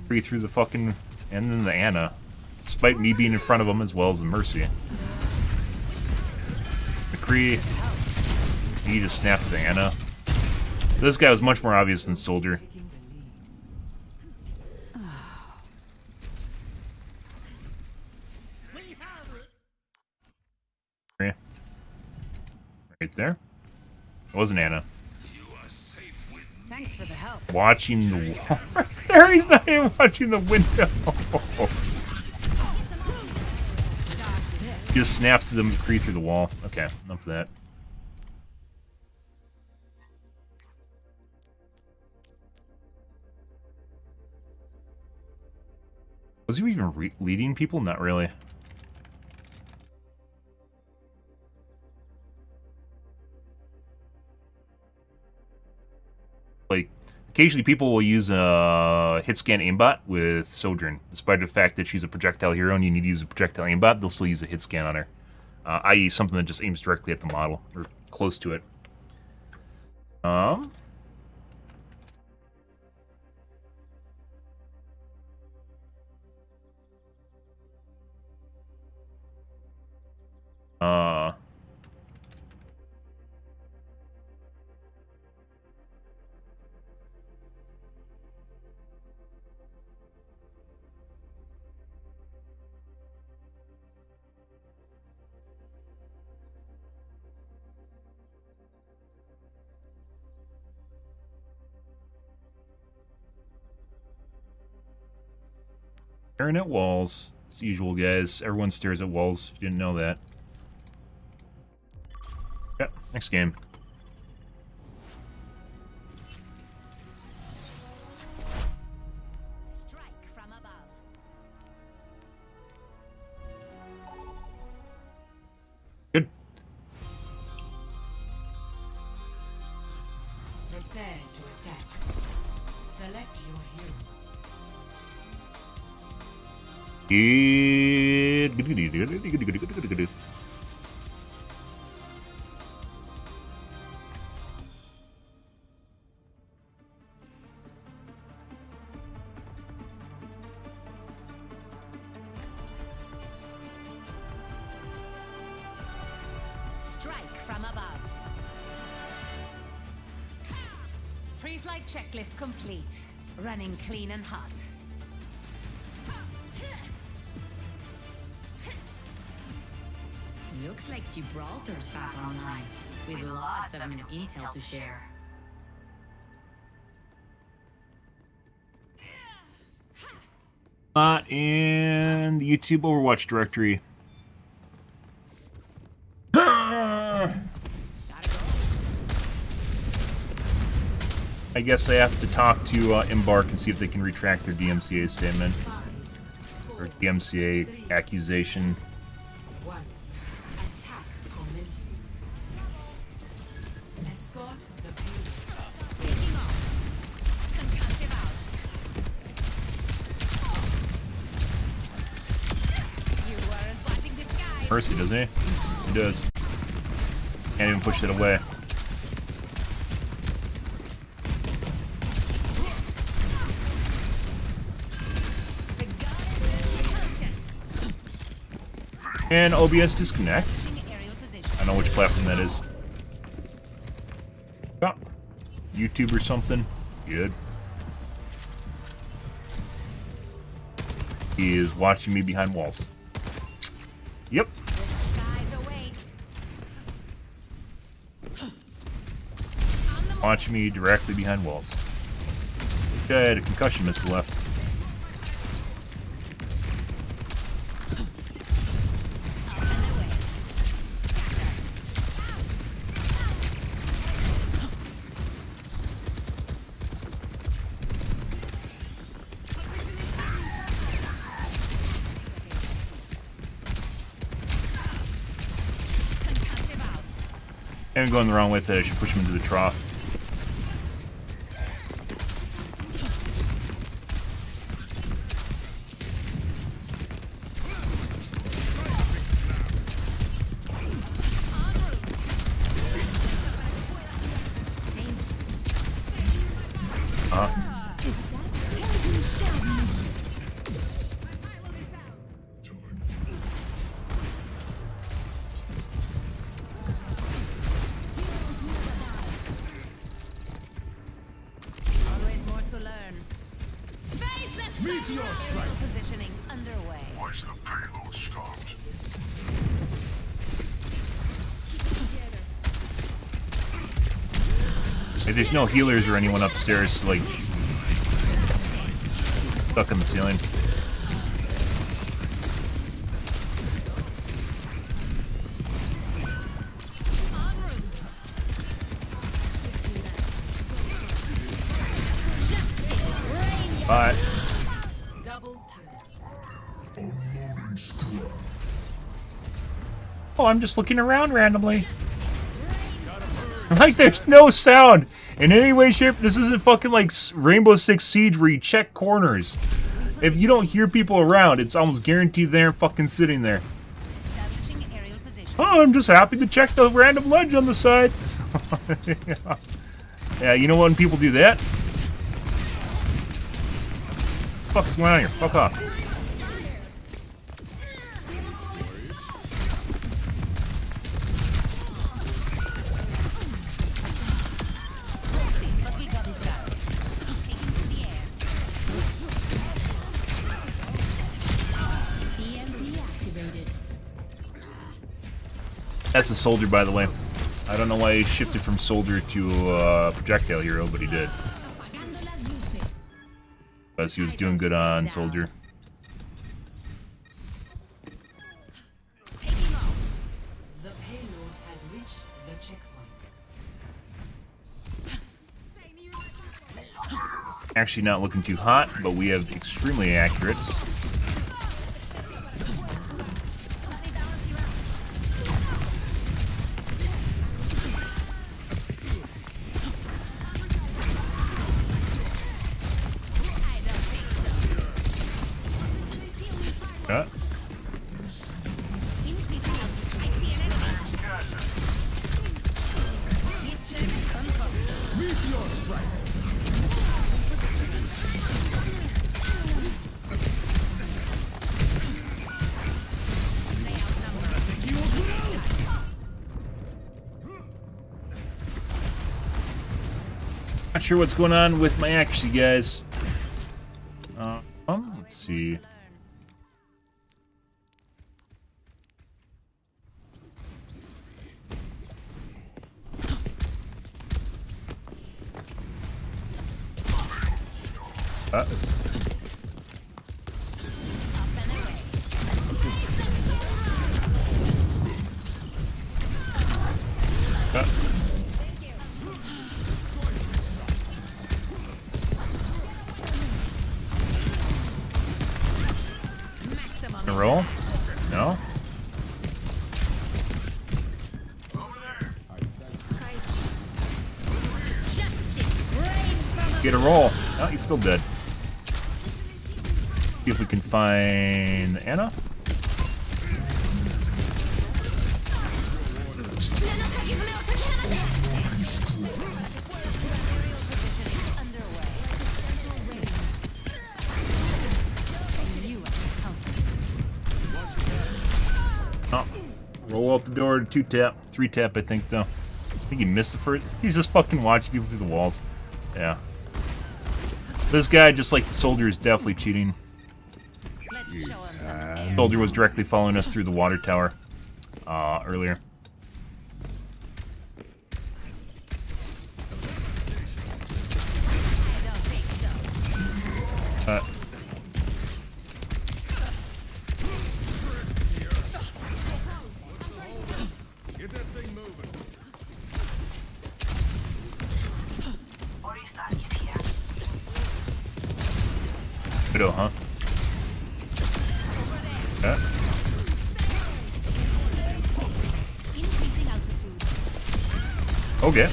McCree through the fucking... And then the Anna. Despite me being in front of him as well as the Mercy. McCree, he just snapped the Anna. This guy was much more obvious than Soldier. Right there. It wasn't Anna. Thanks for the help. Watching the wall. Right there, he's not even watching the window. Just snapped the McCree through the wall. Okay, enough of that. Was he even leading people? Not really. Like, occasionally people will use a hit scan aimbot with Sojourn. Despite the fact that she's a projectile hero and you need to use a projectile aimbot, they'll still use a hit scan on her. I.e. something that just aims directly at the model, or close to it. Staring at walls. It's the usual, guys. Everyone stares at walls, if you didn't know that. Yeah, next game. Strike from above. Good. Prepare to attack. Select your hero. Good. Strike from above. Pre-flight checklist complete. Running clean and hot. Looks like Gibraltar's back online, with lots of new intel to share. Not in the YouTube Overwatch directory. I guess I have to talk to Embark and see if they can retract their DMCA statement. Or DMCA accusation. Attack commencing. Escort the payload. Taking off. Concussive out. You weren't watching the sky. Mercy, doesn't he? Yes, he does. Can't even push it away. And OBS disconnect. I know which platform that is. Oh, YouTube or something. Good. He is watching me behind walls. Yep. Watching me directly behind walls. Okay, I had a concussion missile left. I'm going the wrong way with that. I should push him into the trough. Positioning underway. Why is the payload stopped? Hey, there's no healers or anyone upstairs, like, stuck in the ceiling. Bye. Oh, I'm just looking around randomly. Like, there's no sound in any way, shape. This isn't fucking like Rainbow Six Siege where you check corners. If you don't hear people around, it's almost guaranteed they're fucking sitting there. Oh, I'm just happy to check the random ledge on the side. Yeah, you know when people do that? Fuck's going on here? Fuck off. That's a soldier, by the way. I don't know why he shifted from soldier to projectile hero, but he did. Because he was doing good on soldier. Actually not looking too hot, but we have extremely accurate. Not sure what's going on with my accuracy, guys. Let's see. Roll? No? Get a roll. Oh, he's still dead. See if we can find Anna. Oh, roll out the door to 2-tap, 3-tap, I think, though. I think he missed the first. He's just fucking watching people through the walls. Yeah. This guy, just like the soldier, is definitely cheating. The soldier was directly following us through the water tower earlier. Get that thing moving. Widow, huh? Yeah. Okay.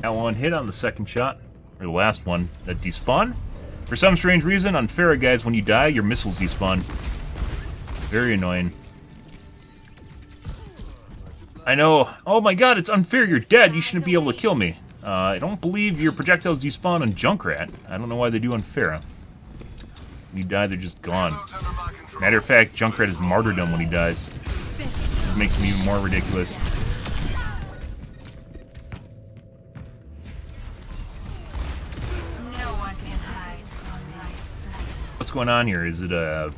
That one hit on the second shot, or the last one, that despawned. For some strange reason, on Farah, guys, when you die, your missiles despawn. Very annoying. I know. Oh my god, it's unfair. You're dead. You shouldn't be able to kill me. I don't believe your projectiles despawn on Junkrat. I don't know why they do on Farah. When you die, they're just gone. Matter of fact, Junkrat is martyrdom when he dies. It makes him even more ridiculous. What's going on here? Is it a...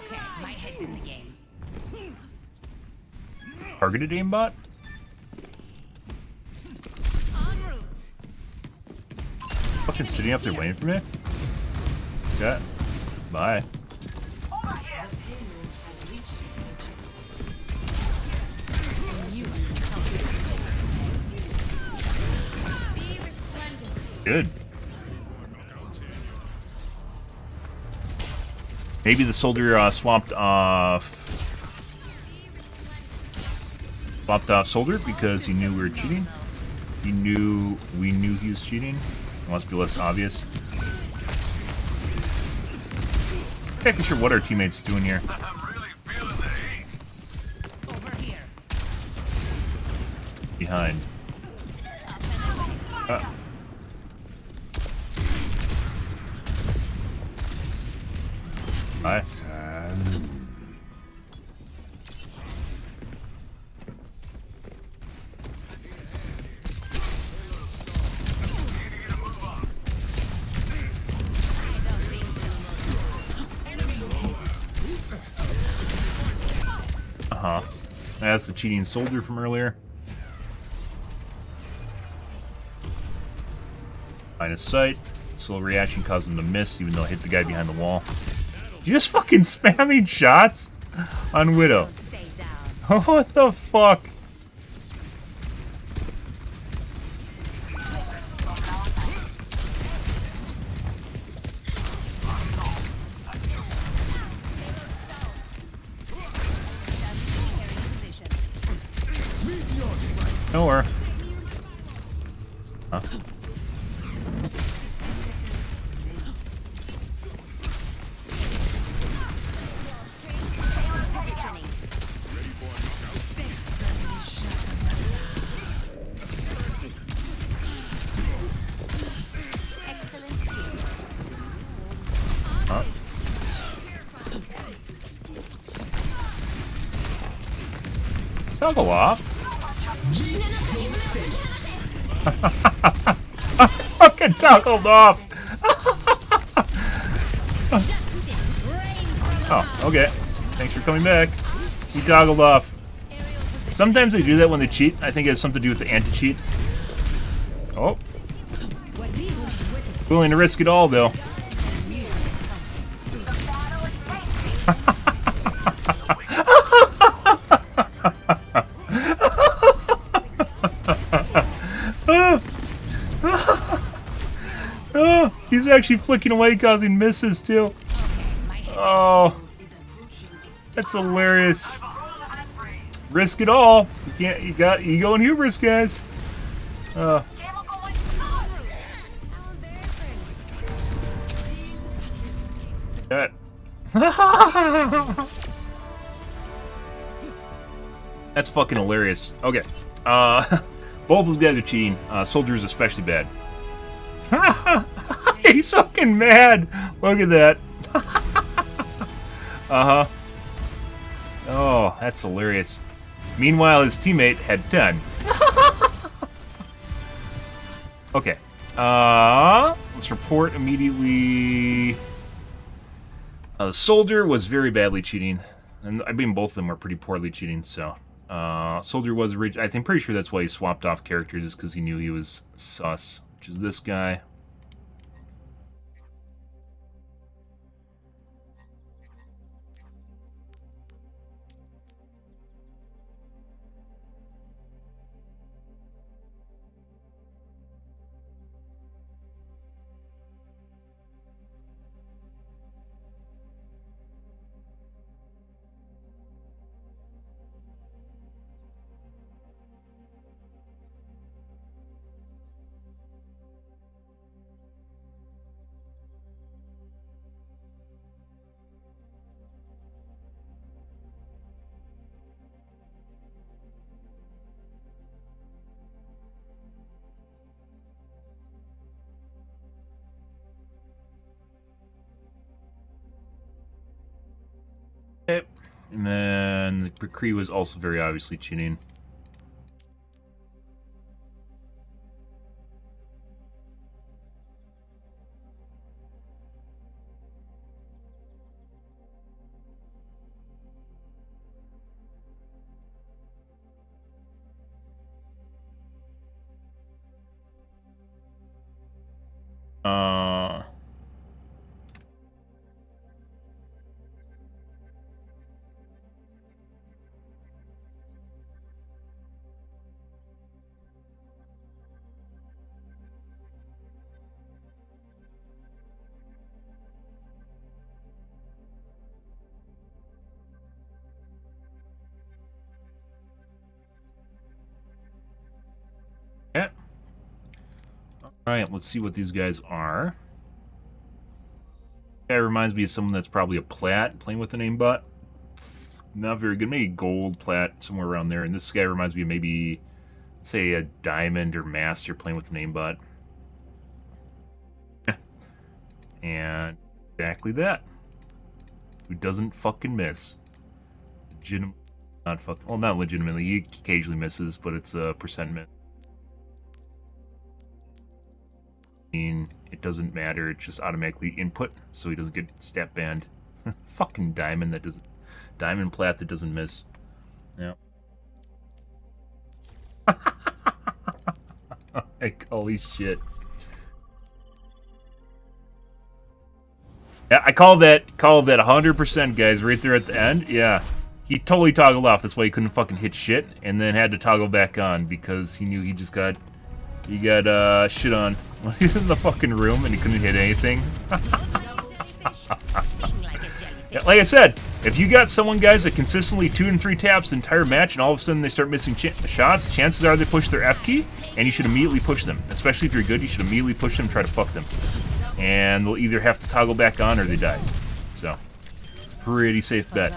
Okay, my head's in the game. targeted aimbot? En route. Fucking sitting up there waiting for me? Yeah. Bye. Good. Maybe the soldier swapped off soldier because he knew we were cheating. We knew he was cheating. It must be less obvious. I'm not sure what our teammates doing here. Behind. Nice. That's the cheating soldier from earlier. Line of sight. Slow reaction caused him to miss, even though it hit the guy behind the wall. You just fucking spamming shots on Widow. What the fuck? Nowhere. Huh? Huh? Toggle off. Fucking toggled off. Oh, okay. Thanks for coming back. He toggled off. Sometimes they do that when they cheat. I think it has something to do with the anti-cheat. Oh. Willing to risk it all, though. Oh, he's actually flicking away, causing misses too. Oh, that's hilarious. Risk it all. You can't. You got ego and hubris, guys. That. That's fucking hilarious. Okay. Both those guys are cheating. Soldier is especially bad. He's fucking mad. Look at that. Uh-huh. Oh, that's hilarious. Meanwhile, his teammate had 10. Okay. Let's report immediately. The soldier was very badly cheating. And I mean, both of them were pretty poorly cheating, so... Soldier was I think pretty sure that's why he swapped off characters, is because he knew he was sus, which is this guy. Okay. And then the McCree was also very obviously cheating. Yeah. Alright, let's see what these guys are. Guy reminds me of someone that's probably a plat playing with an aimbot. Not very good. Maybe gold plat, somewhere around there. And this guy reminds me of maybe, say, a diamond or master playing with an aimbot. And exactly that. Who doesn't fucking miss? Not legitimately. He occasionally misses, but it's a percent miss. It doesn't matter, it's just automatically input, so he doesn't get stat banned. Fucking diamond that doesn't... Diamond plat that doesn't miss. Yeah. Like, holy shit. Yeah, I called that 100%, guys, right there at the end. Yeah. He totally toggled off, that's why he couldn't fucking hit shit, and then had to toggle back on, because he knew he just got... He got shit on when he was in the fucking room and he couldn't hit anything. Yeah, like I said, If you got someone, guys, that consistently 2 and 3 taps the entire match, and all of a sudden they start missing shots, chances are they push their F key, and you should immediately push them. Especially if you're good, you should immediately push them, try to fuck them. And they'll either have to toggle back on or they die. So, pretty safe bet.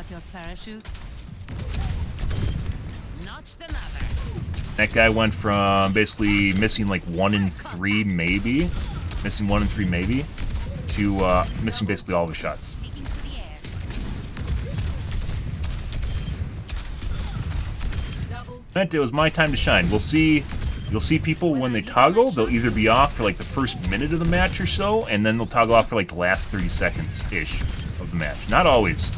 That guy went from basically missing like 1 in 3 maybe, to missing basically all of his shots. It was my time to shine. We'll see. You'll see people when they toggle, they'll either be off for like the first minute of the match or so, and then they'll toggle off for like the last 30 seconds-ish of the match. Not always,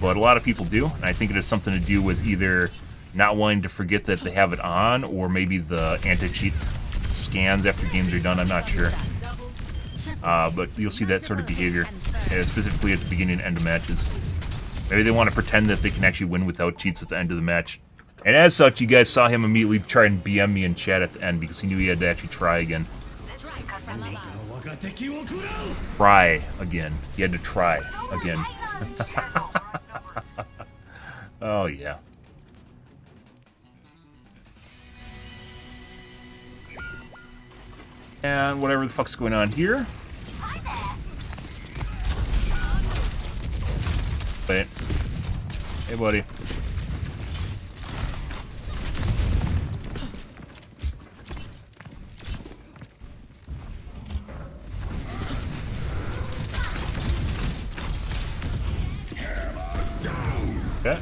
but a lot of people do, and I think it has something to do with either not wanting to forget that they have it on, or maybe the anti-cheat scans after games are done. I'm not sure. But you'll see that sort of behavior, specifically at the beginning and end of matches. Maybe they want to pretend that they can actually win without cheats at the end of the match. And as such, you guys saw him immediately try and BM me in chat at the end because he knew he had to actually try again. Try again. He had to try again. Oh, yeah. And whatever the fuck's going on here. Wait. Hey, buddy. Okay.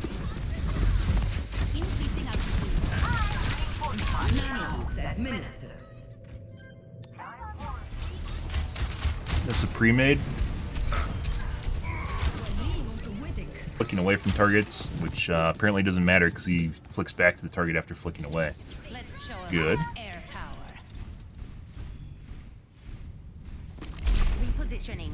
This is a pre-made. Flicking away from targets, which apparently doesn't matter because he flicks back to the target after flicking away. Good. Repositioning.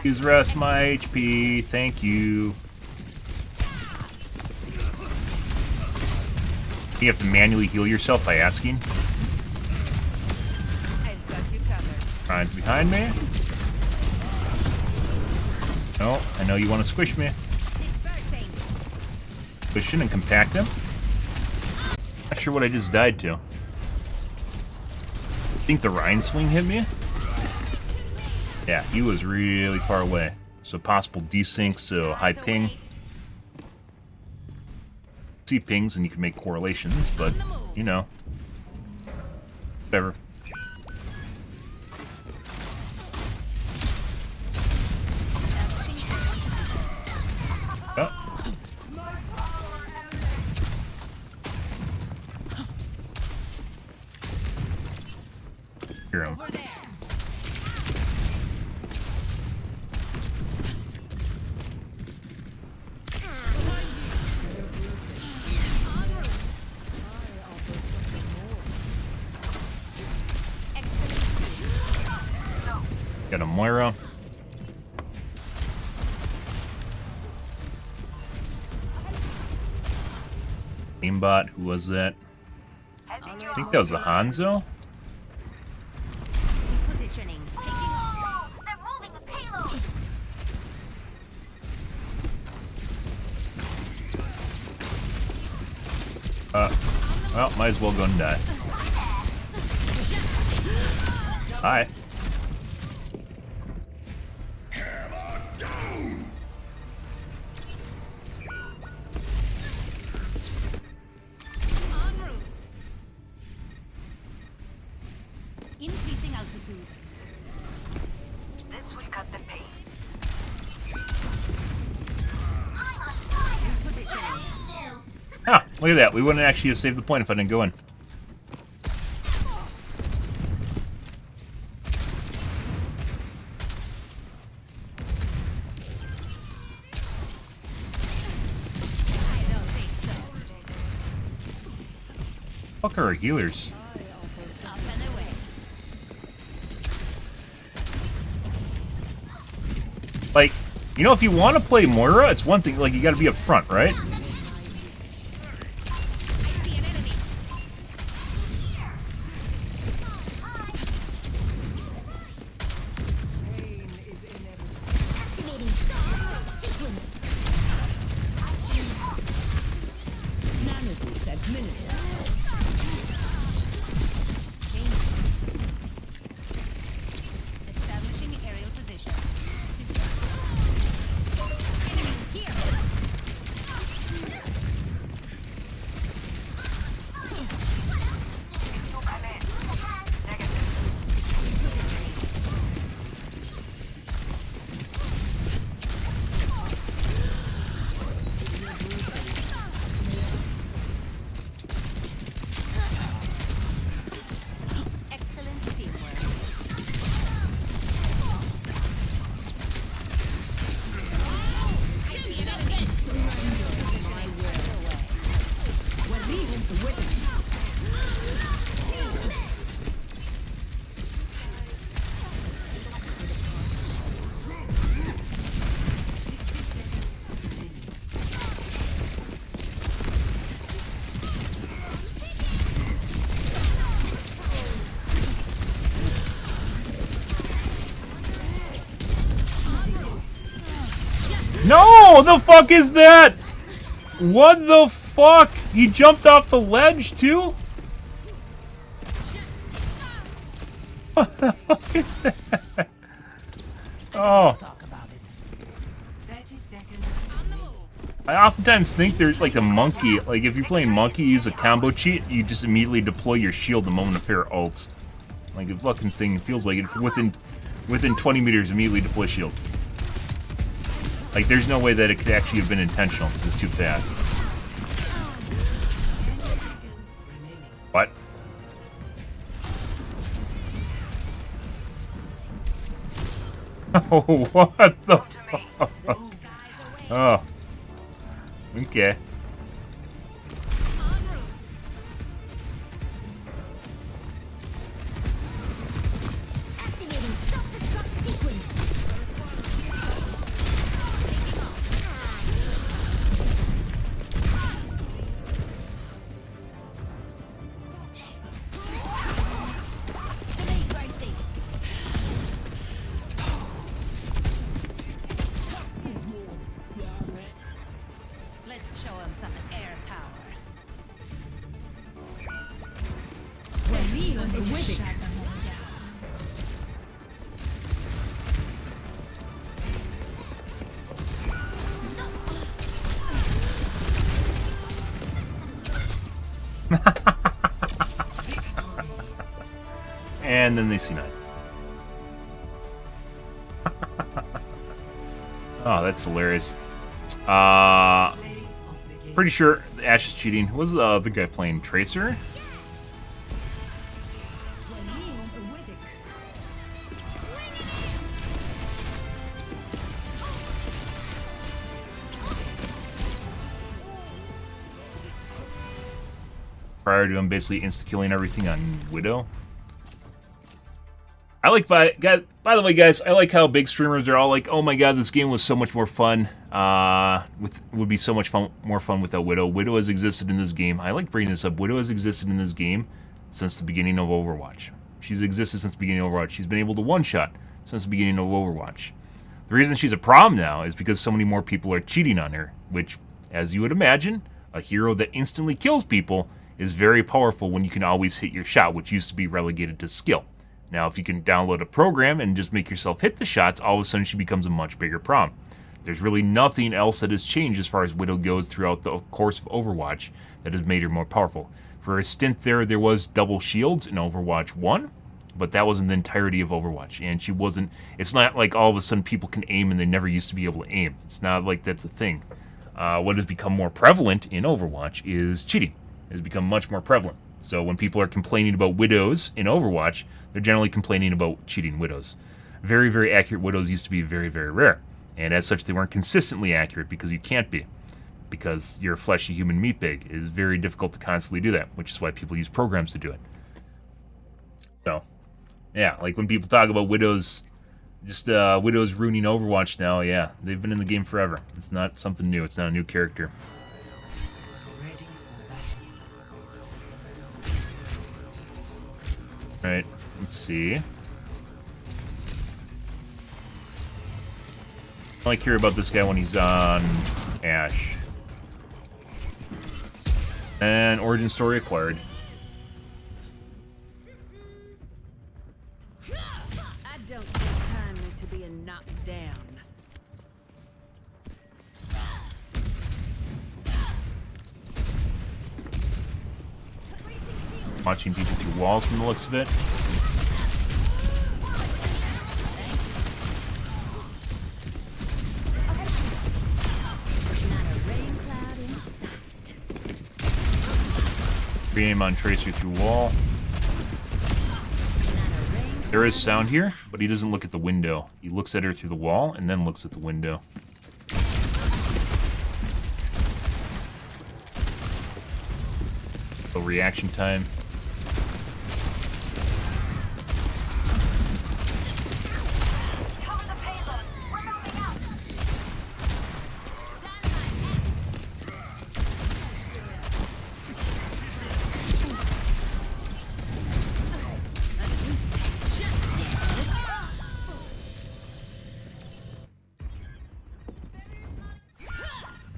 Please rest my HP, thank you. You have to manually heal yourself by asking. Ryan's behind me. No, I know you want to squish me. Squish in and compact him. Not sure what I just died to. I think the Ryan swing hit me. Yeah, he was really far away. So possible desync, so high ping. See pings and you can make correlations, but, you know. Whatever. Oh. Hear him. Got a Moira. Aimbot, who was that? I think that was the Hanzo. Well, might as well go and die. Hi. Increasing altitude. This will cut the pain. Ah, look at that. We wouldn't actually have saved the point if I didn't go in. Fuck are our healers? Like, you know, if you want to play Moira, it's one thing. Like, you got to be up front, right? Establishing aerial position. Enemy here. Excellent teamwork. No! The fuck is that? What the fuck? He jumped off the ledge, too? What the fuck is that? Oh. I oftentimes think there's like a monkey. Like, if you're playing monkey, use a combo cheat, you just immediately deploy your shield the moment a fair ults. Like, the fucking thing feels like it within 20 meters, immediately deploy shield. Like, there's no way that it could actually have been intentional. It's too fast. What? Oh, what the fuck? Oh. Okay. Activating self-destruct sequence. Let's show him some air power. And then they C9. Oh, that's hilarious. Pretty sure Ash is cheating. Who was the other guy playing? Tracer? Prior to him basically insta-killing everything on Widow. I like, by the way, guys, I like how big streamers are all like, oh my god, this game was so much more fun. Would be so much more fun without Widow. Widow has existed in this game. I like bringing this up. Widow has existed in this game since the beginning of Overwatch. She's existed since the beginning of Overwatch. She's been able to one-shot since the beginning of Overwatch. The reason she's a problem now is because so many more people are cheating on her, which, as you would imagine, a hero that instantly kills people is very powerful when you can always hit your shot, which used to be relegated to skill. Now, if you can download a program and just make yourself hit the shots, all of a sudden she becomes a much bigger problem. There's really nothing else that has changed as far as Widow goes throughout the course of Overwatch that has made her more powerful. For a stint there was double shields in Overwatch 1, but that wasn't the entirety of Overwatch. And she wasn't, it's not like all of a sudden people can aim and they never used to be able to aim. It's not like that's a thing. What has become more prevalent in Overwatch is cheating. It has become much more prevalent. So when people are complaining about Widows in Overwatch, they're generally complaining about cheating Widows. Very, very accurate Widows used to be very, very rare. And as such, they weren't consistently accurate because you can't be. Because you're a fleshy human meatbag. It is very difficult to constantly do that, which is why people use programs to do it. So, yeah, like when people talk about Widows Just Widow's ruining Overwatch now. Yeah, they've been in the game forever. It's not something new. It's not a new character. Right, let's see. I only care about this guy when he's on Ash. And origin story acquired. I don't take kindly to being knocked down. Watching people through walls from the looks of it. Aim on Tracer through wall. There is sound here, but he doesn't look at the window. He looks at her through the wall and then looks at the window. So reaction time.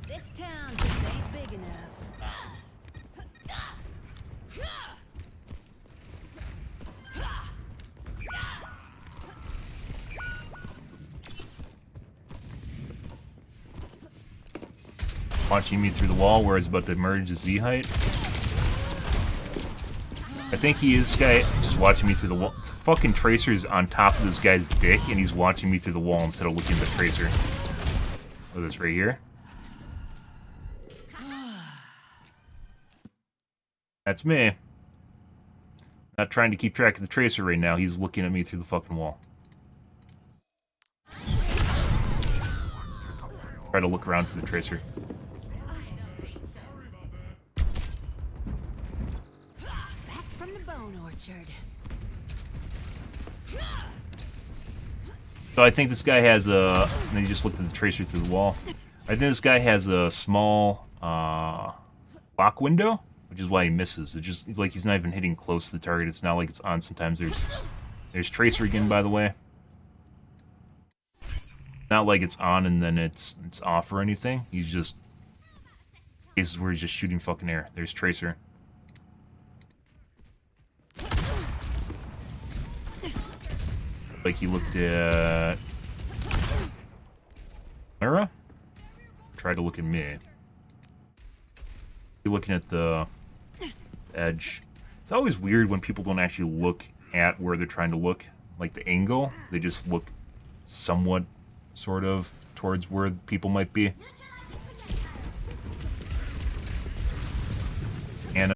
This town just ain't big enough. Watching me through the wall where it's about to merge the Z height. I think he is, guy, just watching me through the wall. The fucking Tracer's on top of this guy's dick, and he's watching me through the wall instead of looking at the Tracer. Look at this right here. That's me. Not trying to keep track of the Tracer right now. He's looking at me through the fucking wall. Try to look around for the Tracer. Back from the bone orchard. So I think this guy has a... And he just looked at the Tracer through the wall. I think this guy has a small block window, which is why he misses. It's just like he's not even hitting close to the target. It's not like it's on. Sometimes there's Tracer again, by the way. Not like it's on and then it's off or anything. He's just... This is where he's just shooting fucking air. There's Tracer. Like he looked at... Lara? Tried to look at me. You're looking at the edge. It's always weird when people don't actually look at where they're trying to look. Like the angle. They just look somewhat, sort of, towards where people might be. And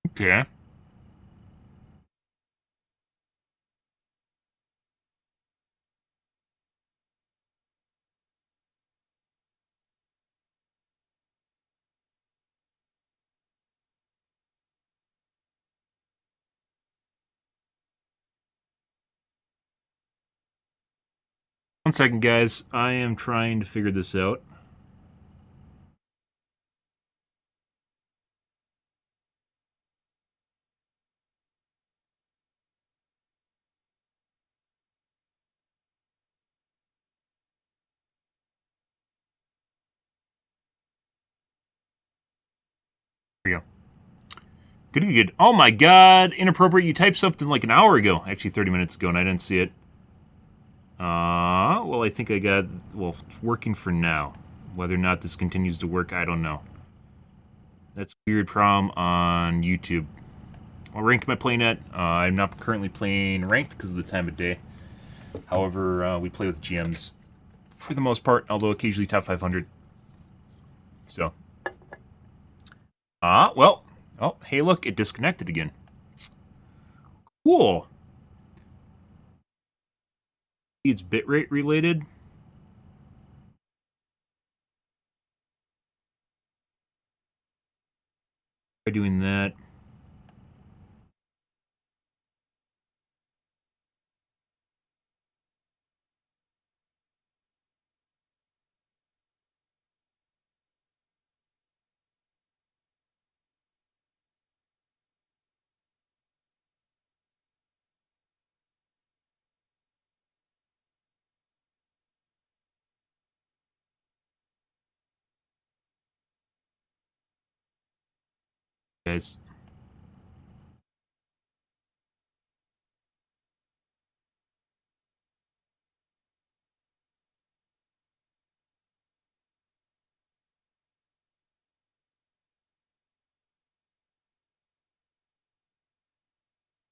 okay. One second, guys. I am trying to figure this out. Good, good, good. Oh my god, inappropriate. You typed something like an hour ago. Actually, 30 minutes ago, and I didn't see it. Well, I think I got... Well, it's working for now. Whether or not this continues to work, I don't know. That's a weird problem on YouTube. What rank am I playing at? I'm not currently playing ranked because of the time of day. However, we play with GMs for the most part, although occasionally top 500. So. Well. Oh, hey, look, it disconnected again. Cool. It's bitrate related. By doing that. Guys.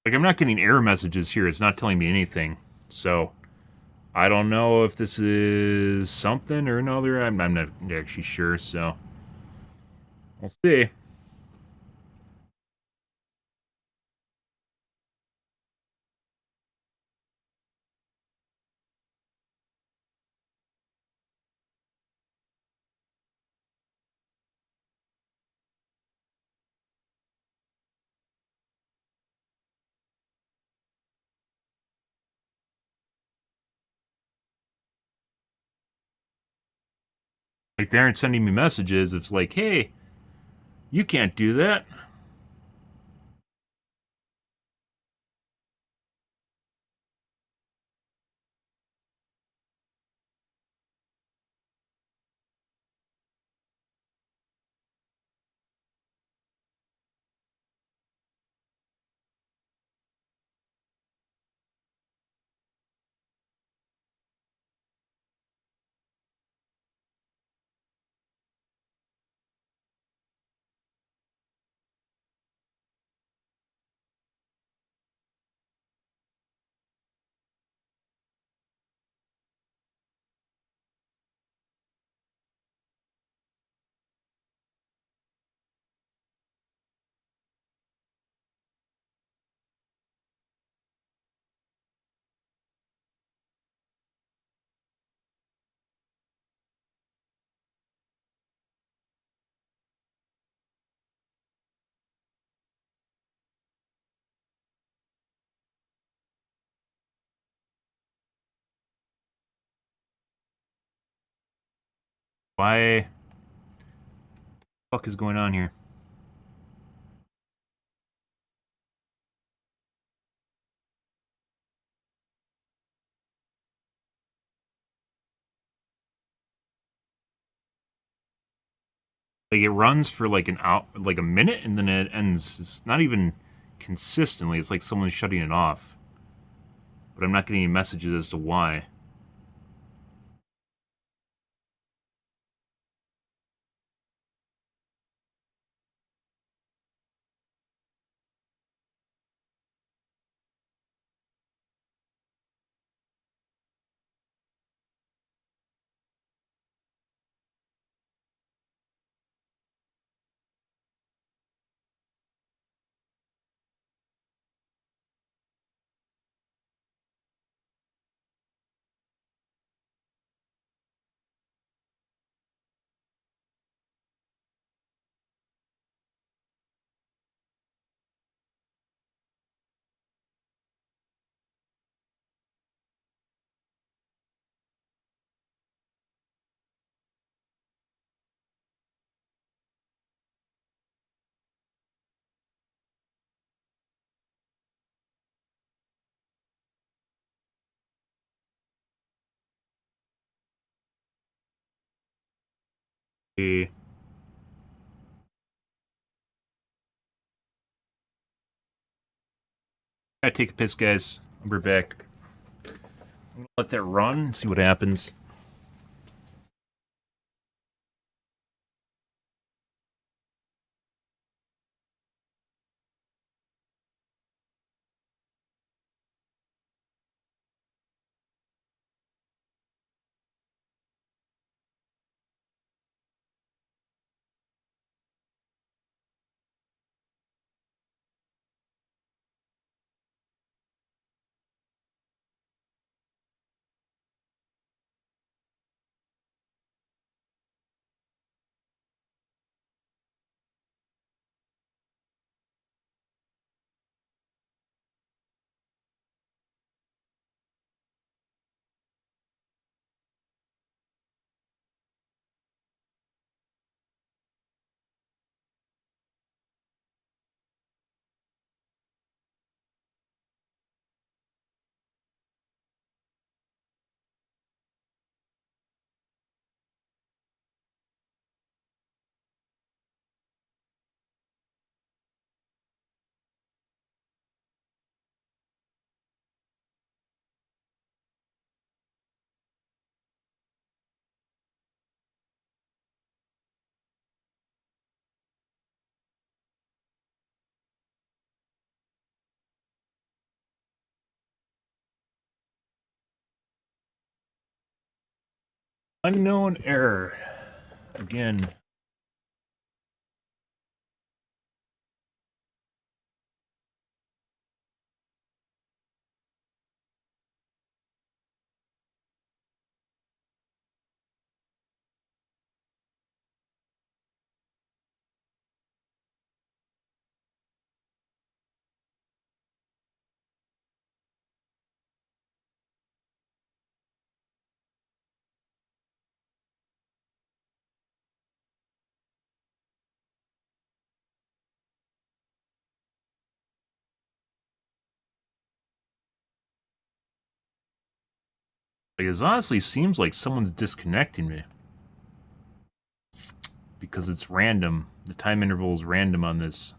Like, I'm not getting error messages here. It's not telling me anything. So, I don't know if this is something or another. I'm not actually sure, so... We'll see. Like, they aren't sending me messages. It's like, hey, you can't do that. Why? What the fuck is going on here? Like, it runs for like like a minute, and then it ends. It's not even consistently. It's like someone's shutting it off. But I'm not getting any messages as to why. Gotta take a piss, guys. We're back. I'm gonna let that run and see what happens. Unknown error. Again. Like, it honestly seems like someone's disconnecting me. Because it's random. The time interval is random on this.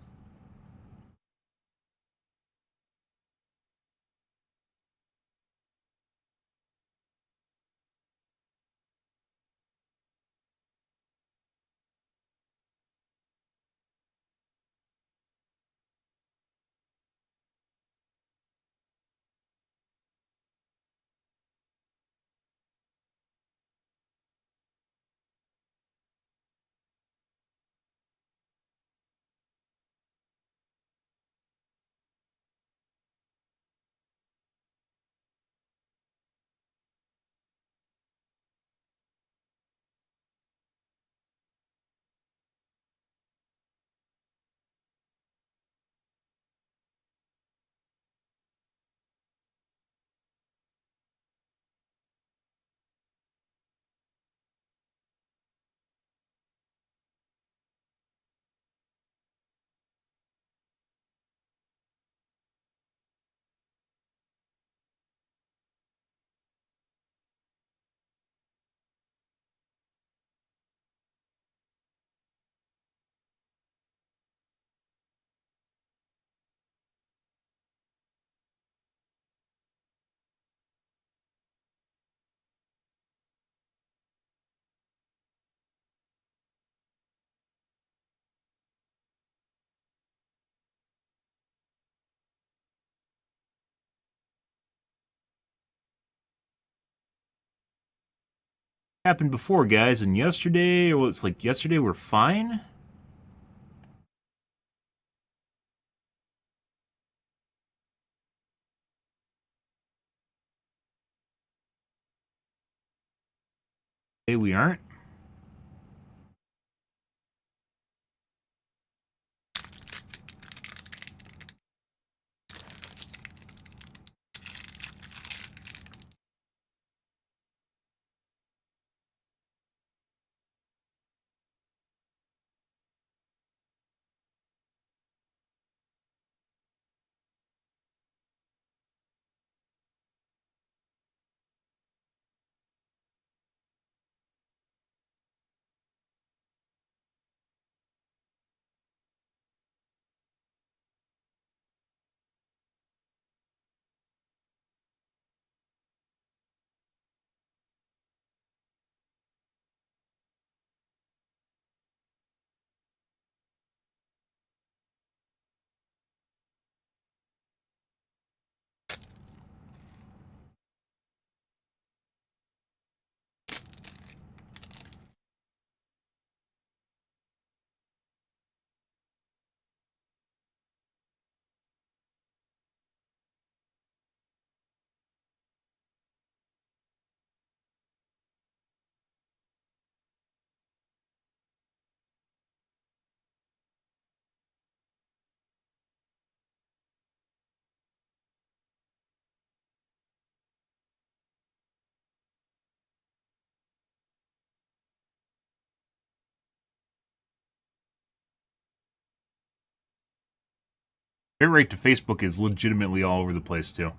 Happened before, guys, and yesterday, or it's like yesterday we're fine? Hey, we aren't? Bitrate to Facebook is legitimately all over the place, too.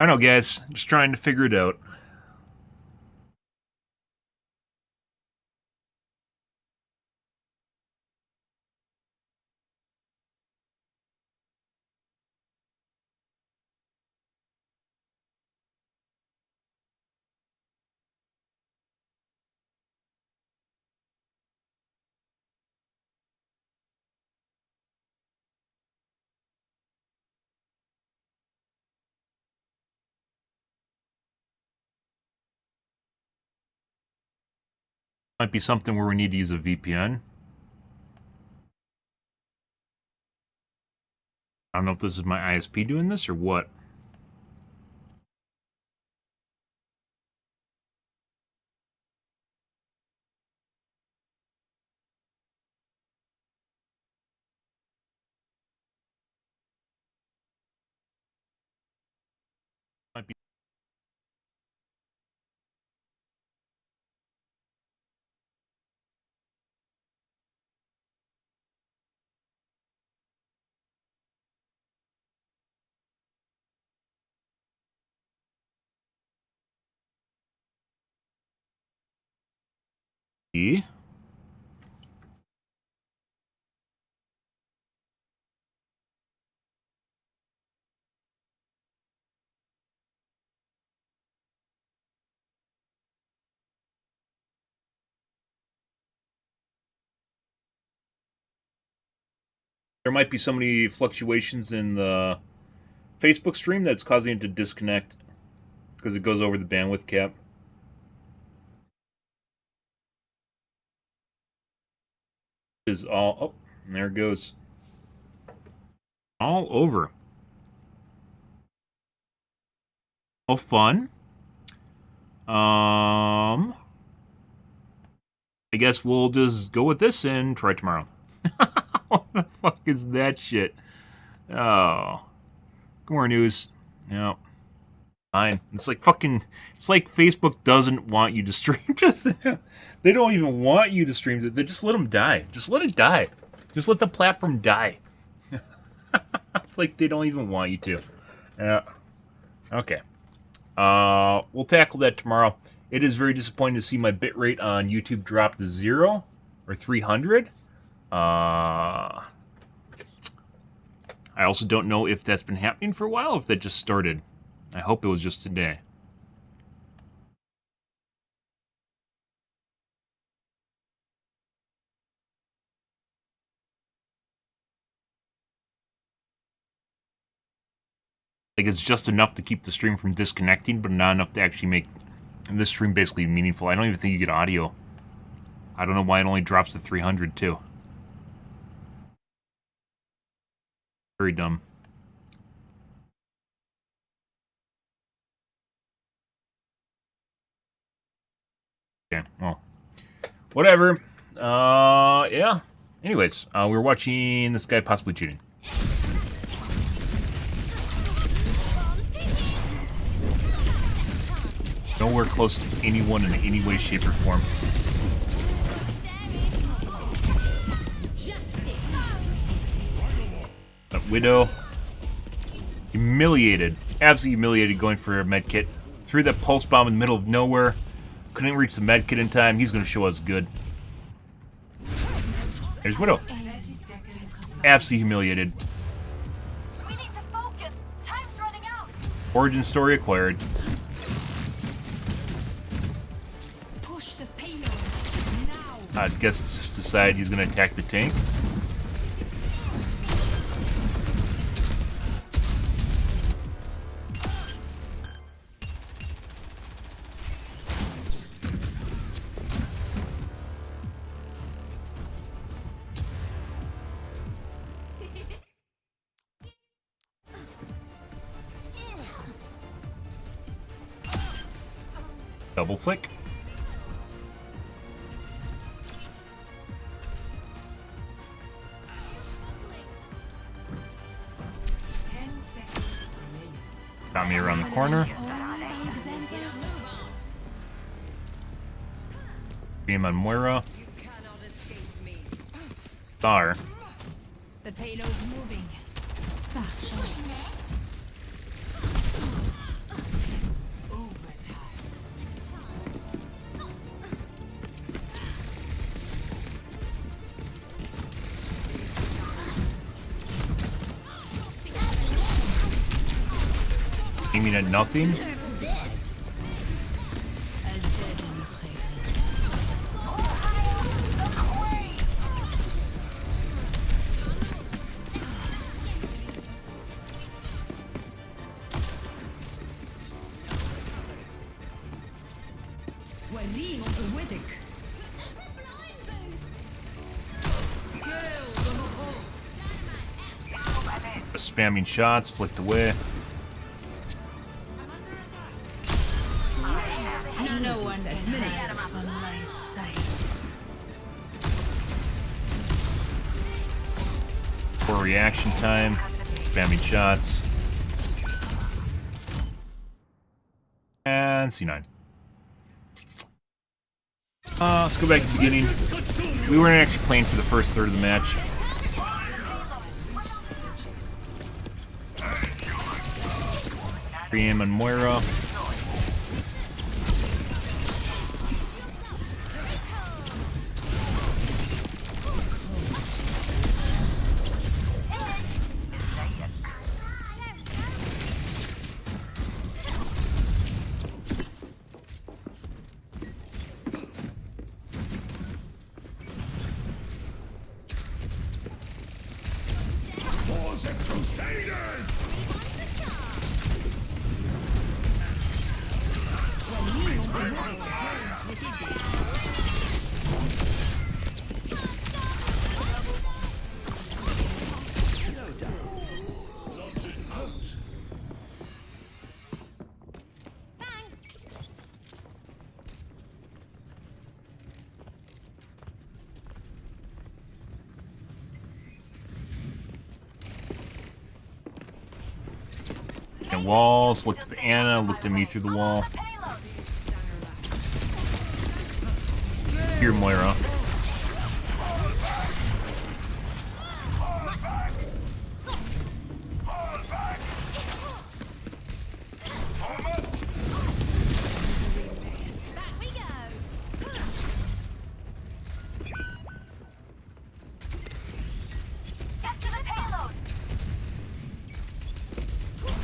I know, guys. Just trying to figure it out. Might be something where we need to use a VPN. I don't know if this is my ISP doing this or what. Might be. there might be so many fluctuations in the Facebook stream that's causing it to disconnect because it goes over the bandwidth cap. Is all, oh, there it goes. All over. Oh, fun. I guess we'll just go with this and try tomorrow. What the fuck is that shit? Oh. More news. No. Fine. It's like fucking... It's like Facebook doesn't want you to stream to them. They don't even want you to stream to them. They just let them die. Just let it die. Just let the platform die. It's like they don't even want you to. Yeah. Okay. We'll tackle that tomorrow. It is very disappointing to see my bitrate on YouTube drop to 0 or 300. I also don't know if that's been happening for a while, or if that just started. I hope it was just today. Like, it's just enough to keep the stream from disconnecting, but not enough to actually make this stream basically meaningful. I don't even think you get audio. I don't know why it only drops to 300, too. Very dumb. Okay, well, whatever. Yeah. Anyways, we were watching this guy possibly cheating. Nowhere close to anyone in any way, shape, or form. That Widow. Humiliated. Absolutely humiliated going for a medkit. Threw that pulse bomb in the middle of nowhere. Couldn't reach the medkit in time. He's going to show us good. There's Widow. Absolutely humiliated. We need to focus. Time's running out. Origin story acquired. Push the payload now. I guess it's just decided he's going to attack the tank. Double flick. Got me around the corner. Beam on Moira. Star. The payload's moving. Aiming at nothing. Spamming shots, flicked away. No one admitted from my sight. Poor reaction time, spamming shots. And C9. Let's go back to the beginning. We weren't actually playing for the first third of the match. Pre-aim on Moira. Battleship Crusaders! And walls, looked at Anna, looked at me through the wall. Here, Moira.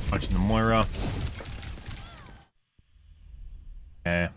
Punching the Moira. Okay.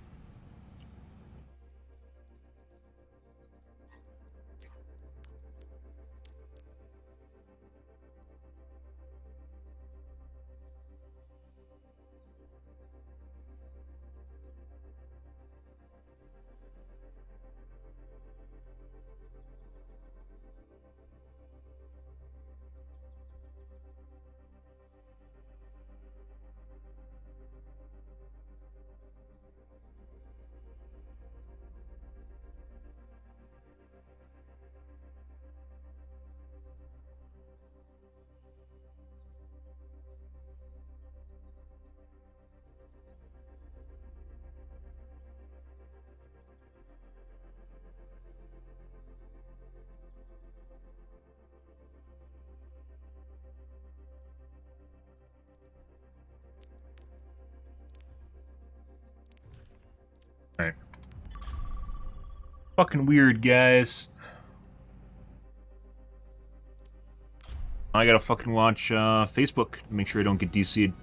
Alright. Fucking weird, guys. I gotta fucking watch Facebook to make sure I don't get DC'd.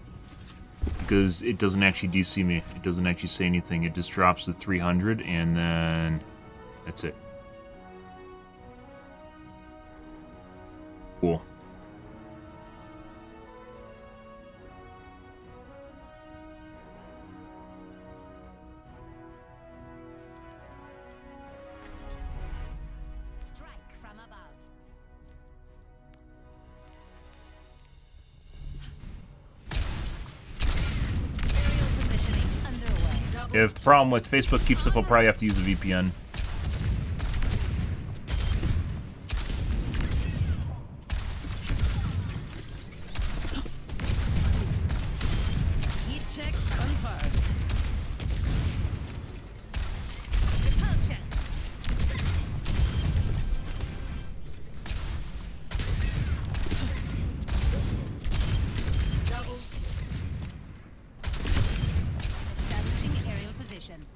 Because it doesn't actually DC me. It doesn't actually say anything. It just drops to 300 and then that's it. Cool. If the problem with Facebook keeps up, I'll probably have to use a VPN. Heat check confirmed. Repulsion. Establishing aerial position.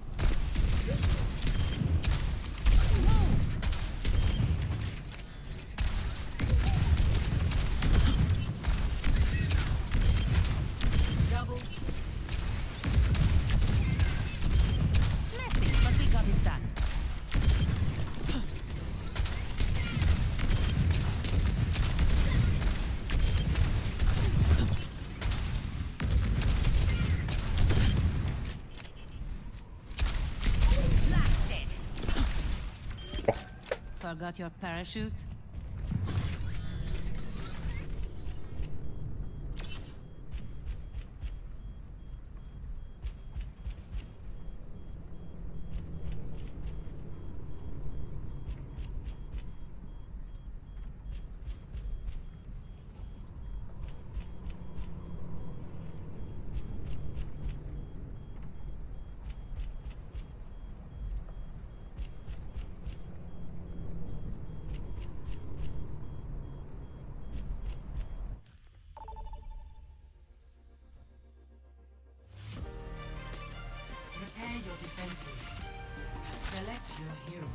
Messy, but we got it done. Blasted. Forgot your parachute? Prepare your defenses. Select your hero.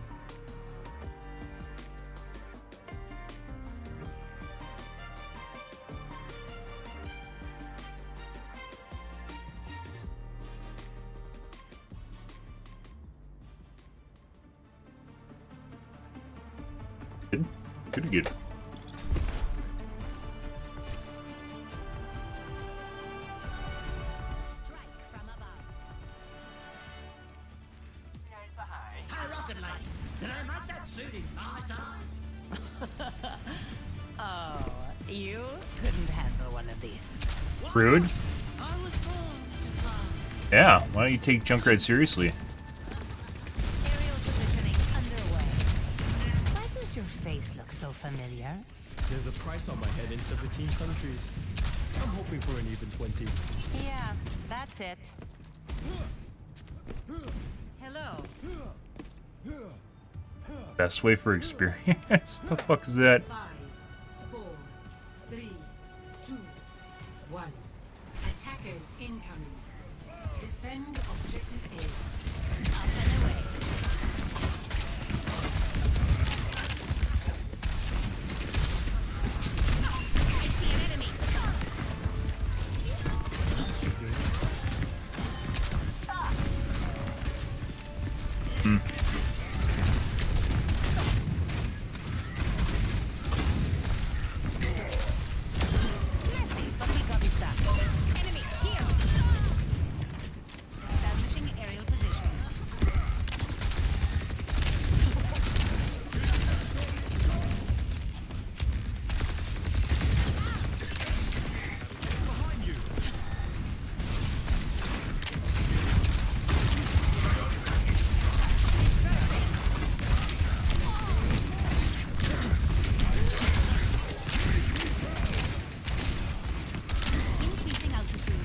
Good. Good. Can I make that suit in my size? Oh, you couldn't handle one of these. Rude. I was born to fly. Yeah, why don't you take Junkrat seriously? Aerial positioning underway. Why does your face look so familiar? There's a price on my head in 17 countries. I'm hoping for an even 20. Yeah, that's it. Hello. Best way for experience? The fuck is that? 5, 4, 3, 2, 1. Attackers incoming. Defend objective A. Up and away. I see an enemy. Messy, but we got it back. Enemy here. Establishing aerial position. Increasing altitude.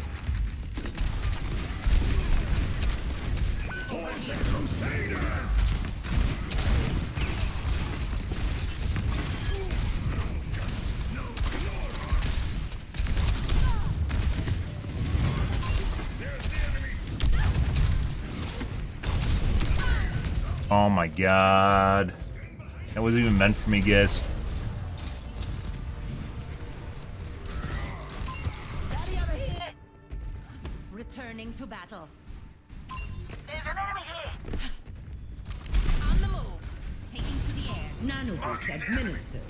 Poison Crusaders! Oh my god. That wasn't even meant for me, guys. Returning to battle. There's an enemy here. On the move. Taking to the air. Nano boost administered.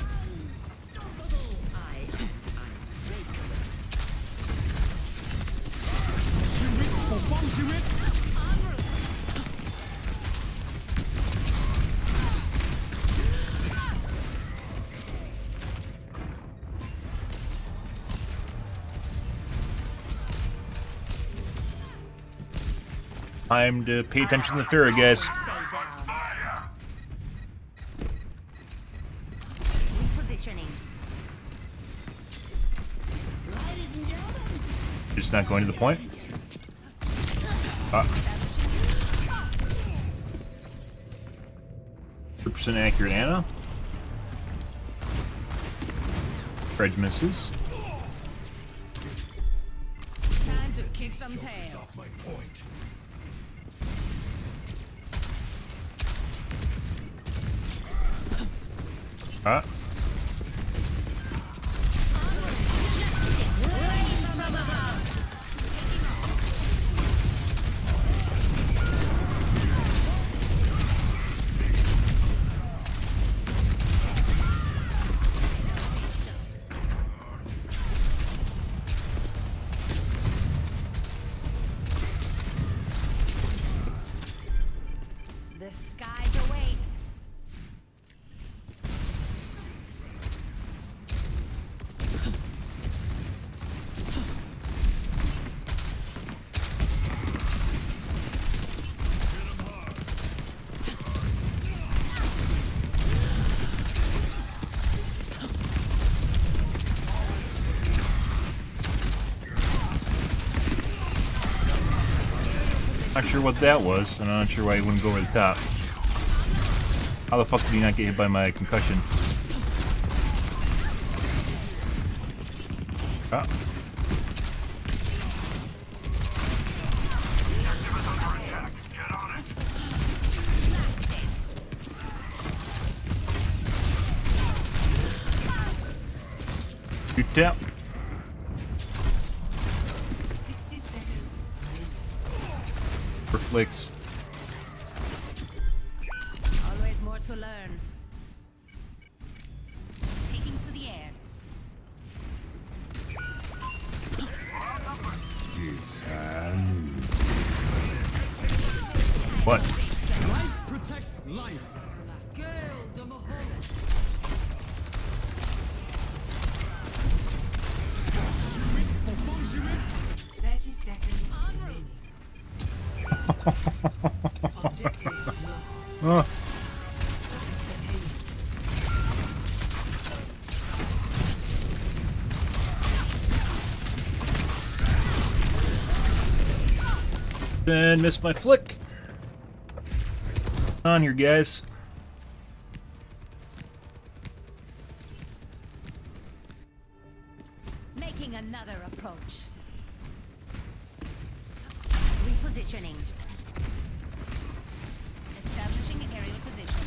Time to pay attention to the Thera, guys. Stay down. Repositioning. Just not going to the point. Ah. 100% accurate Anna. Fred misses. Time to kick some tail. Off my point. Ah. The skies await. Not sure what that was, and I'm not sure why he wouldn't go over the top. How the fuck did he not get hit by my concussion? Ah. You tap. 60 seconds. For flicks. Always more to learn. Taking to the air. It's hand. What? Life protects life. Oh. And missed my flick. On here, guys. Making another approach. Repositioning. Establishing aerial position.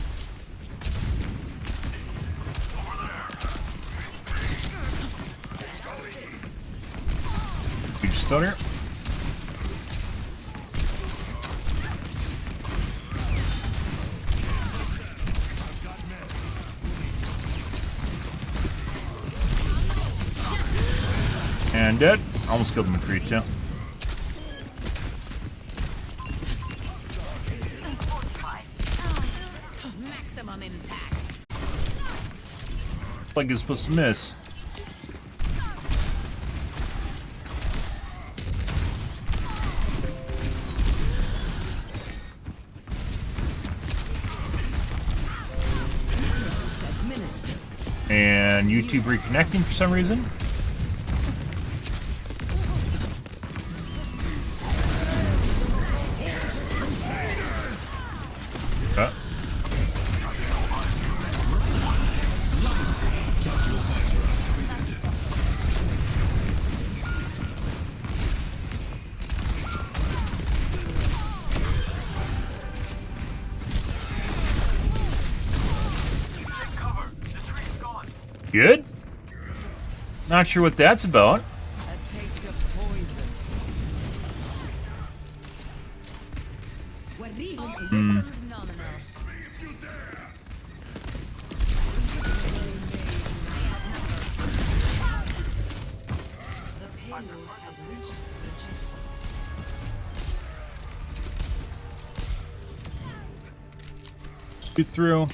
Huge stunner. And dead. Almost killed him in 3 too. Maximum impact. Like it's supposed to miss. And YouTube reconnecting for some reason. Good? Not sure what that's about. A taste of poison. Systems nominal. The payload has reached the chip. Get through.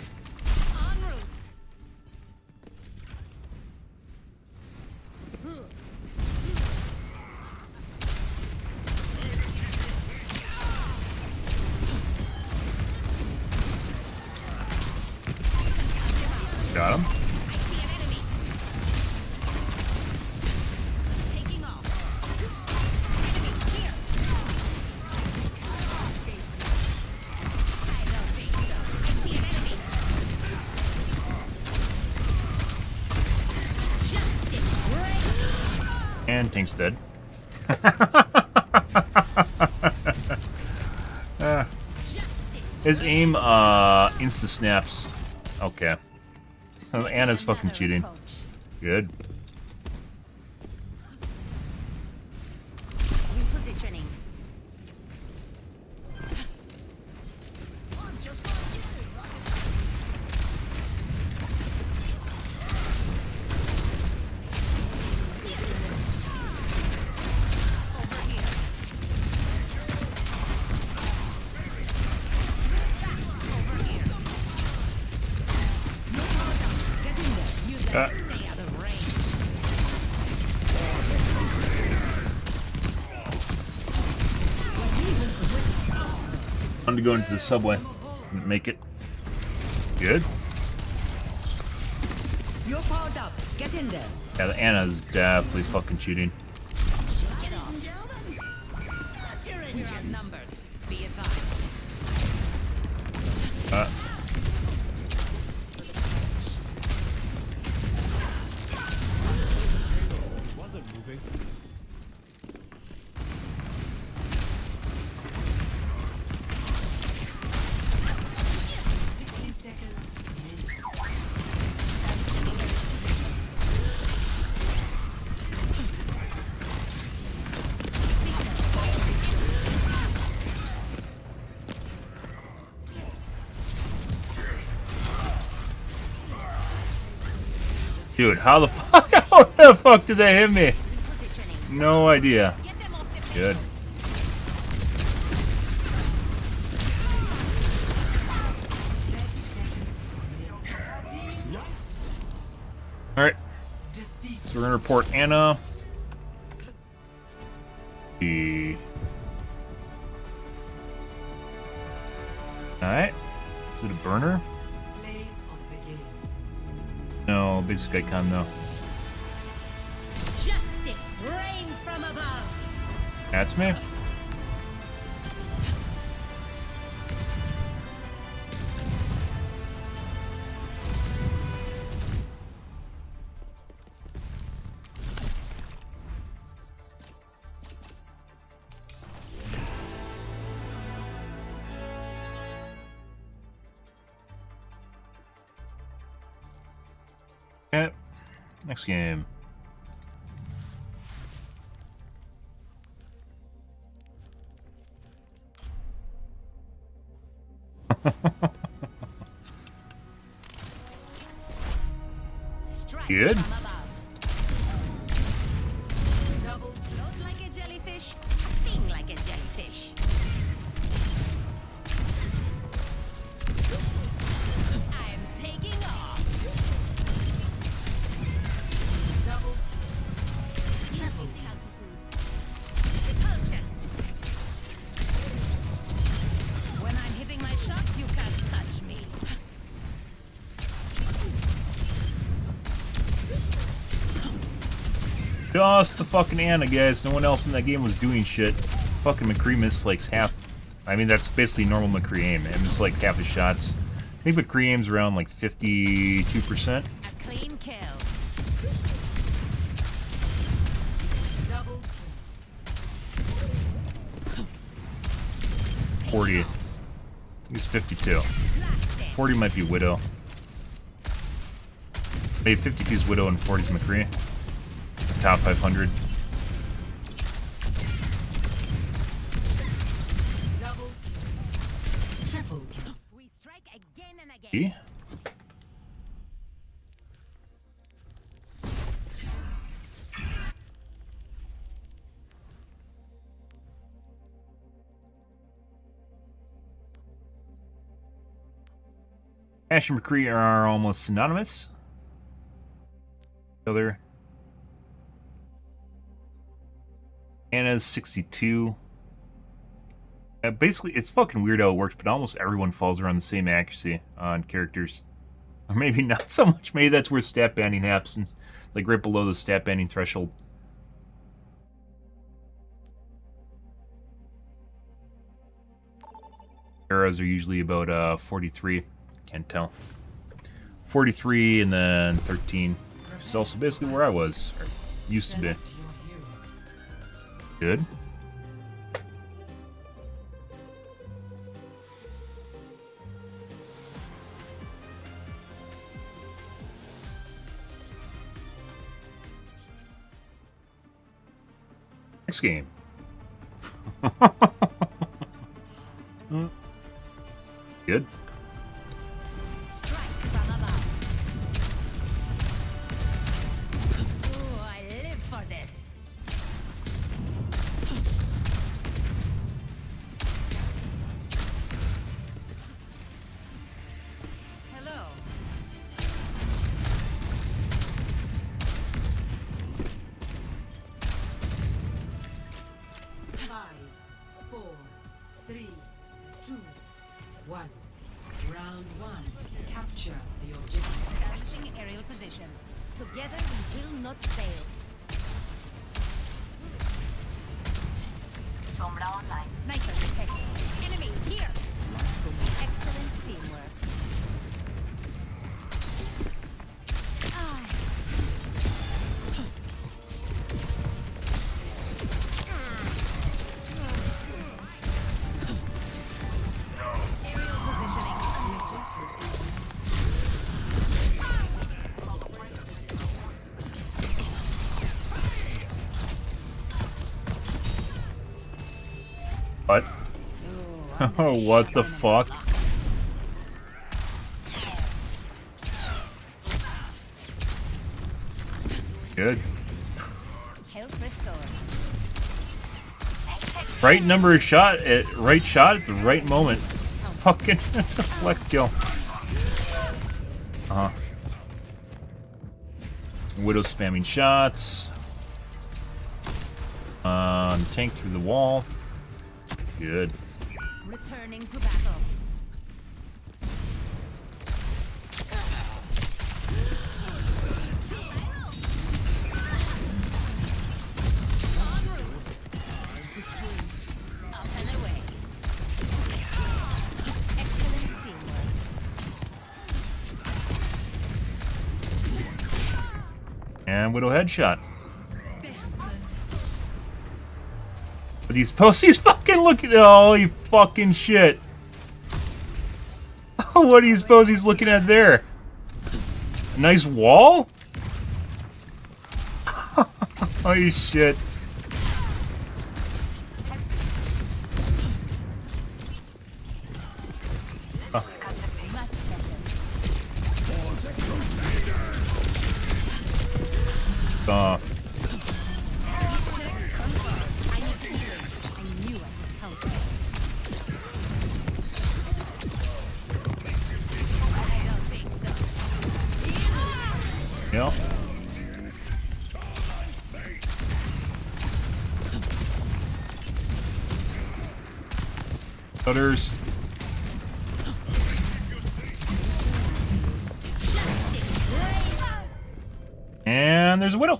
Got him. And Tink's dead. His aim insta snaps. Okay. So Anna's fucking cheating. Good. Repositioning. I'm to go into the subway. Didn't make it. Good. You're powered up. Get in there. Yeah, Anna's definitely fucking cheating. Get off. We're outnumbered. Be advised. Wasn't moving. Dude, how the fuck did that hit me? No idea. Good. Alright. So we're gonna report Anna. Alright. Is it a burner? No, basic icon though. Justice reigns from above. That's me. Okay. Next game. Good. Float like a jellyfish, sting like a jellyfish. I'm taking off. Increasing altitude. Repulsion. When I'm hitting my shots, you can't touch me. Just the fucking Anna, guys. No one else in that game was doing shit. Fucking McCree missed like half. I mean, that's basically normal McCree aim, and it's like half his shots. I think McCree aim's around like 52%. A clean kill. 40. I think it's 52. 40 might be Widow. Maybe 52 is Widow and 40 is McCree. Top 500. We strike again and again. E? Ash and McCree are almost synonymous. Other. Anna's 62. Basically, it's fucking weird how it works, but almost everyone falls around the same accuracy on characters. Or maybe not so much. Maybe that's where stat banding happens. Like right below the stat banding threshold. Arrows are usually about 43. Can't tell. 43 and then 13. Which is also basically where I was. Or used to be. Good. Next game. Good. Strike from above. Oh, I live for this. Hello. Five, 4, 3, 2, 1. Round 1. Capture the objective. Establishing aerial position. Together we will not fail. Sombra online. Sniper detected. Enemy here. Excellent teamwork. Aerial positioning. What? Oh, what the fuck? Good. Health restored. Right number of shot at the right moment. Fucking deflect kill. Uh-huh. Widow spamming shots. Tank through the wall. Good. Returning to battle. Up and away. Excellent teamwork. And Widow headshot. But these posts, he's fucking looking. Holy fucking shit. What do you suppose he's looking at there? A nice wall? Holy shit. Oh. Off. Yep. Others. And there's a Widow.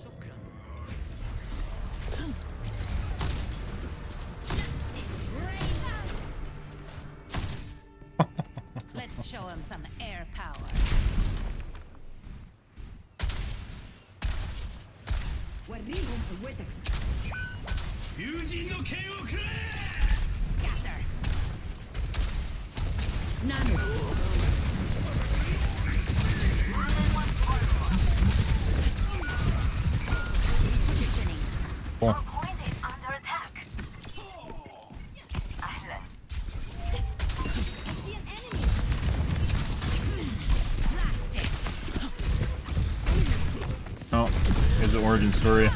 Let's show him some air power. Scatter. Cool. Oh, here's the origin story.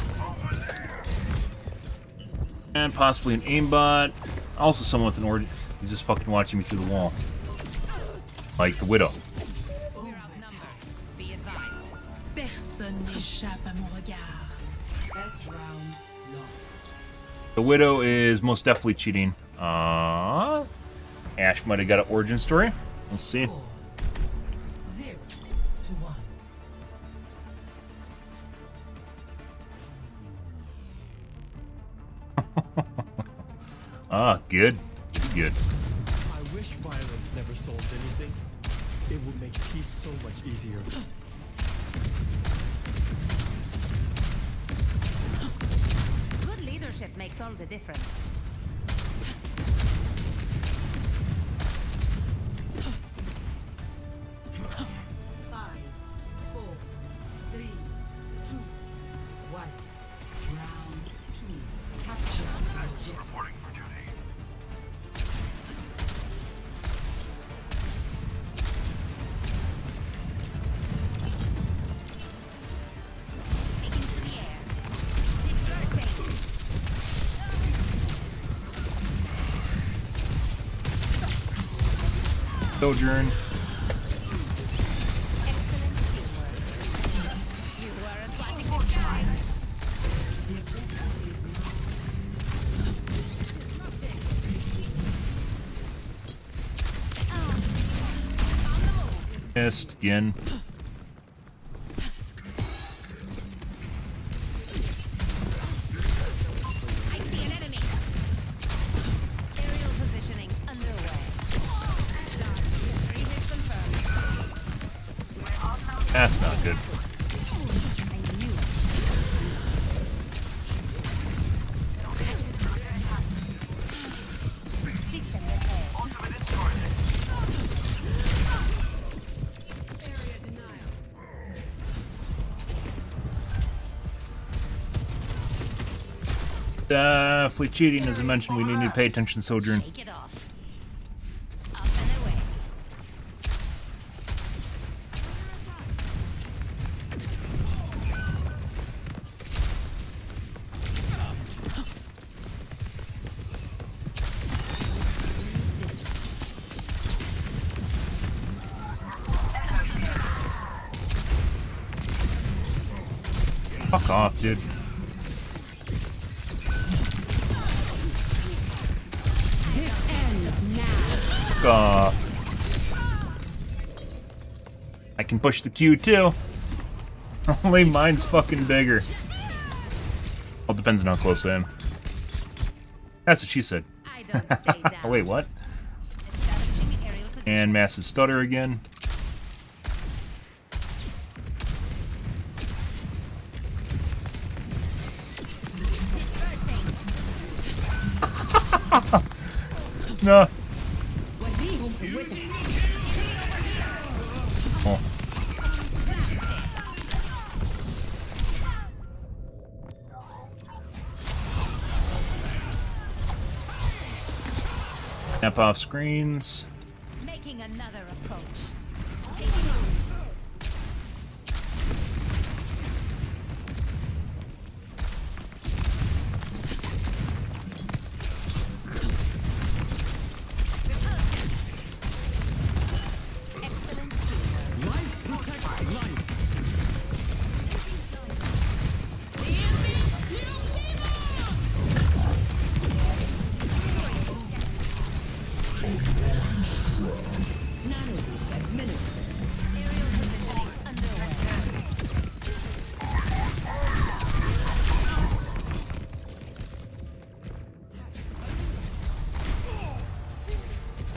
And possibly an aimbot. Also someone with an origin. He's just fucking watching me through the wall. Like the Widow. We're outnumbered. Be advised. Personne n'échappe à mon regard. Best round lost. The Widow is most definitely cheating. Ash might have got an origin story. Let's see. 0-1. Good. Good. I wish violence never solved anything. It would make peace so much easier. Good leadership makes all the difference. Sojourn. Missed again. I see an enemy. Aerial positioning underway. Remix confirmed. That's not good. I knew it. System repair. Area denial. Definitely cheating, as I mentioned. We need to pay attention to Sojourn. Shake it off. Up and away. Fuck off, dude. This ends now. Fuck off. I can push the Q too. Only mine's fucking bigger. Well, depends on how close I am. That's what she said. I don't stay down. Oh, wait, what? Establishing aerial position. And massive stutter again. No. Oh. Snap off screens. Making another approach. Excellent teamwork. Life protects life. Aerial positioning underway.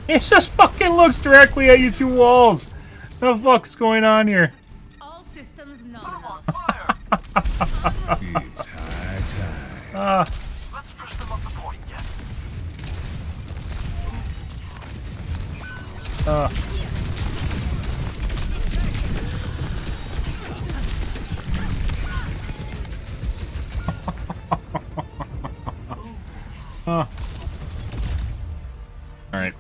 It just fucking looks directly at you through walls. The fuck's going on here? All systems nominal. It's high time. Let's push them up the point, yes. Alright.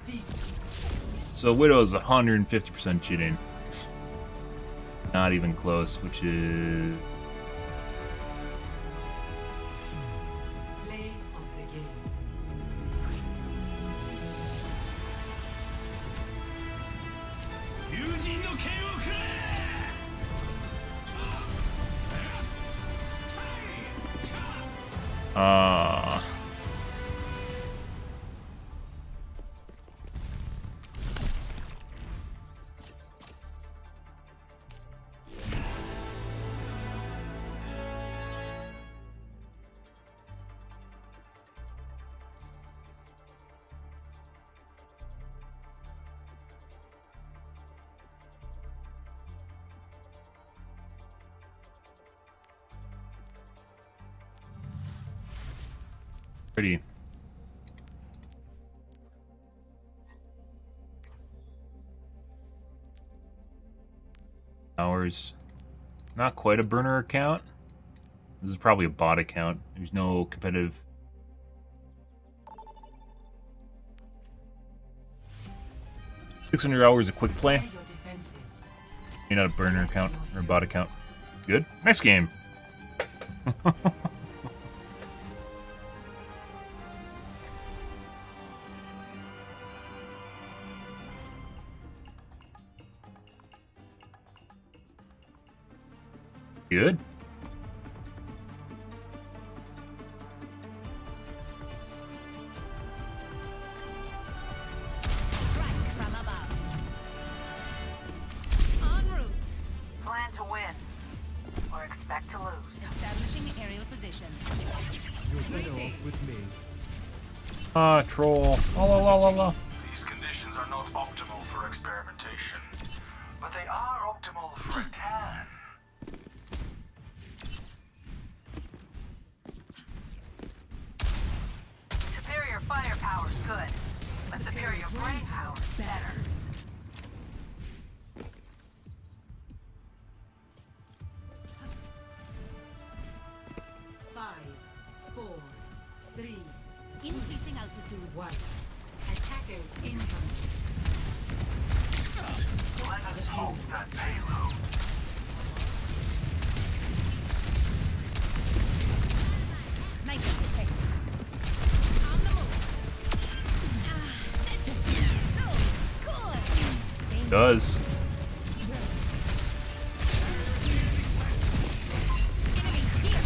So Widow's 150% cheating. Not even close, which is... Play of the game. Pretty. Hours. Not quite a burner account. This is probably a bot account. There's no competitive. $600 a quick play. Your defenses. You're not a burner account or a bot account. Good. Next game. Good. Strike from above. En route. Plan to win. Or expect to lose. Establishing aerial position. You're better off with me. Ah, troll. La la la la la. These conditions are not optimal for experimentation, but they are optimal for a tan. Superior firepower's good, but superior brain power's better. Increasing altitude. Attackers incoming. Let us hope that payload. Sniper detected. On the move. That just feels so good. Does. Enemy here.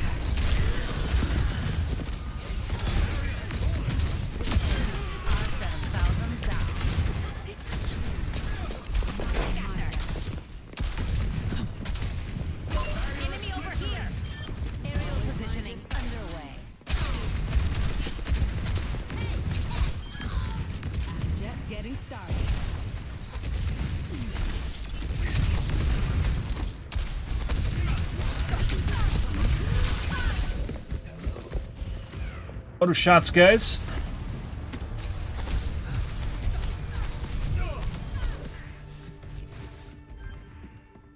Auto shots, guys.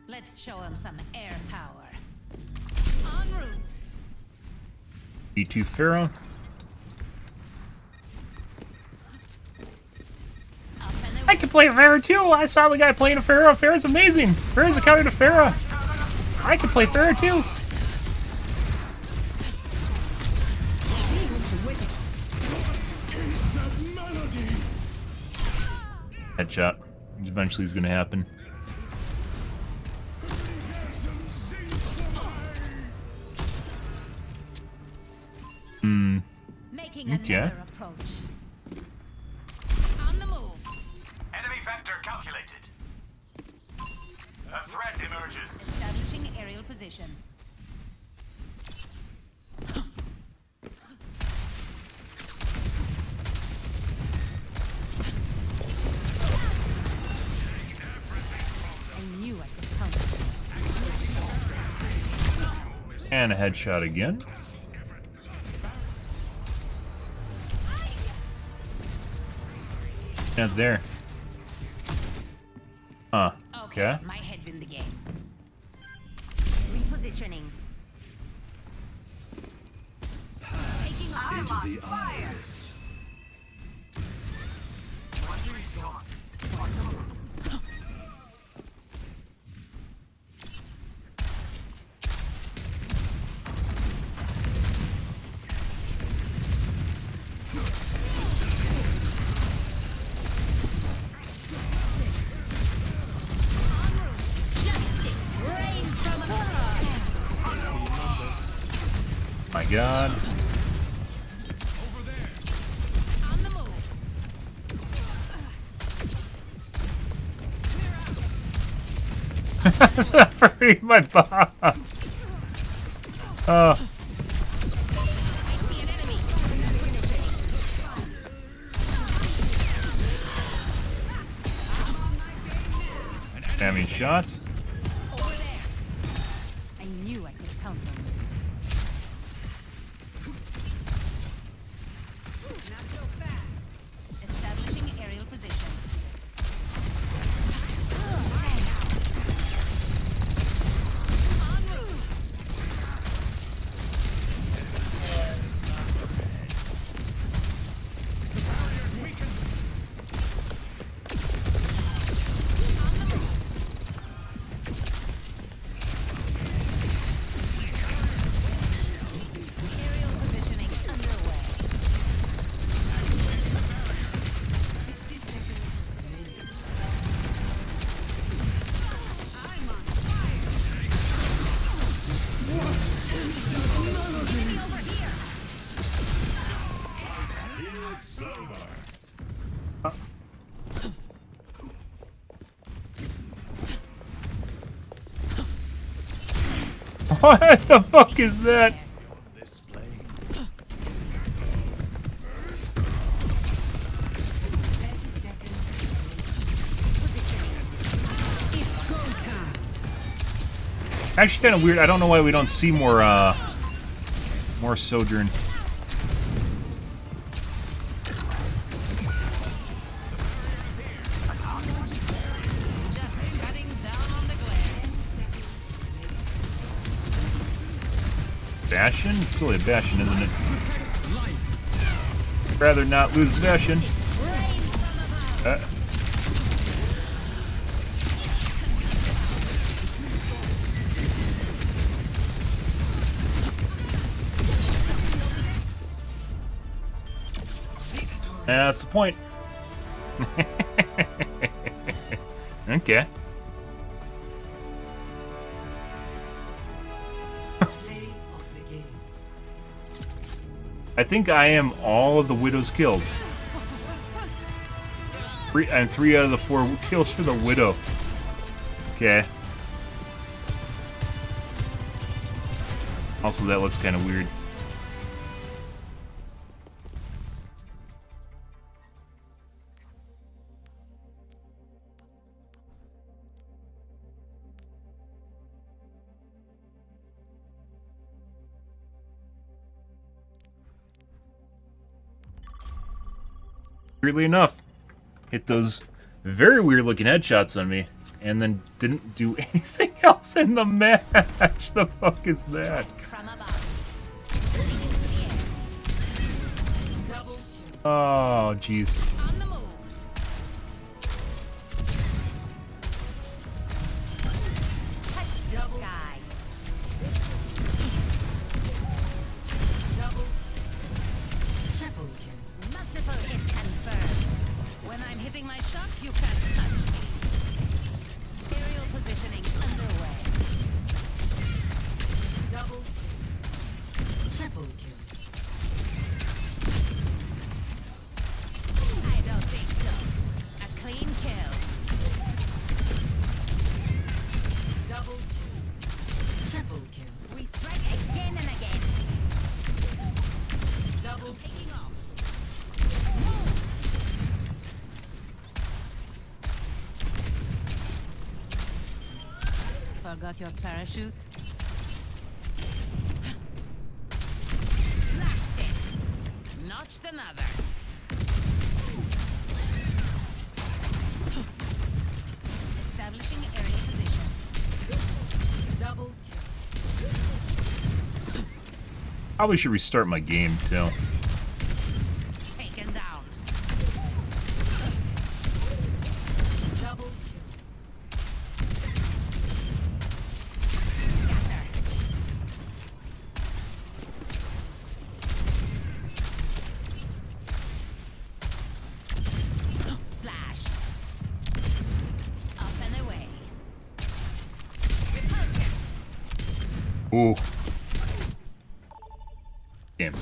Let's show him some air power. En route. B2 Pharaoh. I can play Pharaoh too. I saw the guy playing a Pharaoh. Pharaoh's amazing. Pharaoh's a counter to Pharaoh. I can play Pharaoh too. Headshot. Eventually is going to happen. Making Okay. another approach. On the move. Enemy factor calculated. A threat emerges. Establishing aerial position. I knew I could counter. And a headshot again. Not there. Huh. Okay. My head's in the game. Repositioning. Taking off. Into the eyes. My God. On the move. That's not very my bomb. I see an enemy. Damage shots. Over there. I knew I could counter. Not so fast. Establishing aerial position. En route. Aerial positioning underway. 60 seconds. I'm on fire. Enemy over here. What the fuck is that? It's go time. Actually, kind of weird. I don't know why we don't see more, more Sojourn. Just cutting down on the glare. Bastion? It's still a Bastion, isn't it? Rather not lose Bastion. That's the point. Okay. I think I am all of the Widow's kills. And 3 out of the 4 kills for the Widow. Okay. Also, that looks kind of weird. weirdly enough, hit those very weird-looking headshots on me, and then didn't do anything else in the match. The fuck is that? Oh, jeez. My shots, you can't touch me. Aerial positioning underway. Double, triple kill. I don't think so. A clean kill. Double, triple kill. We strike again and again. Double, taking off. Forgot your parachute? Blasted! Notched another. Establishing area position. double kill. Probably should restart my game, too. Taken down. Double Splash. Up and away. Repulsion. Ooh. Damn.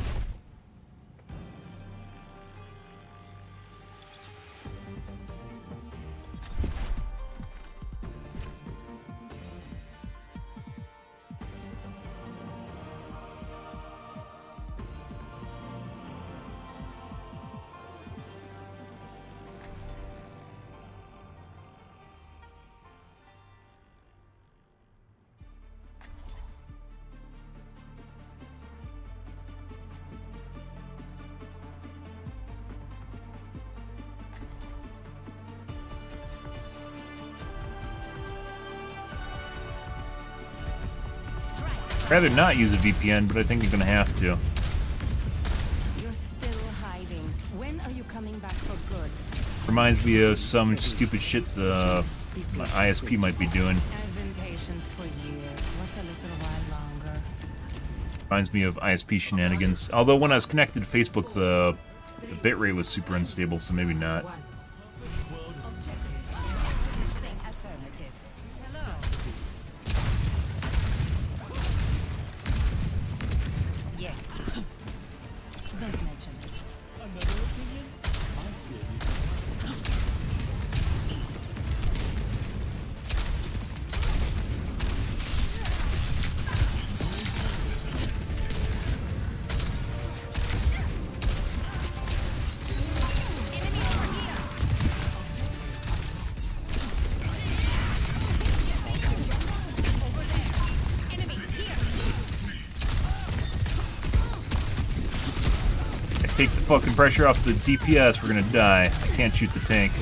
I'd rather not use a VPN, but I think you're gonna have to. You're still hiding. When are you coming back for good? Reminds me of some stupid shit my ISP might be doing. I've been patient for years. What's a little while longer? Reminds me of ISP shenanigans. Although when I was connected to Facebook, the bitrate was super unstable, so maybe not. Take the fucking pressure off the DPS, we're gonna die. I can't shoot the tank.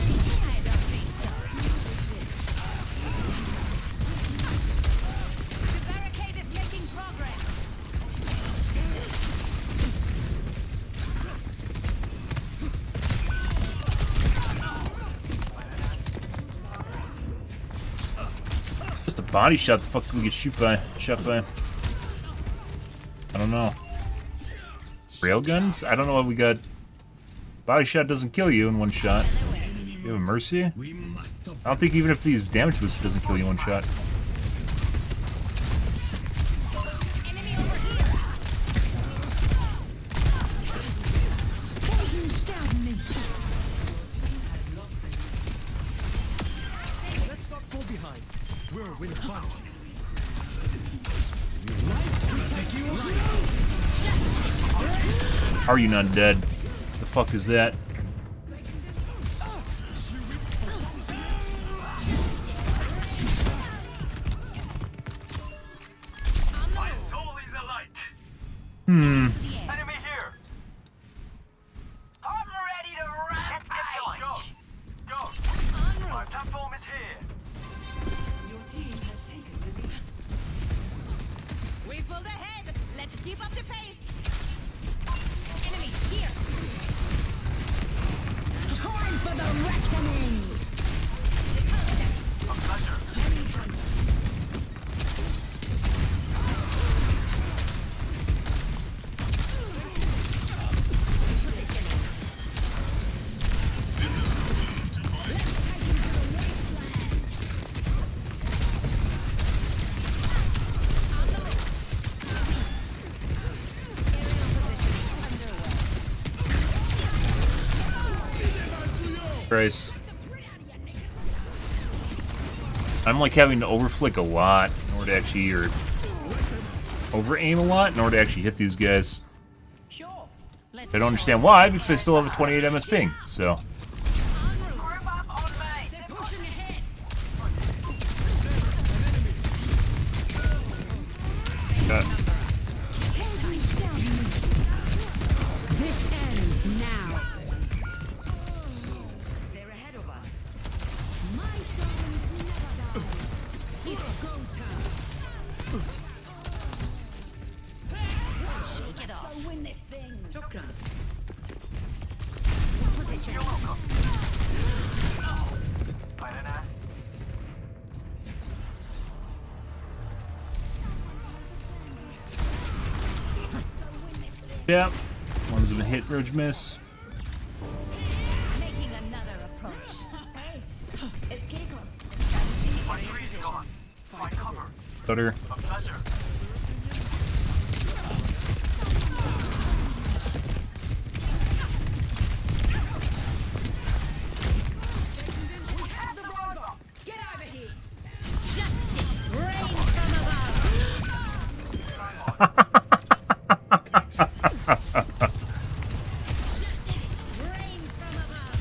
Just a body shot, the fuck can we get shot by? I don't know. Railguns? I don't know what we got. Body shot doesn't kill you in one shot. You have a mercy? I don't think even if these damage boosts it doesn't kill you in one shot. Let's not fall behind. We're a winning bunch. How are you not dead? The fuck is that? Enemy here. I'm ready to wrap. Keep up the pace. Enemy here. Time for the reckoning. A pleasure. Christ. I'm like having to overflick a lot in order to actually, or over aim a lot in order to actually hit these guys. I don't understand why, because I still have a 28 MS ping, so. This ends now. My sons never die. It's go time. Shake it off. Win this thing. Position. You're welcome. Pioneer. Yep. One's a hit, ridge miss. Making another approach. Hey, it's Keiko. My tree's gone. Find cover. Cutter. A pleasure. Get over here. Justice reigns from above. Reigns from above.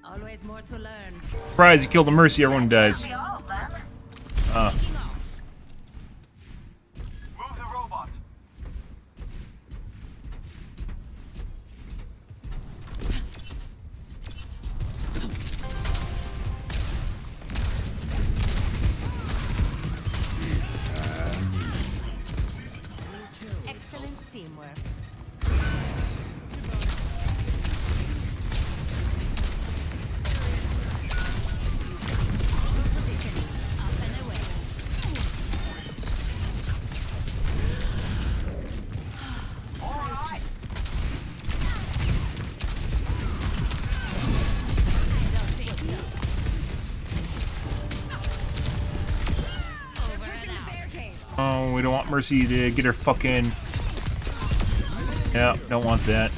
Always more to learn. Surprise, you killed the Mercy, everyone dies. Taking off. Move the robot. Excellent teamwork. Positioning. Up and away. All right. I don't think so. Over and out. Oh, we don't want Mercy to get her fucking... Yeah, don't want that.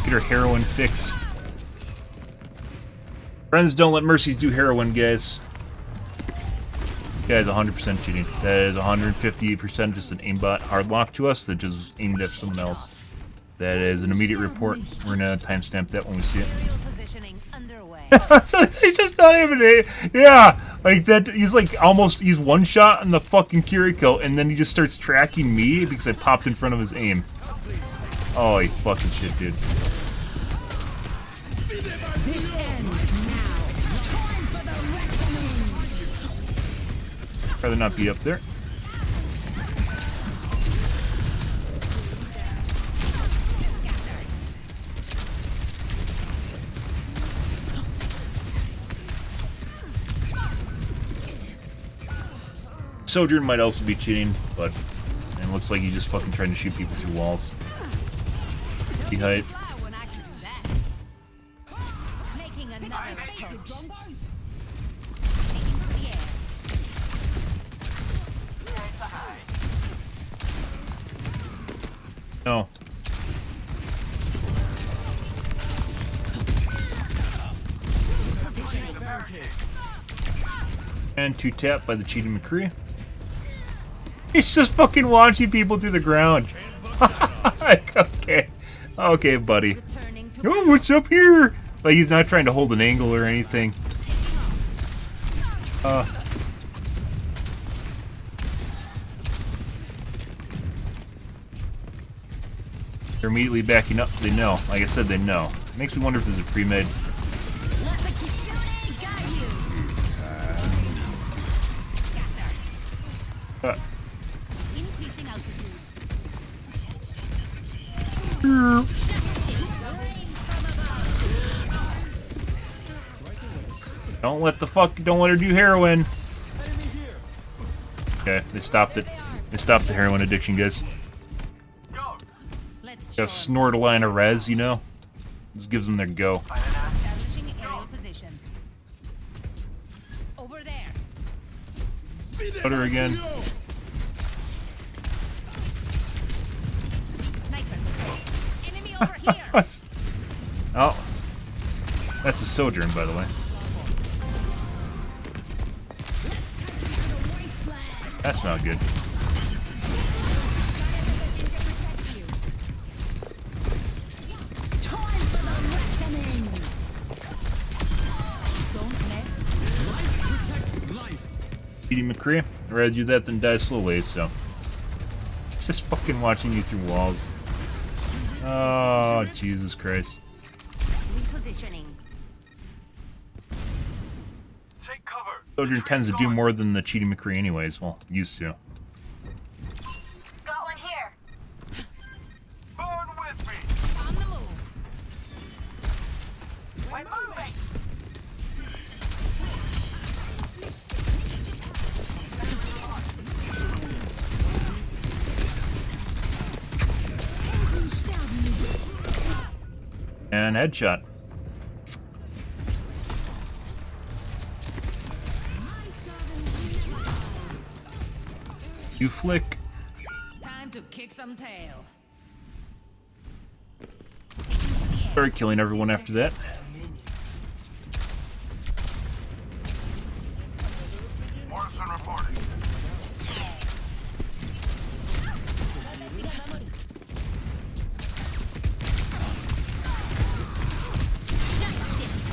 Get her heroin fix. Friends, don't let Mercies do heroin, guys. That is 100% cheating. That is 158% just an aimbot hardlock to us that just aimed at someone else. That is an immediate report. We're gonna timestamp that when we see it. Aerial positioning underway. So he's just not even yeah, like that. He's like almost, he's one shot on the fucking Kiriko, and then he just starts tracking me because I popped in front of his aim. Oh, he fucking shit, dude. This ends now. Time for the reckoning. Rather not be up there. Sojourn might also be cheating, but it looks like he's just fucking trying to shoot people through walls. He height. Making another approach. No. And 2 tap by the cheating McCree. He's just fucking launching people through the ground. Okay. Okay, buddy. Oh, what's up here? Like, he's not trying to hold an angle or anything. They're immediately backing up. They know. Like I said, they know. Makes me wonder if there's a pre-med. Increasing altitude. Don't let her do heroin. Okay, they stopped it. They stopped the heroin addiction, guys. Just snort a line of res, you know? Just gives them their go. Establishing aerial position. Over there. Put her again. Sniper. Enemy over here. Oh. That's a sojourn, by the way. That's not good. Edie McCree, I'd rather do that than die slowly, so. Just fucking watching you through walls. Oh, Jesus Christ. Repositioning. Take cover. Sojourn tends to do more than the cheating McCree anyways, well, used to. Got one here. Burn with me. On the move. We're moving. And headshot. You flick. Time to kick some tail. Started killing everyone after that. Morrison reporting.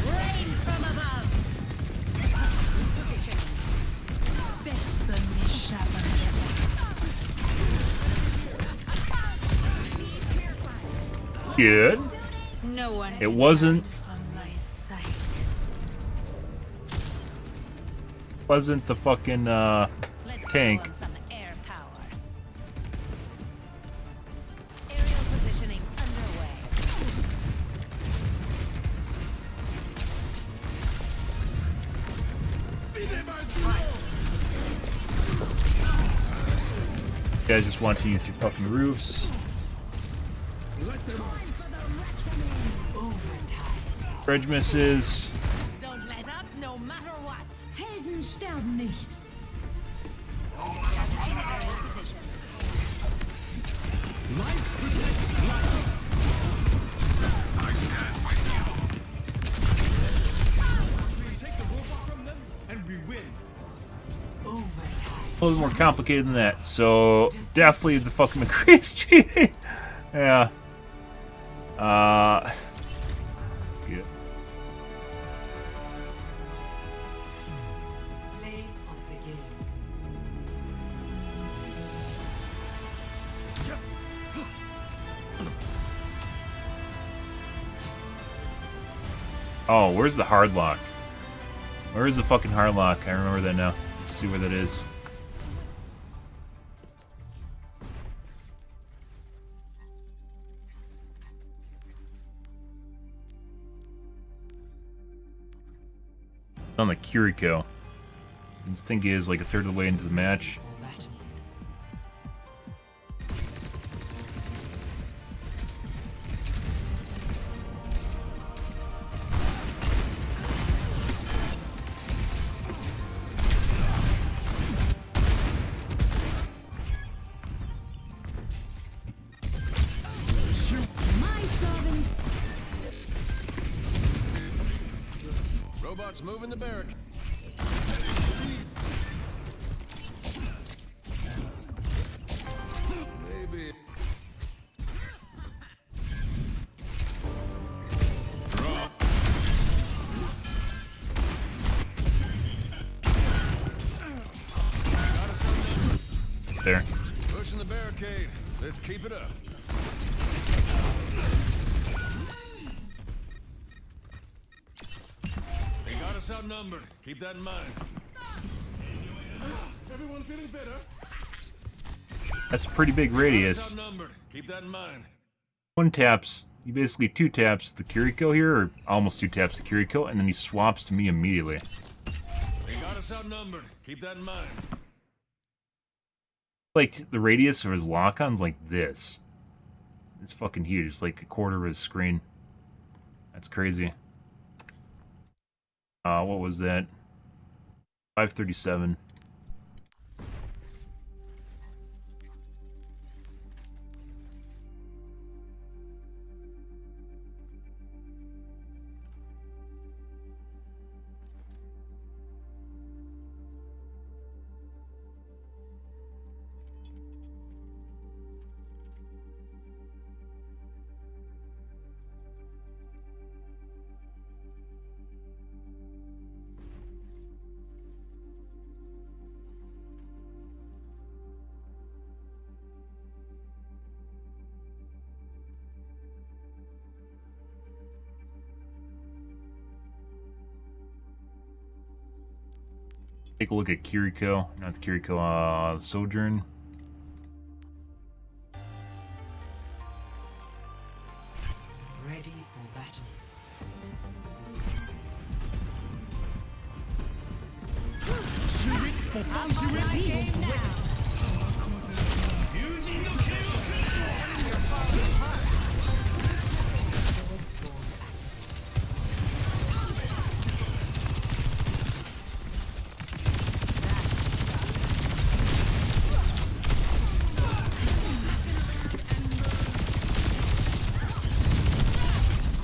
Rains from above. Personne n'échappe à rien. Good. No one It wasn't. from my sight. Wasn't the fucking Let's tank. show 'em some air power. Aerial positioning underway. You guys just want to use your fucking roofs. Bridge misses. Don't let up no matter what. Helden sterben nicht. Establishing aerial position. Life protects life. I stand with you. We take the robot from them, and we win. A little more complicated than that. So definitely the fucking McCree's cheating. Yeah. Yeah. Play of the game. Oh, where's the hard lock? Where's the fucking hard lock? I remember that now. Let's see where that is. On the Kiriko. This thing is like a third of the way into the match. My servants. Robots moving the barrack. Maybe. There. Pushing the barricade. Let's keep it up. They got us outnumbered. Keep that in mind. Everyone feeling better? That's a pretty big radius. Keep that in mind. One taps, he basically two taps the Kiriko here, or almost two taps the Kiriko, and then he swaps to me immediately. They got us outnumbered. Keep that in mind. Like, the radius of his lock-on's like this. It's fucking huge. It's like a quarter of his screen. That's crazy. What was that? 537. Take a look at Kiriko, not the Kiriko, Sojourn. Ready for battle.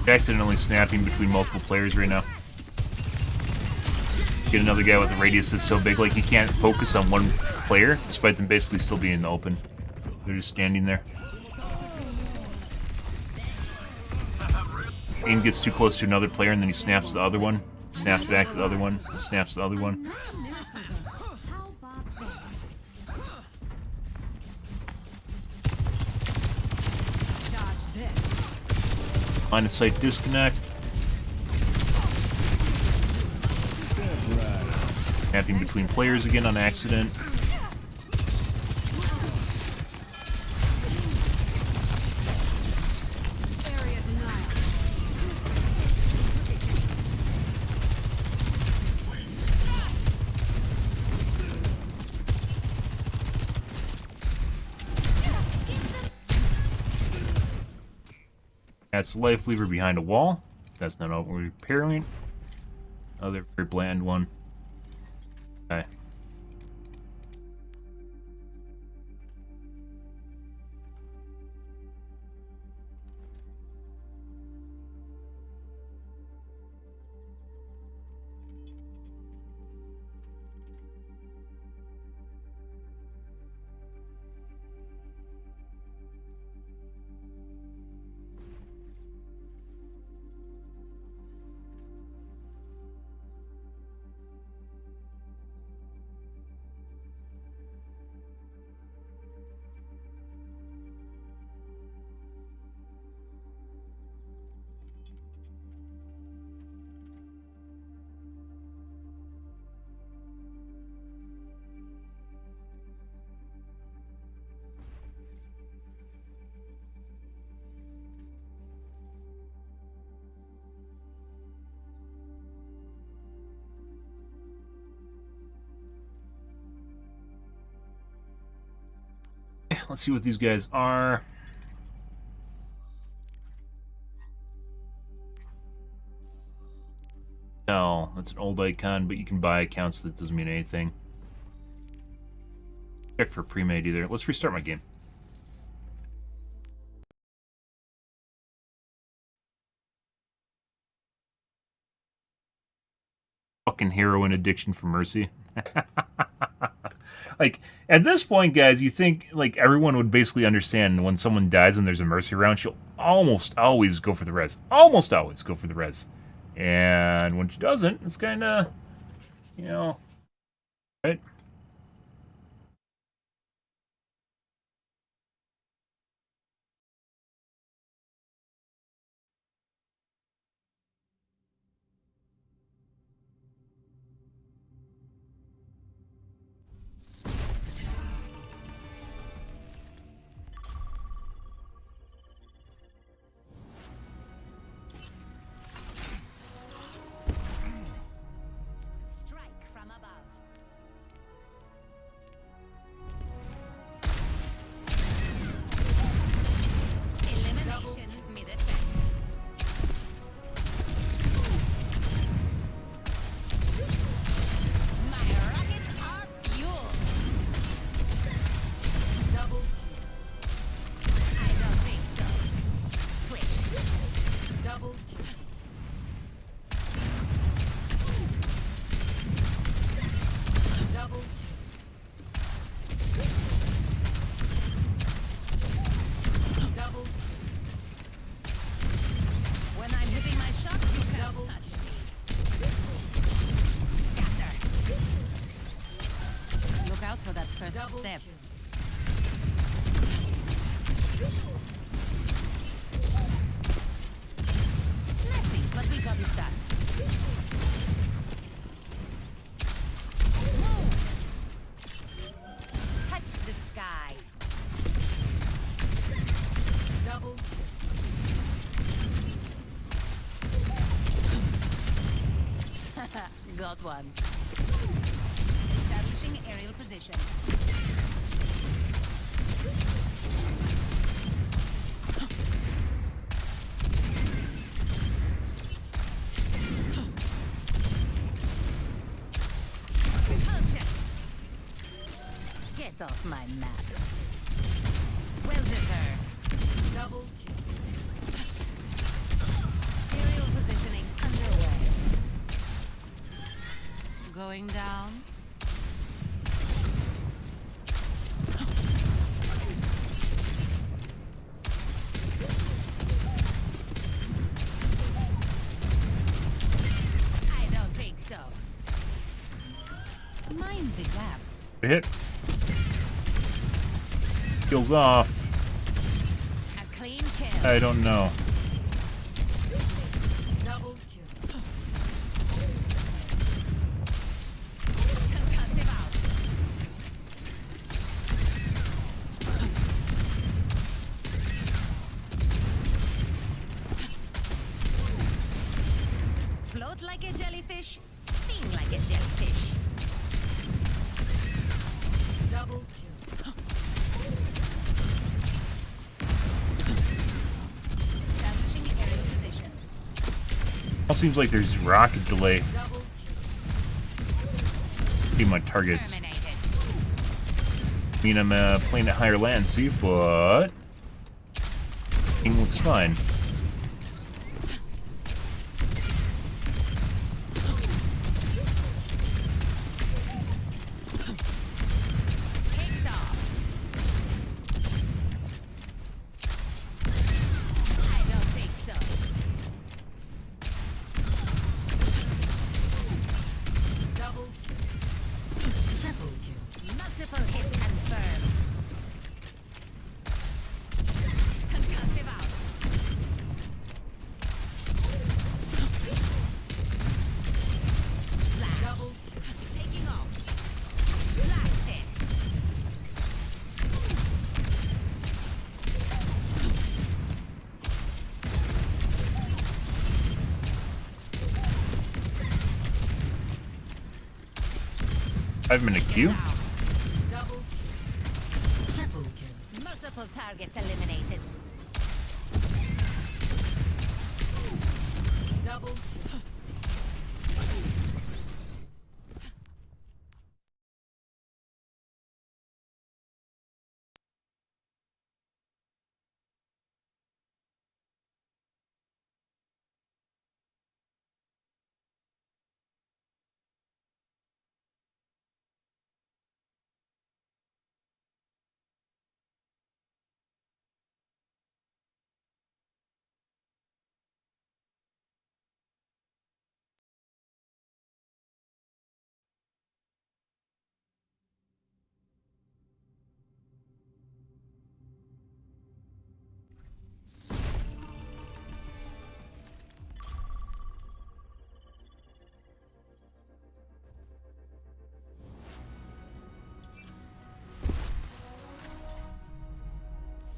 Accidentally snapping between multiple players right now. Get another guy with a radius that's so big, like he can't focus on one player, despite them basically still being in the open. They're just standing there. Aim gets too close to another player, and then he snaps the other one, snaps back to the other one, snaps the other one. Line of sight disconnect. Snapping between players again on accident. That's Life Weaver behind a wall. That's not what we're repairing. Other very bland one. Okay. Let's see what these guys are. No, that's an old icon, but you can buy accounts, so that doesn't mean anything. Check for pre-made either. Let's restart my game. Fucking heroin addiction for Mercy. Like, at this point, guys, you think, like, everyone would basically understand when someone dies and there's a Mercy around, she'll almost always go for the res. Almost always go for the res. And when she doesn't, it's kind of, you know, right? first step. Messy, but we got it done. Touch the sky. Double. Got one. Establishing aerial position. Culture. Get off my map. Well deserved. Double kill. Aerial positioning underway. Going down. I don't think so. Mind the gap. Hit. Kills off. A clean kill. I don't know. Double kill. Concussive out. Float like a jellyfish, sting like a jellyfish. Double kill. Establishing aerial position. It seems like there's rocket delay. Double See my targets. Terminated. I mean, I'm playing at higher latency, but it looks fine. Kicked off. I don't think so. double kill. Triple kill. Multiple hits confirmed. Concussive out. Splash. Double kill. Taking off. Blasted. I've been a queue. Double kill. Triple kill. Multiple targets eliminated. Double kill.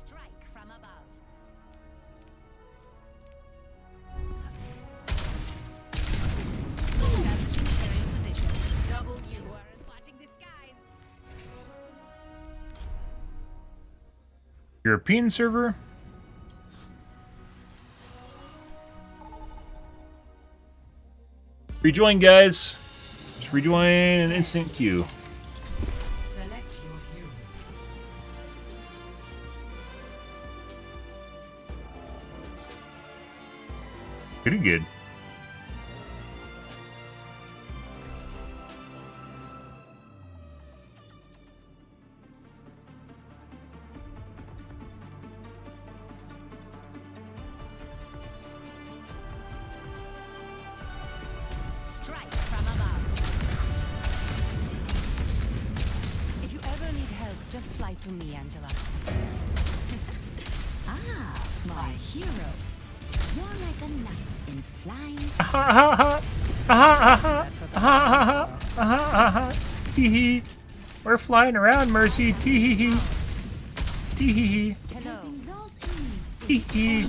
Strike from above. Establishing aerial position. Double You kill. weren't watching the skies. European server? Rejoin, guys. Just rejoin an instant queue. Select your hero. Pretty good. Strike from above. If you ever need Just fly to me, Angela. Ah, my hero. You're like a knight in flying. Hee hee. We're flying around, Mercy. Tee hee hee. Tee hee hee. Hello. Hee hee.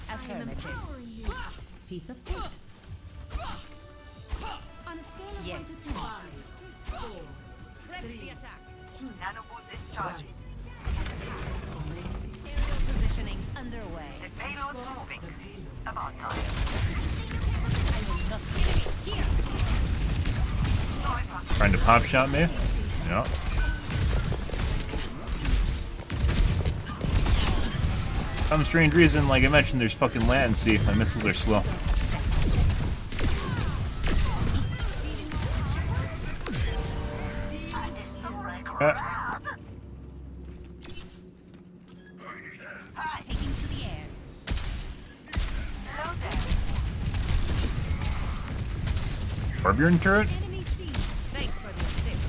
Affirmative. Piece of cake. On a scale of 1 to 10. 5, 4, press the attack. Nanoboost is charging. Aerial positioning underway. The payload's moving. About time. I will look. Enemy here. Trying to pop shot me? Yeah. For some strange reason, like I mentioned, there's fucking latency. My missiles are slow. Taking to the air. Barbarian turret? Enemy C. Thanks for the assist.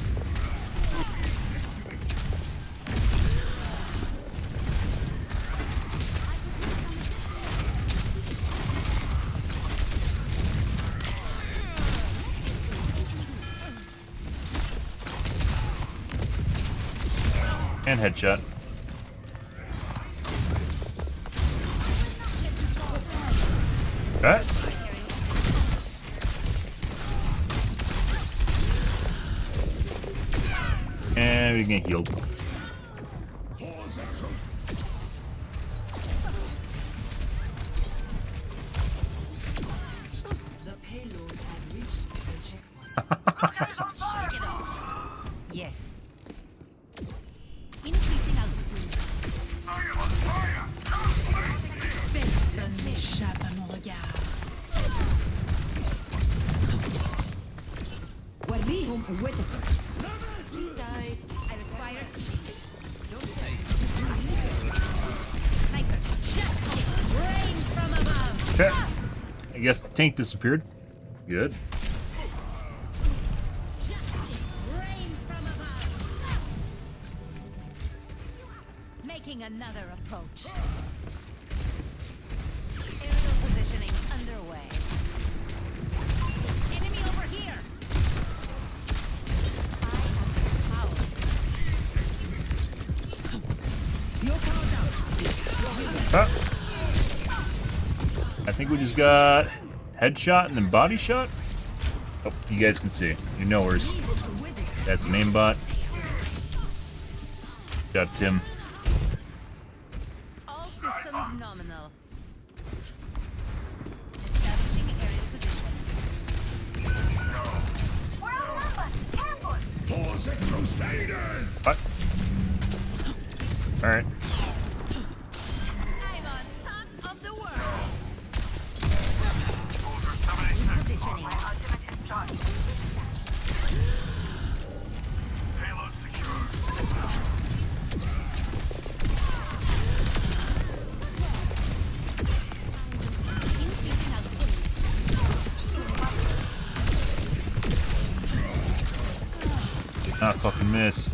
And headshot. Okay. And we get healed. The payload has reached the checkpoint. Shake it off. Yes. Increasing altitude. Personne n'échappe à mon regard. Sleep tight. I require healing. Sniper. Justice rains from above. Okay. I guess the tank disappeared. Good. Justice rains from above. Making another approach. Aerial positioning underway. Enemy over here. I think we just got headshot and then body shot. Oh, you guys can see. You know where's. That's an aimbot. Got Tim. All systems nominal. Establishing aerial position. Crusaders! What? Alright. I'm on top of the world. Positioning. Payload secure. Increasing altitude. Not fucking miss.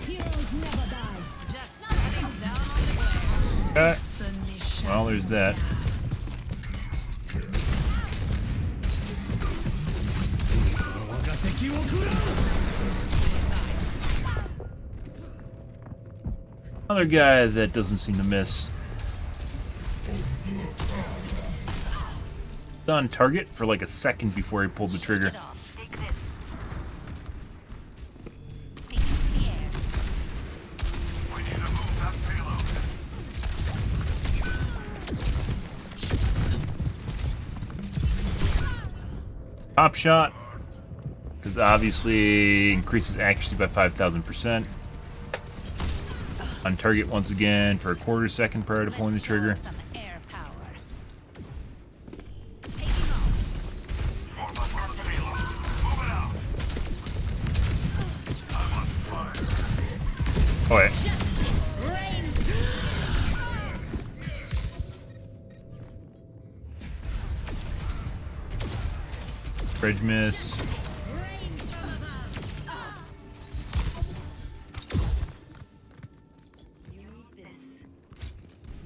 Heroes never die. Just heading down on the way. Okay. Personne n'échappe. Well, there's that. Another guy that doesn't seem to miss. On target for like a second before he pulled the trigger. Get off. Taking to the air. We need to move that payload. Top shot. Because obviously increases accuracy by 5,000%. On target once again for a quarter second prior to pulling the Let's show trigger. off some air power. Taking off. Oh yeah. Justice reigns. Bridge miss.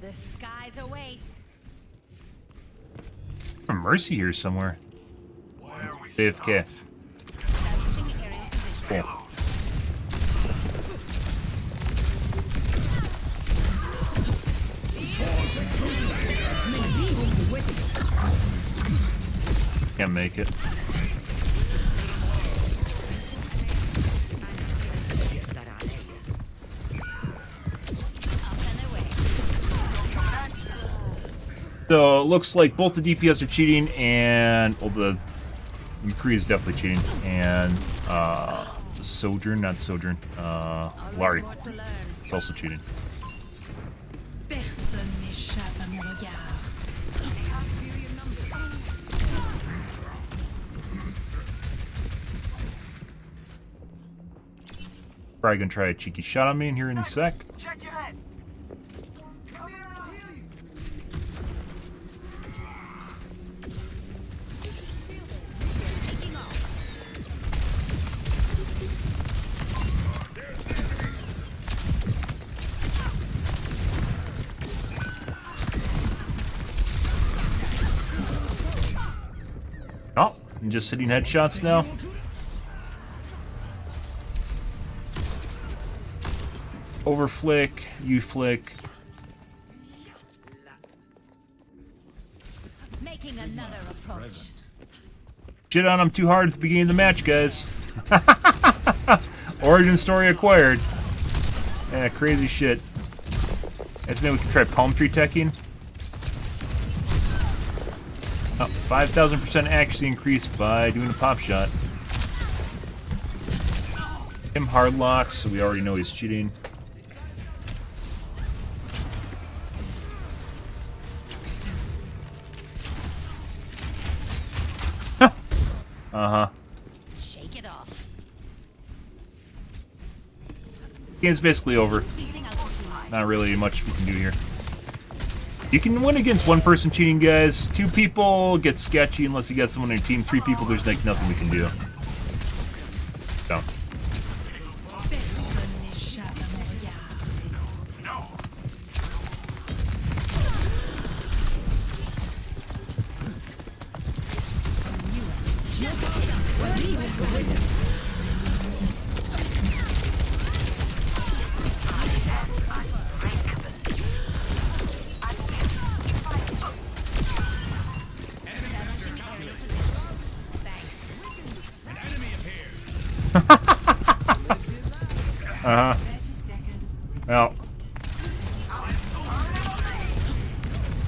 The skies await. A Mercy here somewhere. AFK. Cool. Can't make it. So it looks like both the DPS are cheating, and well, the McCree is definitely cheating, and Sojourn, not Sojourn, Larry, is also cheating. Personne n'échappe à mon regard. Probably gonna try a cheeky shot on me in here in a sec. Check your head. Oh, I'm just hitting headshots now. Over flick, you flick. Making another approach. Shit on him too hard at the beginning of the match, guys. Origin story acquired. Yeah, crazy shit. Guess maybe we can try palm tree teching. Oh, 5,000% accuracy increased by doing a pop shot. Him hard locks, so we already know he's cheating. Uh-huh. Shake it off. Game's basically over. Not really much we can do here. You can win against one person cheating, guys. 2 people get sketchy unless you got someone on your team. 3 people, there's like nothing we can do. So. Uh-huh. Well.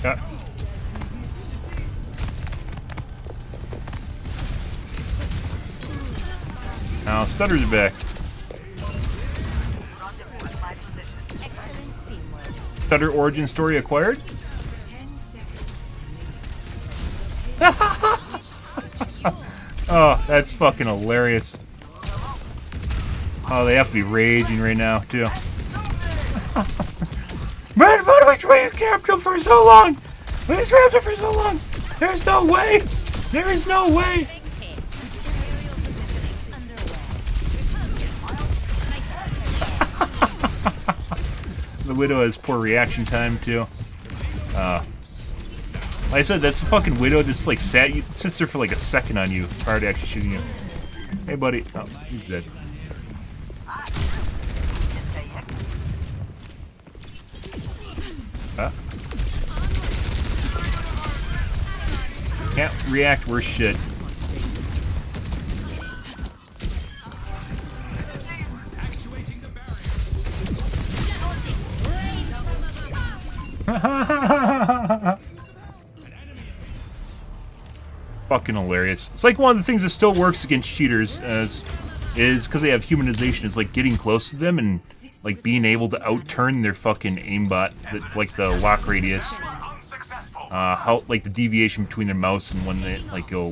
Yeah. Now, stutters are back. Stutter origin story acquired? Oh, that's fucking hilarious. Oh, they have to be raging right now, too. Man, why do we try to capture him for so long? We trapped him for so long. There's no way. There is no way. The Widow has poor reaction time, too. Like I said, that's the fucking Widow just like sits there for like a second on you prior to actually shooting you. Hey, buddy. Oh, he's dead. Can't react worse shit. Fucking hilarious. It's like one of the things that still works against cheaters is because they have humanization, is like getting close to them and like being able to outturn their fucking aimbot, like the lock radius. How like the deviation between their mouse and when they like go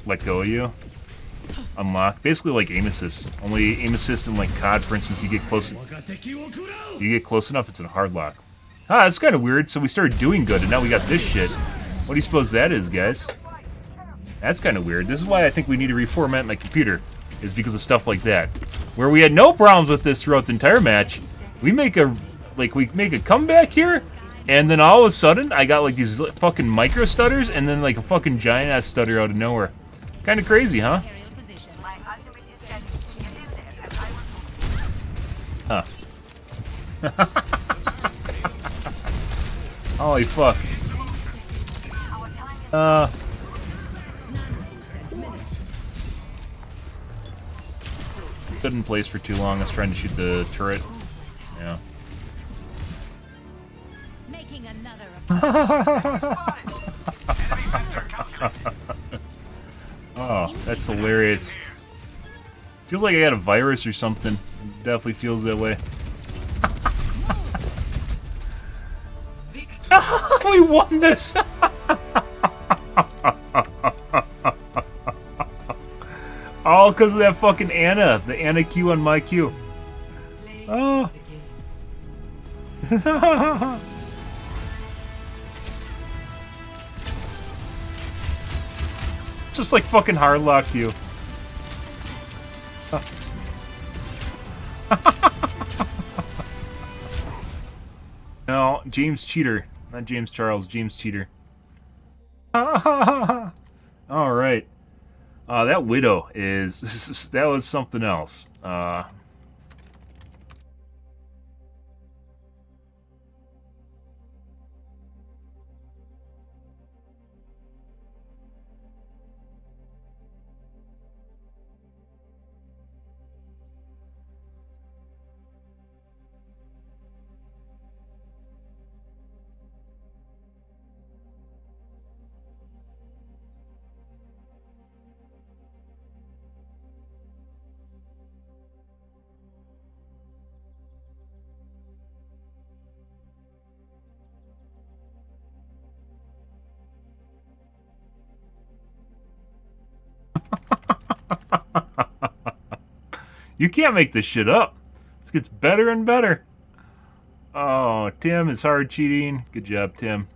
let go of you. Unlock. Basically like aim assist. Only aim assist in like COD, for instance, you get close enough, it's a hard lock. Ah, that's kind of weird. So we started doing good and now we got this shit. What do you suppose that is, guys? That's kind of weird. This is why I think we need to reformat my computer, is because of stuff like that. Where we had no problems with this throughout the entire match, we make a comeback here, and then all of a sudden I got like these fucking micro stutters, and then like a fucking giant ass stutter out of nowhere. Kind of crazy, huh? Huh. Holy fuck. Stood in place for too long. I was trying to shoot the turret. Yeah. Making another Oh, that's hilarious. Feels like I got a virus or something. Definitely feels that way. We won this! All because of that fucking Anna. The Anna Q on my Q. Oh. Just like fucking hardlocked you. No, James Cheater. Not James Charles, James Cheater. Alright. That Widow is... that was something else. You can't make this shit up. This gets better and better. Oh, Tim is hard cheating. Good job, Tim.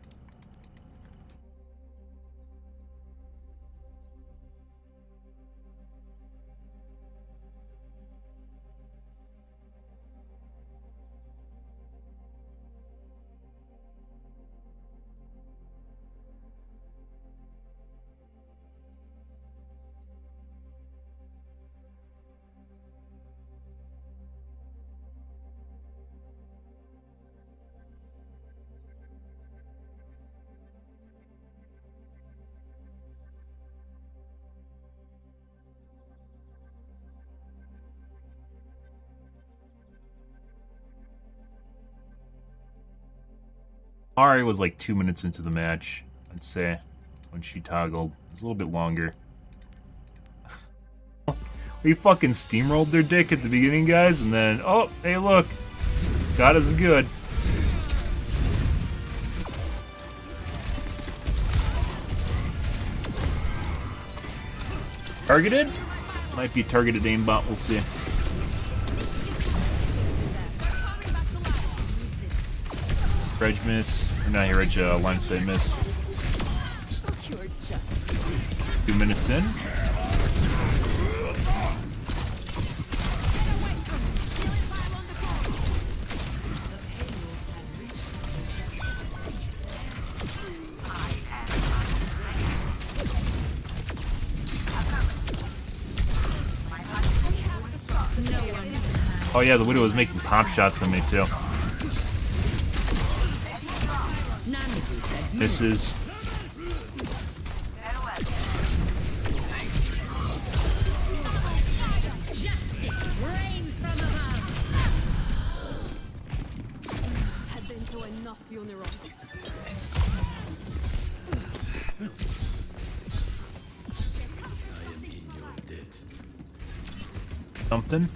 Ari was like 2 minutes into the match, I'd say, when she toggled. It was a little bit longer. We fucking steamrolled their dick at the beginning, guys, and then, oh, hey, look. God is good. Targeted? Might be targeted aimbot, we'll see. Reg miss. Or not here, Reg, line sight miss. 2 minutes in. Oh yeah, the Widow was making pop shots on me too. Misses. Something.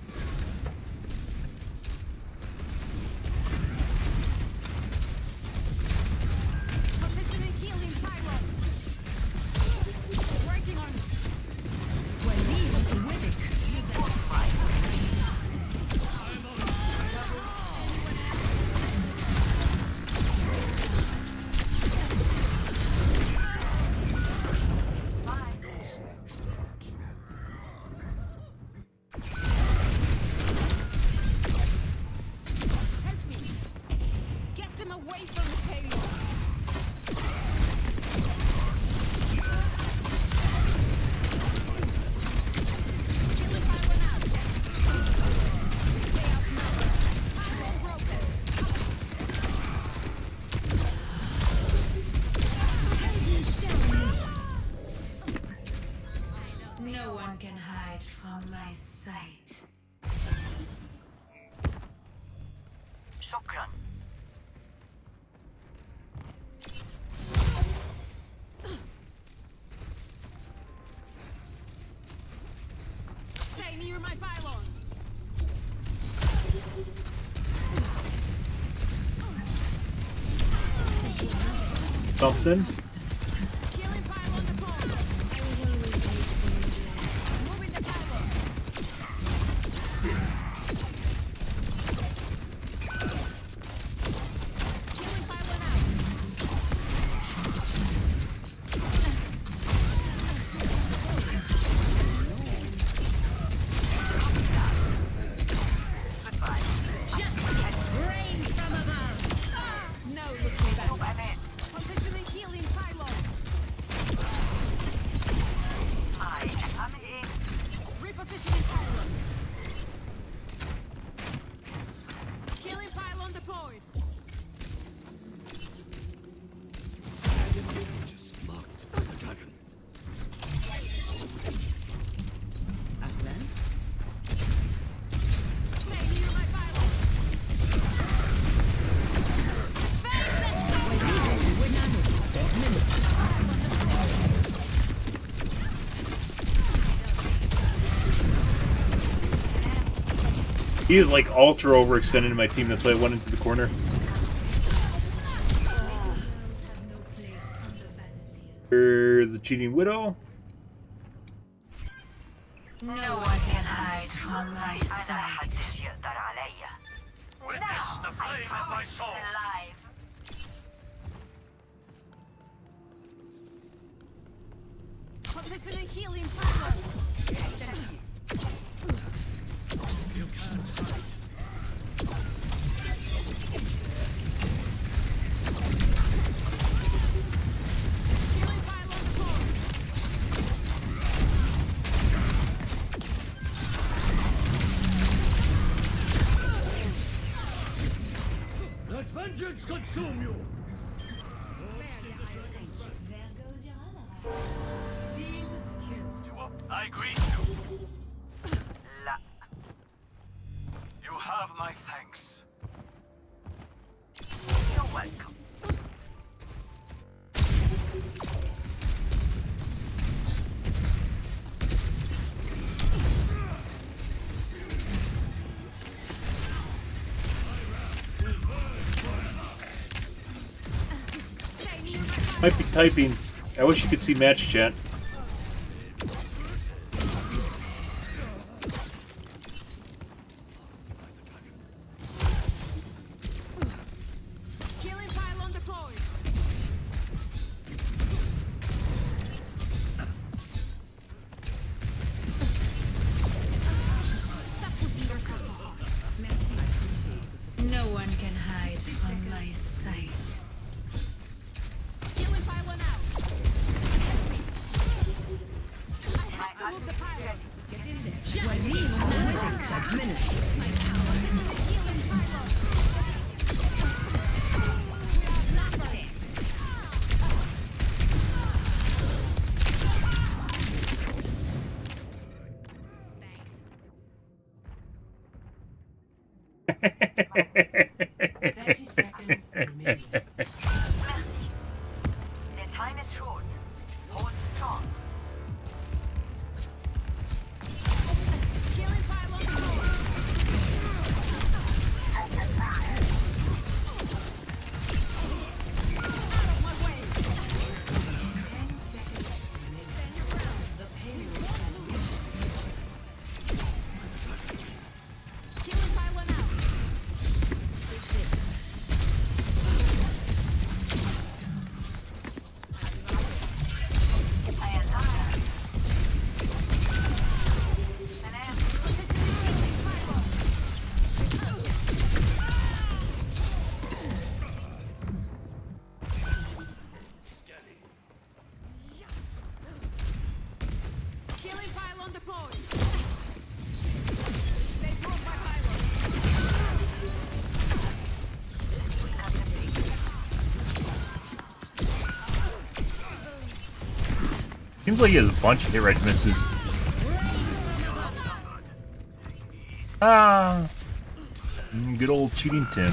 No one can hide from my sight. شكرا. Stay near my pylon. Something. Killing pylon deployed. Moving the pylon. Killing pylon out. Justice reigns from above. No looking back. Positioning healing pylon. Repositioning pylon. Killing pylon deployed. Just marked by the dragon. As planned? Stay near my pylon. Face the sun. He is like ultra overextended in my team. That's why I went into the corner. Here's the cheating widow. No one can hide from my sight. Witness the flame in my soul. Positioning healing pylon. You can't hide. Killing pylon deployed. Let vengeance consume you! Team kill. I agree. La. You have my thanks. You're welcome. Stay near my pylon. Might be typing. I wish you could see match chat. Killing pylon deployed. Stop pushing yourselves apart. No one can hide from my sight. Killing pylon out. I have to move the pylon. Justice Positioning healing pylon. We are numbered. Thanks. 30 seconds remaining. Merci. The time is short. Hold strong. Killing pylon deployed. Out of my way. 10 seconds remaining. The payload has reached. Killing pylon out. I am not point. They broke my pylon. Seems like he has a bunch of hit rate misses. Ah, good old cheating Tim.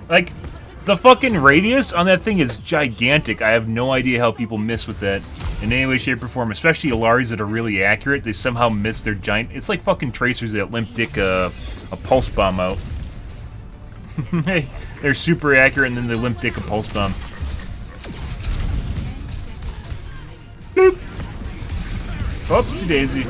Like, the fucking radius on that thing is gigantic. I have no idea how people miss with that in any way, shape, or form. Especially Alaris that are really accurate. They somehow miss their giant... It's like fucking tracers that limp dick a pulse bomb out. They're super accurate and then they limp dick a pulse bomb. Boop! Oopsie daisy.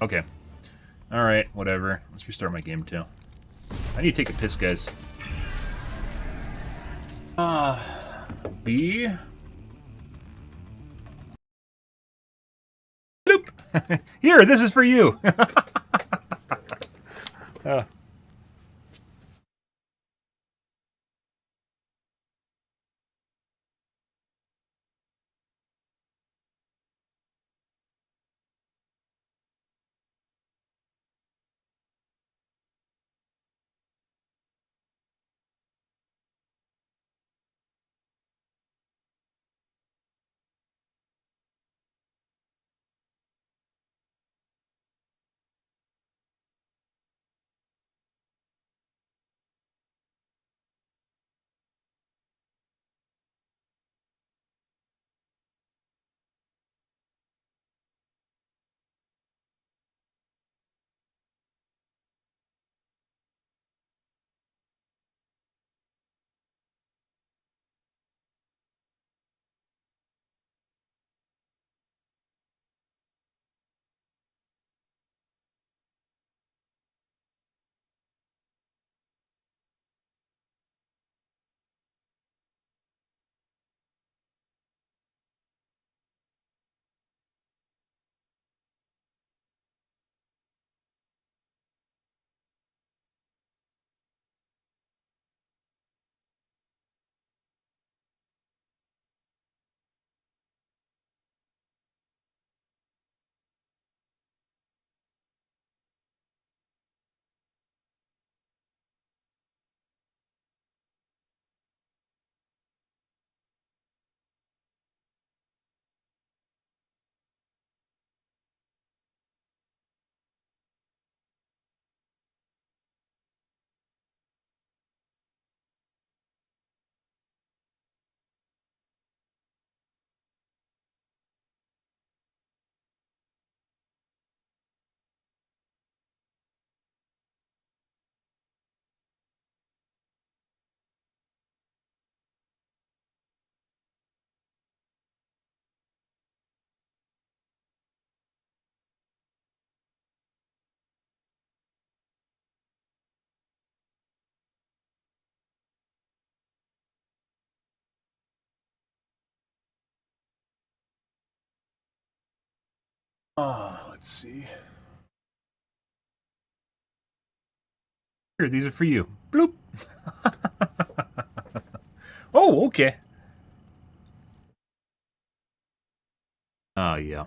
Okay. Alright, whatever. Let's restart my game too. I need to take a piss, guys. B. Bloop! Here, this is for you! Let's see. Here, these are for you. Bloop! Oh, okay. Oh, yeah.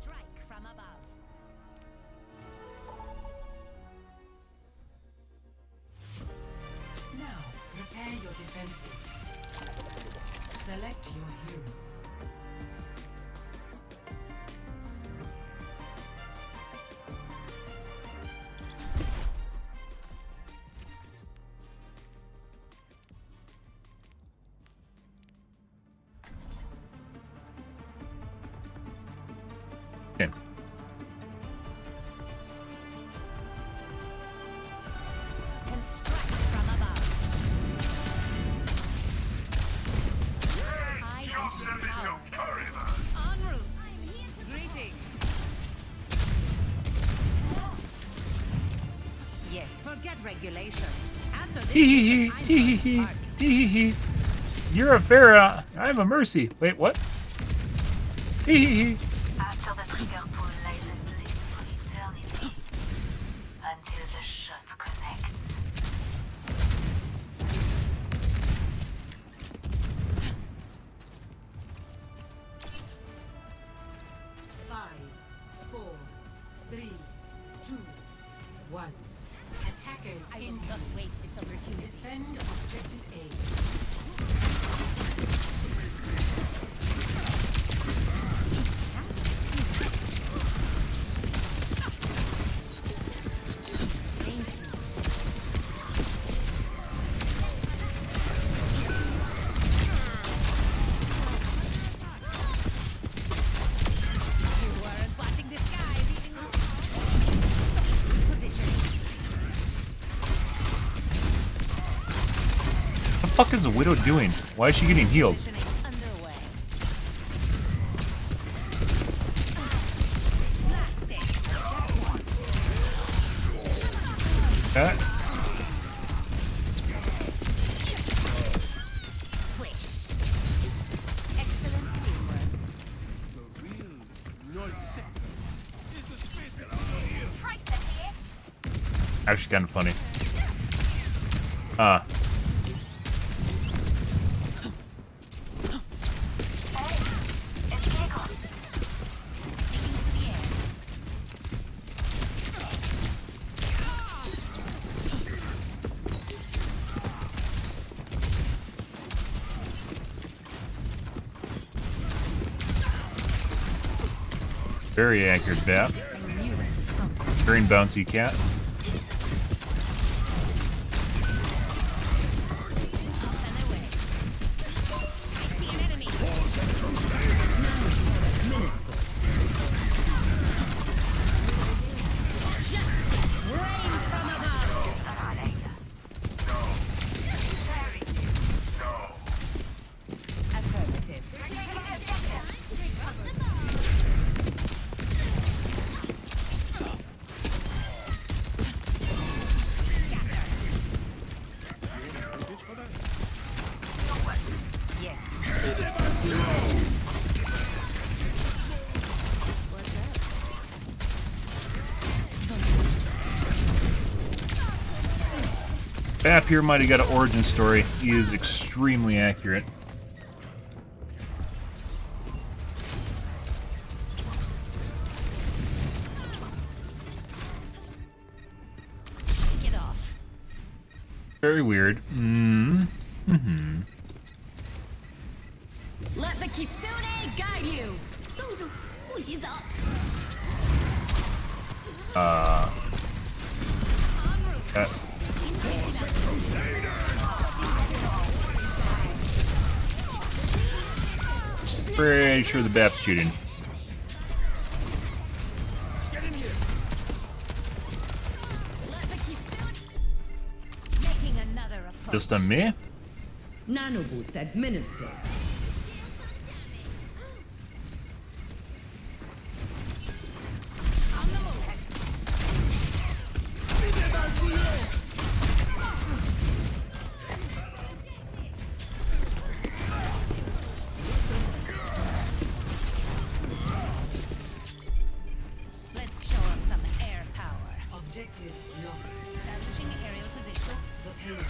Strike from above. defenses. Select your hero. Okay. Can strike from above. I am power. En route. Greetings. Yes, forget regulation. After this, Hee hee hee hee hee hee hee. You're a Pharah. I'm a Mercy. Wait, what? Hee hee hee. After the trigger pull lies in place for eternity. Until the shot connects. Five, 4, 3, 2, 1. Attackers I will in. not waste this opportunity. Defend objective A. You weren't watching the skies. Positioning. What the fuck is the Widow doing? Why is she getting healed? Positioning underway. Blasting. Swish. Excellent teamwork. Actually kind of funny. Very accurate bat. Green bouncy cat. Bap here might have got an origin story. He is extremely accurate. Get off. Very weird. Let the kitsune guide you. Pretty sure the Bap's shooting. Making another approach. Just on me? Nano boost administered. On the move. Let's show them some air power. Objective lost. Establishing aerial position. The payload.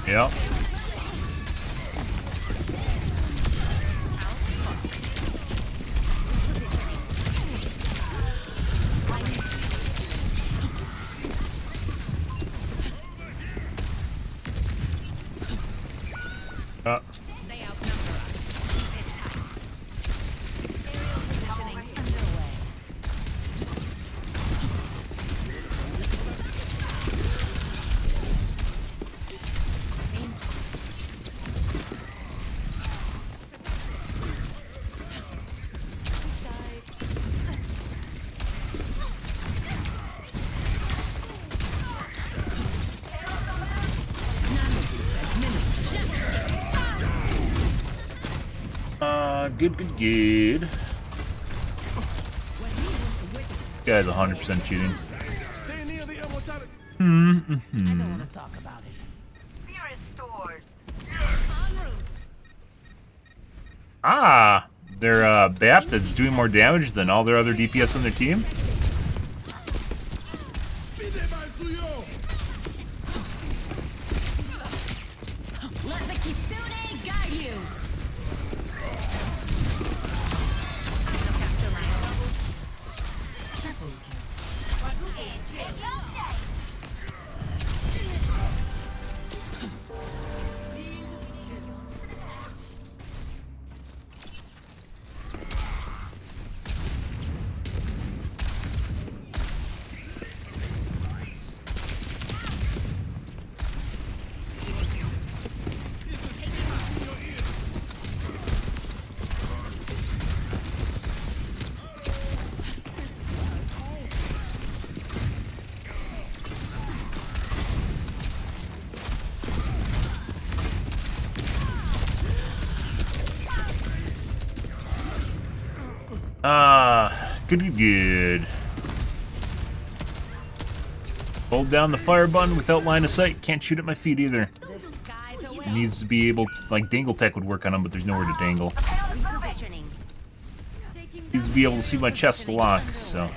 Yep. Good. Guy's 100% cheating. I don't want to talk about it. Fear is stored. En route. Ah, their BAP that's doing more damage than all their other DPS on their team. Let the Kitsune guide you. Good. Hold down the fire button without line of sight. Can't shoot at my feet either. It needs to be able to, like, dangle tech would work on him, but there's nowhere to dangle. Needs to be able to see my chest lock, so.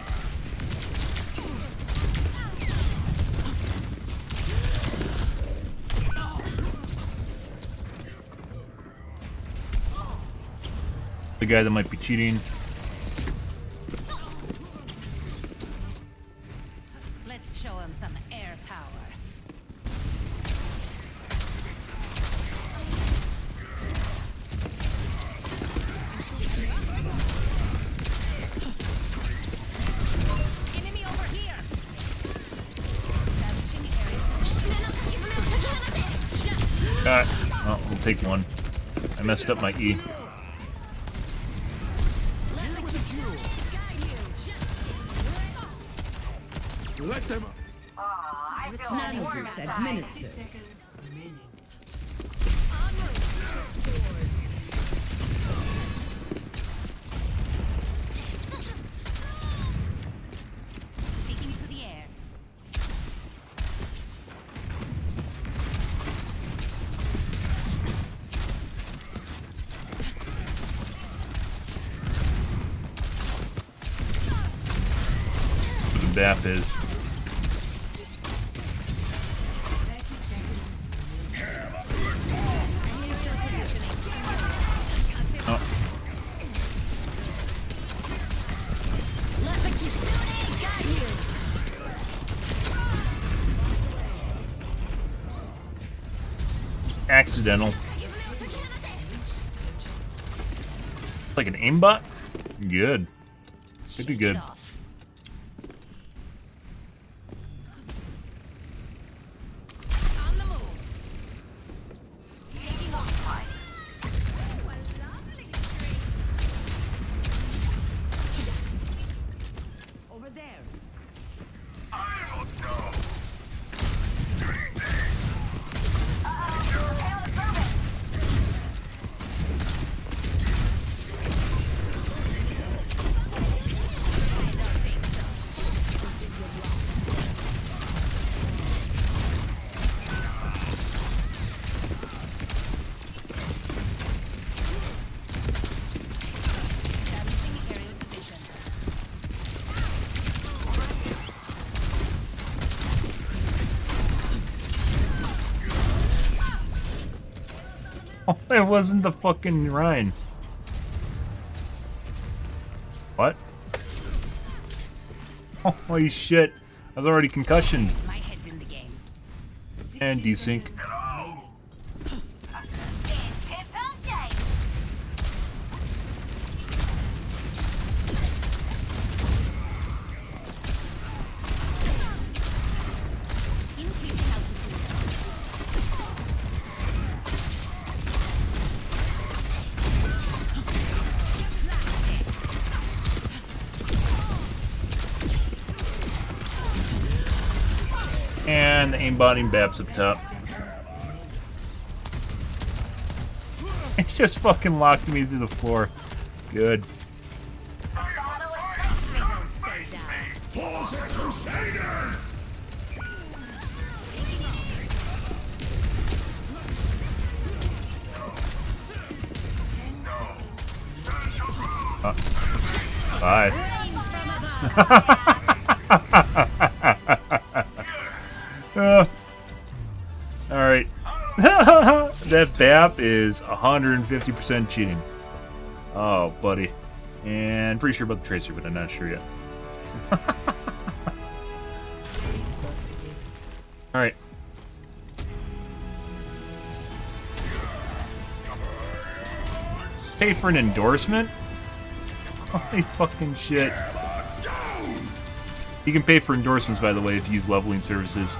The guy that might be cheating. Let's show him some air power. Enemy over here. Oh, we'll take one. I messed up my E. Let them. I feel Nanojuice administered. Taking me to the air. The BAP is. Accidental. Like an aimbot? Good. Good. Over there. Oh, it wasn't the fucking Rhine. What? Oh, holy shit. I was already concussioned. My head's in the game. And desync. And the aimbotting Babs up top. It's just fucking locked me through the floor. Good. For the Crusaders! Bye. Alright. That BAP is 150% cheating. Oh, buddy. And pretty sure about the tracer, but I'm not sure yet. Alright. Pay for an endorsement? Holy fucking shit. You can pay for endorsements, by the way, if you use leveling services.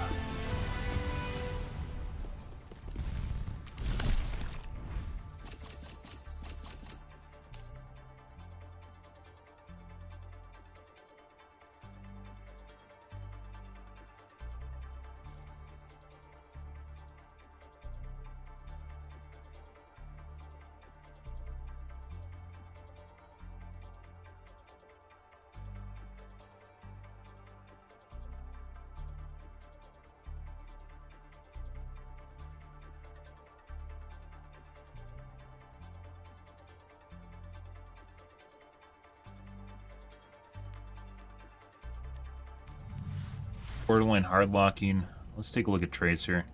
Borderline hard locking. Let's take a look at Tracer.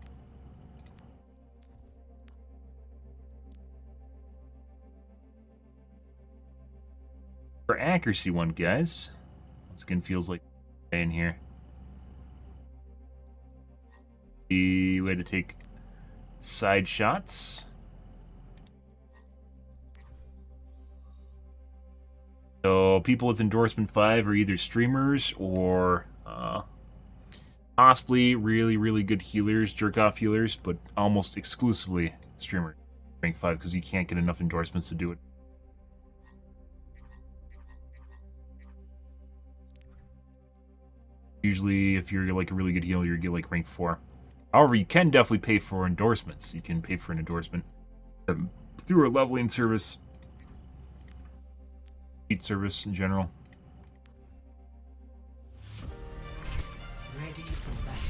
For accuracy one, guys. Once again, feels like in here. The way to take side shots. So people with endorsement 5 are either streamers or possibly really good healers, jerk-off healers, but almost exclusively streamer rank 5 because you can't get enough endorsements to do it. Usually, if you're like a really good healer, you get like rank 4. However, you can definitely pay for endorsements. You can pay for an endorsement through a leveling service, cheat service in general. Ready for battle.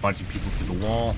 Punching people to the wall.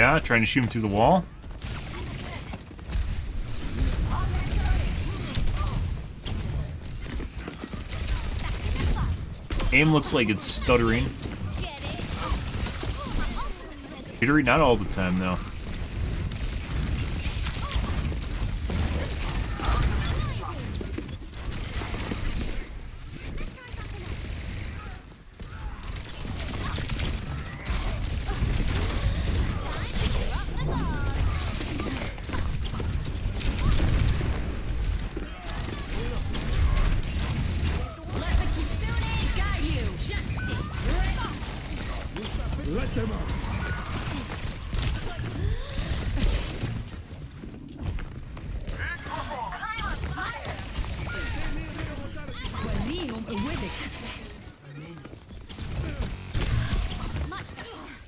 Yeah, trying to shoot him through the wall. Aim looks like it's stuttering. Jittery, not all the time though. Let them out.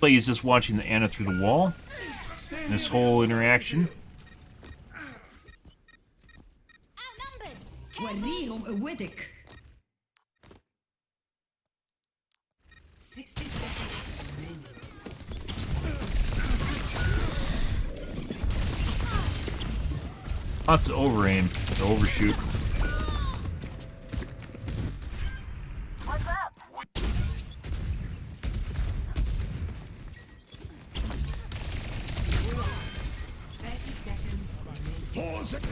Like he's just watching the Anna through the wall. This whole interaction. وريهم قوتك. 60 seconds remaining. Lots of over aim, to overshoot. What's up?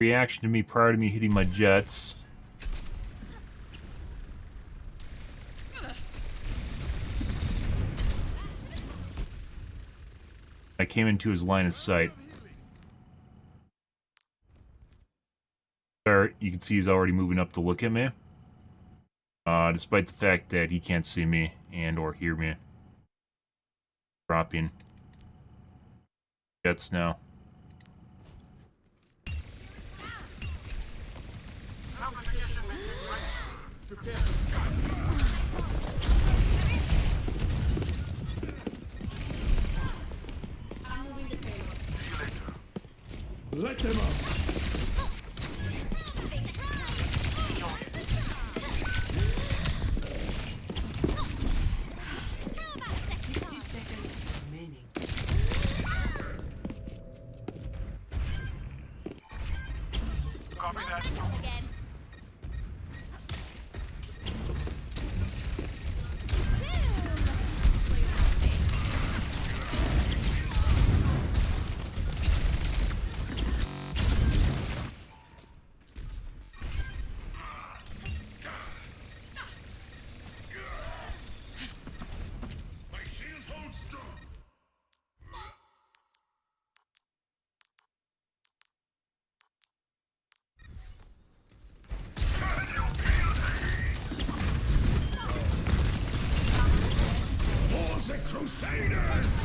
Reaction to me prior to me hitting my jets. I came into his line of sight. There, you can see he's already moving up to look at me. Despite the fact that he can't see me and or hear me. Dropping jets now. Let them up. Copy that. Again. My shield holds strong. For the Crusaders!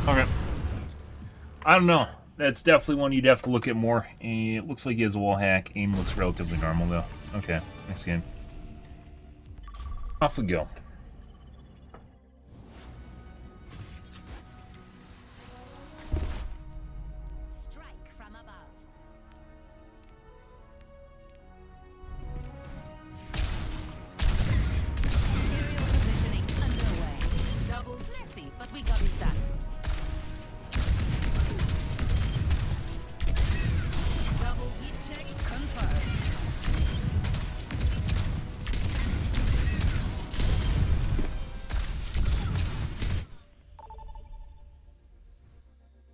Okay. I don't know. That's definitely one you'd have to look at more. It looks like he has a wall hack. Aim looks relatively normal, though. Okay, next game. Off we go. Strike from above. Aerial positioning underway. Double messy, but we got it done. Double heat check confirmed.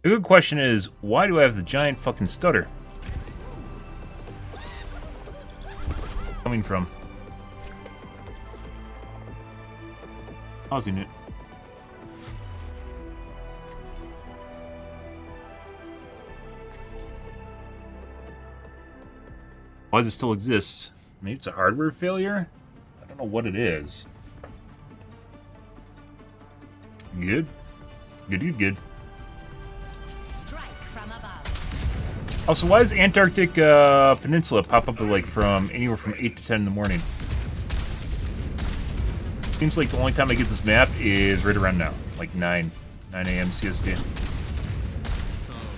The good question is, why do I have the giant fucking stutter? Coming from? Pausing it. Why does it still exist? Maybe it's a hardware failure? I don't know what it is. Good? Good. Also, why does Antarctic Peninsula pop up at, like, from anywhere from 8 to 10 in the morning? Seems like the only time I get this map is right around now, like 9 a.m. CST.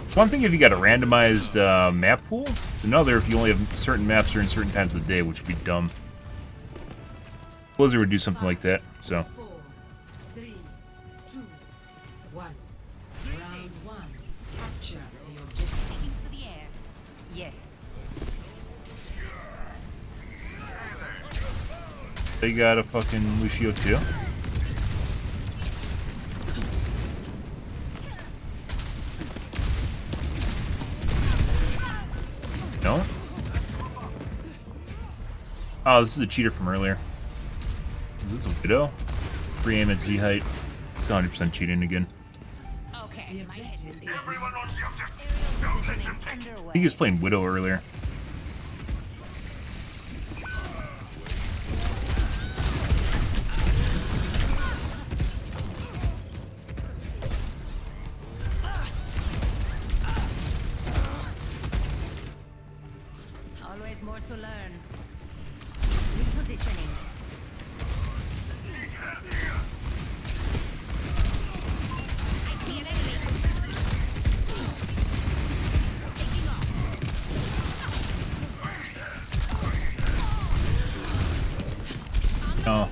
It's one thing if you got a randomized map pool. It's another if you only have certain maps during certain times of the day, which would be dumb. Blizzard would do something like that, so. 4, 3, 2, 1. Round 1. Capture the objective. To the air. Yes. They got a fucking Lucio too. No? Oh, this is a cheater from earlier. Is this a Widow? Free aim at Z height. It's 100% cheating again. Okay, my head's in these. Everyone on the objective. Aerial positioning I think underway. he was playing Widow earlier. Always more to learn. Repositioning. I see an enemy. Taking off. Oh.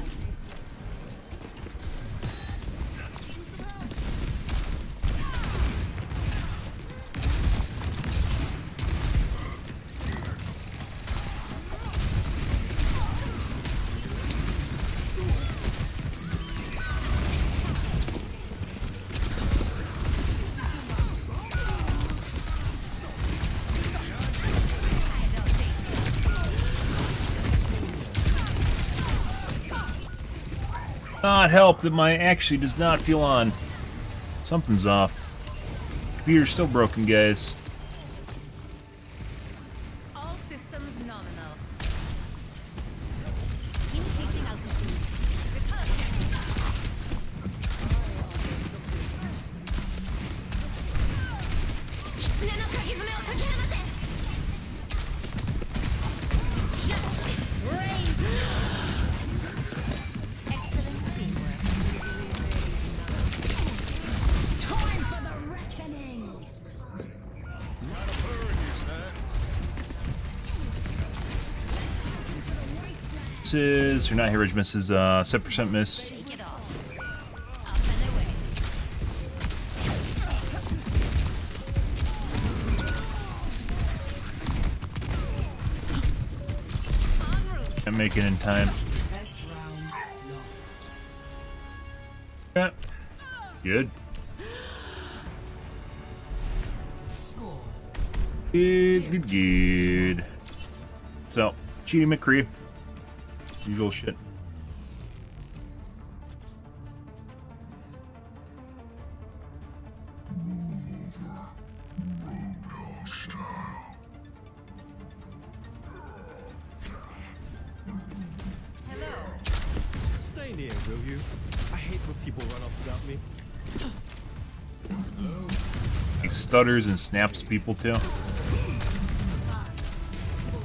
Not help that my actually does not feel on. Something's off. Computer's still broken, guys. All systems nominal. Increasing altitude. Justice reigns. Excellent teamwork. Time for the reckoning. Misses, or not Heritage misses, 7% miss. Take it off. Up and away. En route. Can't make it in time. Best round lost. Yeah. Good. Score. Good. So, cheating McCree. Usual shit. Hello. Stay near, will you? I hate when people run off without me. He stutters and snaps people too. 5, 4,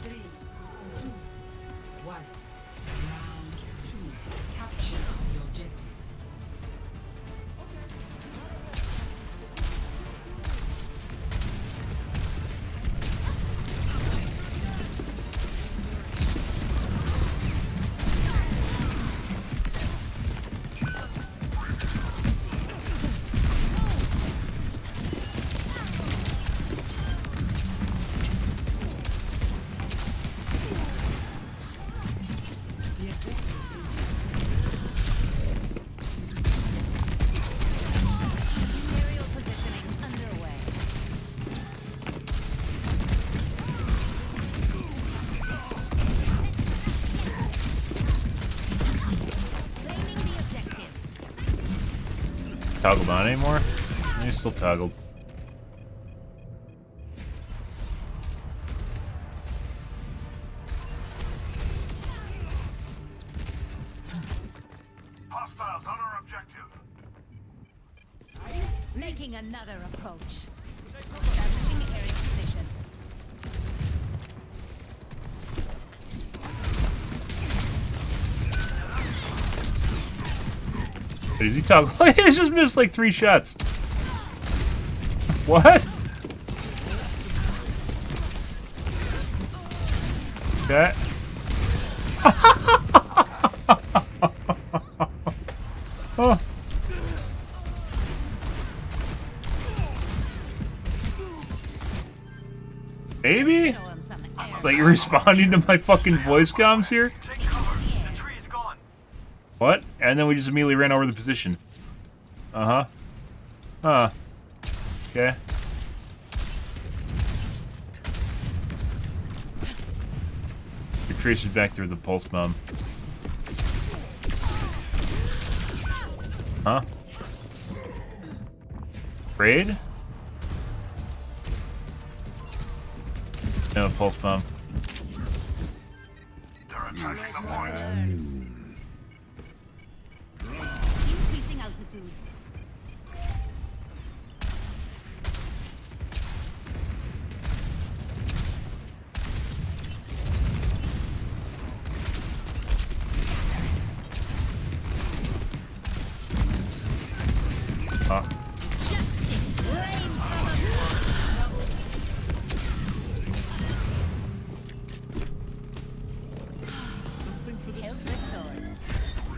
3, 2, 1. Round toggled on anymore? He's still toggled. Hostiles on our objective. Making another approach. Establishing area position. Is he toggle? He's just missed like 3 shots. What? Okay. Oh. Maybe? It's like you're responding to my fucking voice comms here? What? And then we just immediately ran over the position. Uh-huh. Huh. Okay. Your tracer's back there with the pulse bomb. Huh? Raid? No, pulse bomb. Increasing altitude. Huh? Justice reigns from above. Something for the Health restored.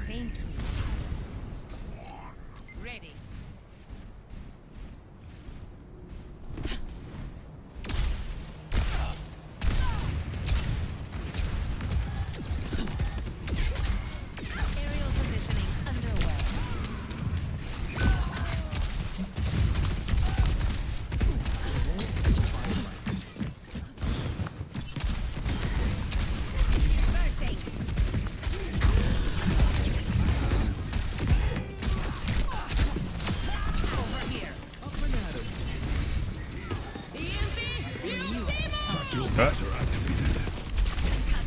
Thank you. Ready. Aerial positioning underway. Dispersing. Over here. Okay.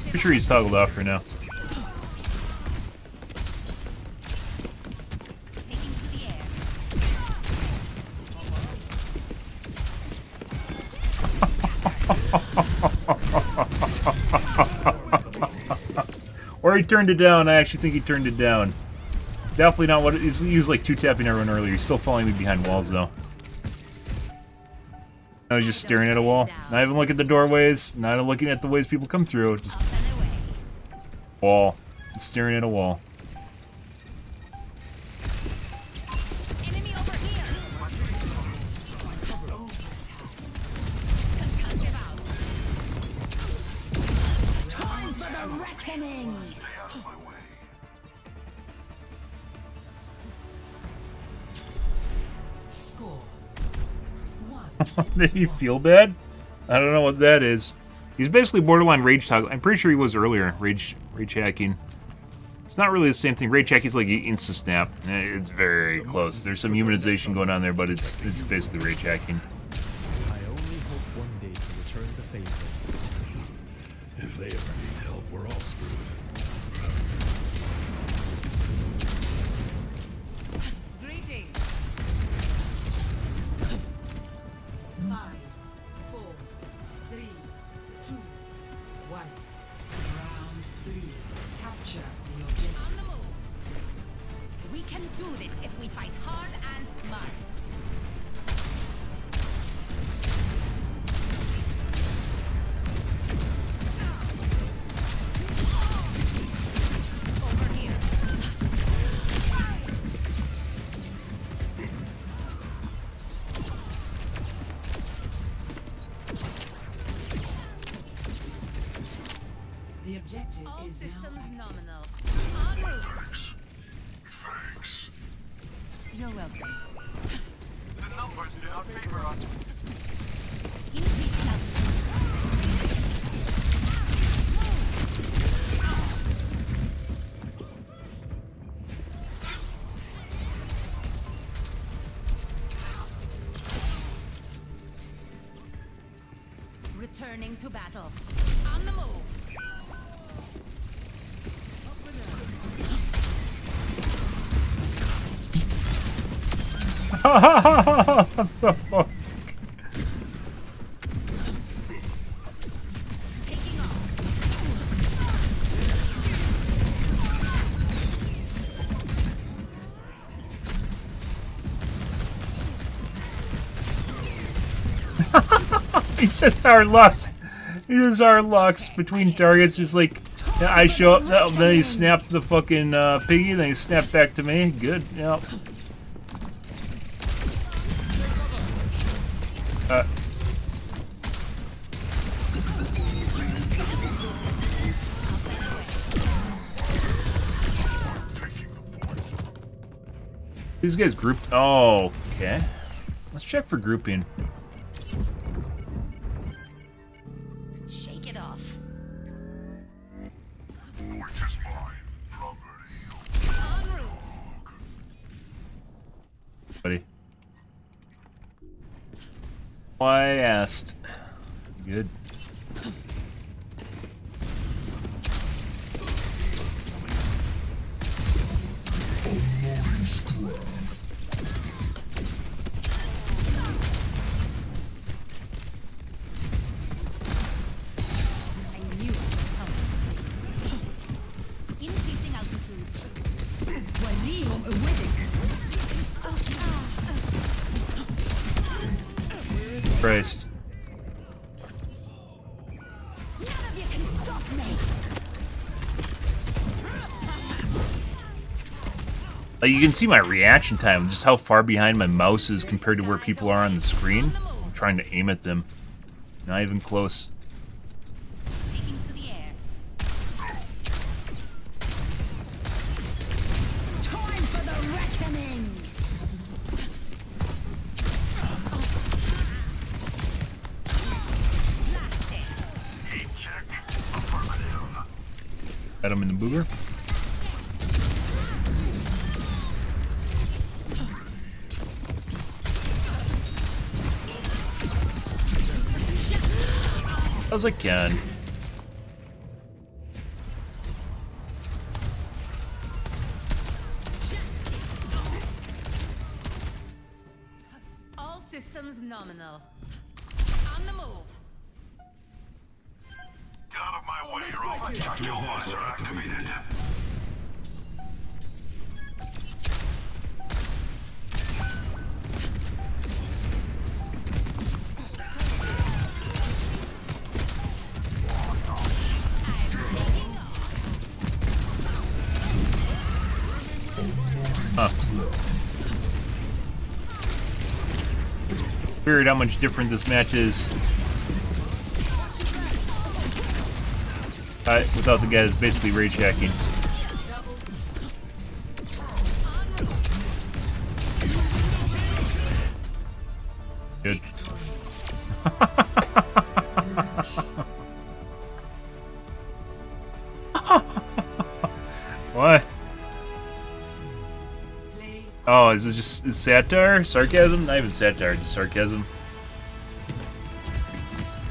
Pretty sure he's toggled off right now. Taking to the air. Or he turned it down. I actually think he turned it down. Definitely not what he was like 2-tapping everyone earlier. He's still following me behind walls though. I was just staring at a wall. Not even looking at the doorways. Not even looking at the ways people come through. Just wall. Staring at a wall. Enemy over here. Concussive out. Time for the reckoning. Score. Did he feel bad? I don't know what that is. He's basically borderline rage toggle. I'm pretty sure he was earlier. Rage hacking. It's not really the same thing. Rage hacking is like insta snap. It's very close. There's some humanization going on there, but it's basically rage hacking. I only hope one day to return the favor. If they ever need help, we're all screwed. Greetings. 5, 4, 3, 2, 1. Round 3. Capture the objective. On the move. We can do this if we fight hard and smart. Over here. The objective All is systems now active. nominal. En route. Thanks. You're welcome. The numbers do not favor us. Increasing altitude. Returning to battle. On the move. What the fuck? He's just our Lux. He just our Lux between targets. Just like I show up, then he snapped the fucking piggy, then he snapped back to me. Good. Yep. These guys grouped. Oh, okay. Let's check for grouping. Shake it off. En route. Buddy. I asked. Good. Increasing altitude. Christ. None of you can stop me. You can see my reaction time, just how far behind my mouse is compared to where people are on the screen. I'm trying to aim at them. Not even close. Taking to the air. Time for the reckoning. Got him in the booger. As I can. All systems nominal. On the move. Get out of my way, or all my tactiles are activated. Huh. Weird how much different this match is. Without the guys basically rage hacking. Good. What? Oh, is this just satire? Sarcasm? Not even satire, just sarcasm.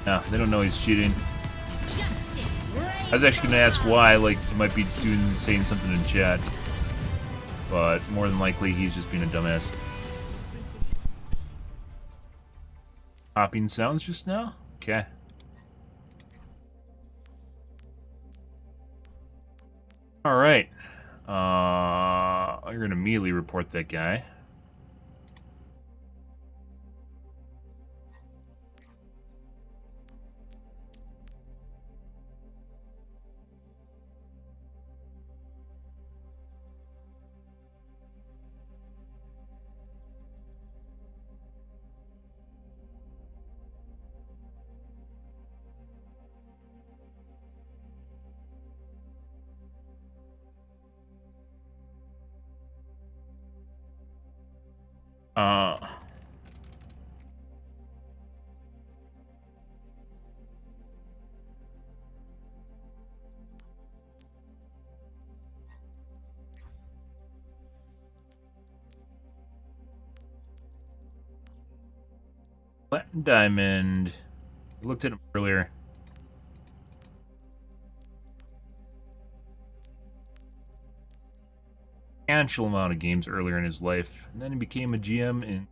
No, they don't know he's cheating. I was actually gonna ask why, like he might be saying something in chat. But more than likely he's just being a dumbass. Popping sounds just now? Okay. Alright. I'm gonna immediately report that guy. Platinum Diamond. I looked at him earlier. Substantial amount of games earlier in his life, and then he became a GM in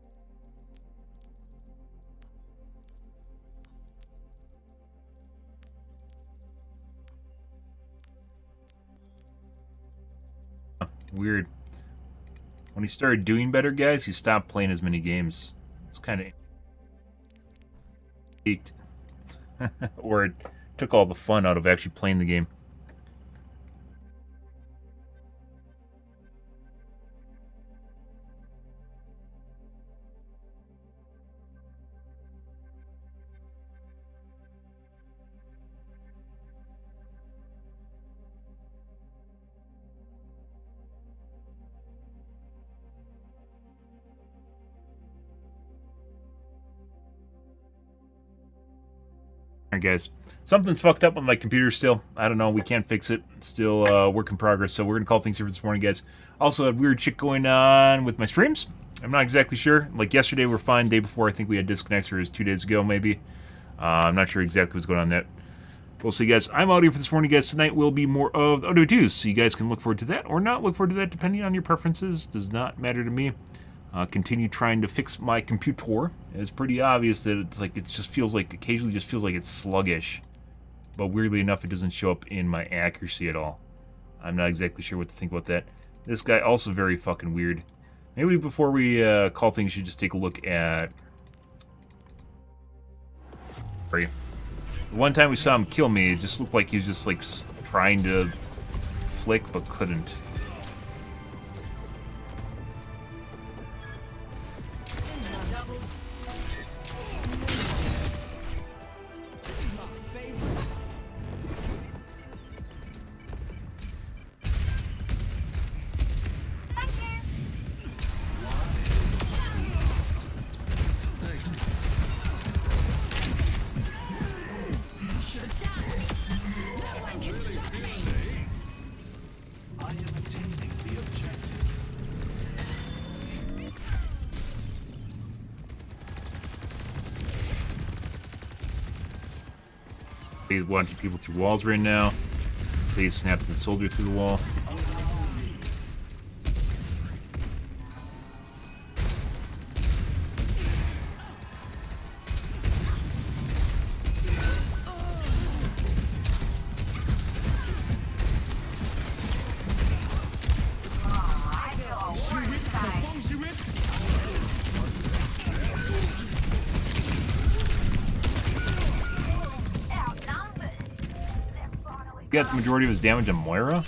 weird. When he started doing better, guys, he stopped playing as many games. It's kind of peaked. Or it took all the fun out of actually playing the game. Alright guys, something's fucked up with my computer still. I don't know, we can't fix it. It's still work in progress, so we're going to call things here for this morning, guys. Also, had weird shit going on with my streams. I'm not exactly sure. Like yesterday we were fine, day before I think we had disconnects, or it was 2 days ago maybe. I'm not sure exactly what's going on there. We'll see, guys. I'm out here for this morning, guys. Tonight will be more of the Overwatch2, so you guys can look forward to that or not look forward to that, depending on your preferences. Does not matter to me. Continue trying to fix my computer. It's pretty obvious that it's like, it just feels like, occasionally just feels like it's sluggish. But weirdly enough, it doesn't show up in my accuracy at all. I'm not exactly sure what to think about that. This guy also very fucking weird. Maybe before we call things, you should just take a look at... The one time we saw him kill me, it just looked like he was just like trying to flick but couldn't. He's watching people through walls right now. So he snapped the soldier through the wall. He got the majority of his damage on Moira.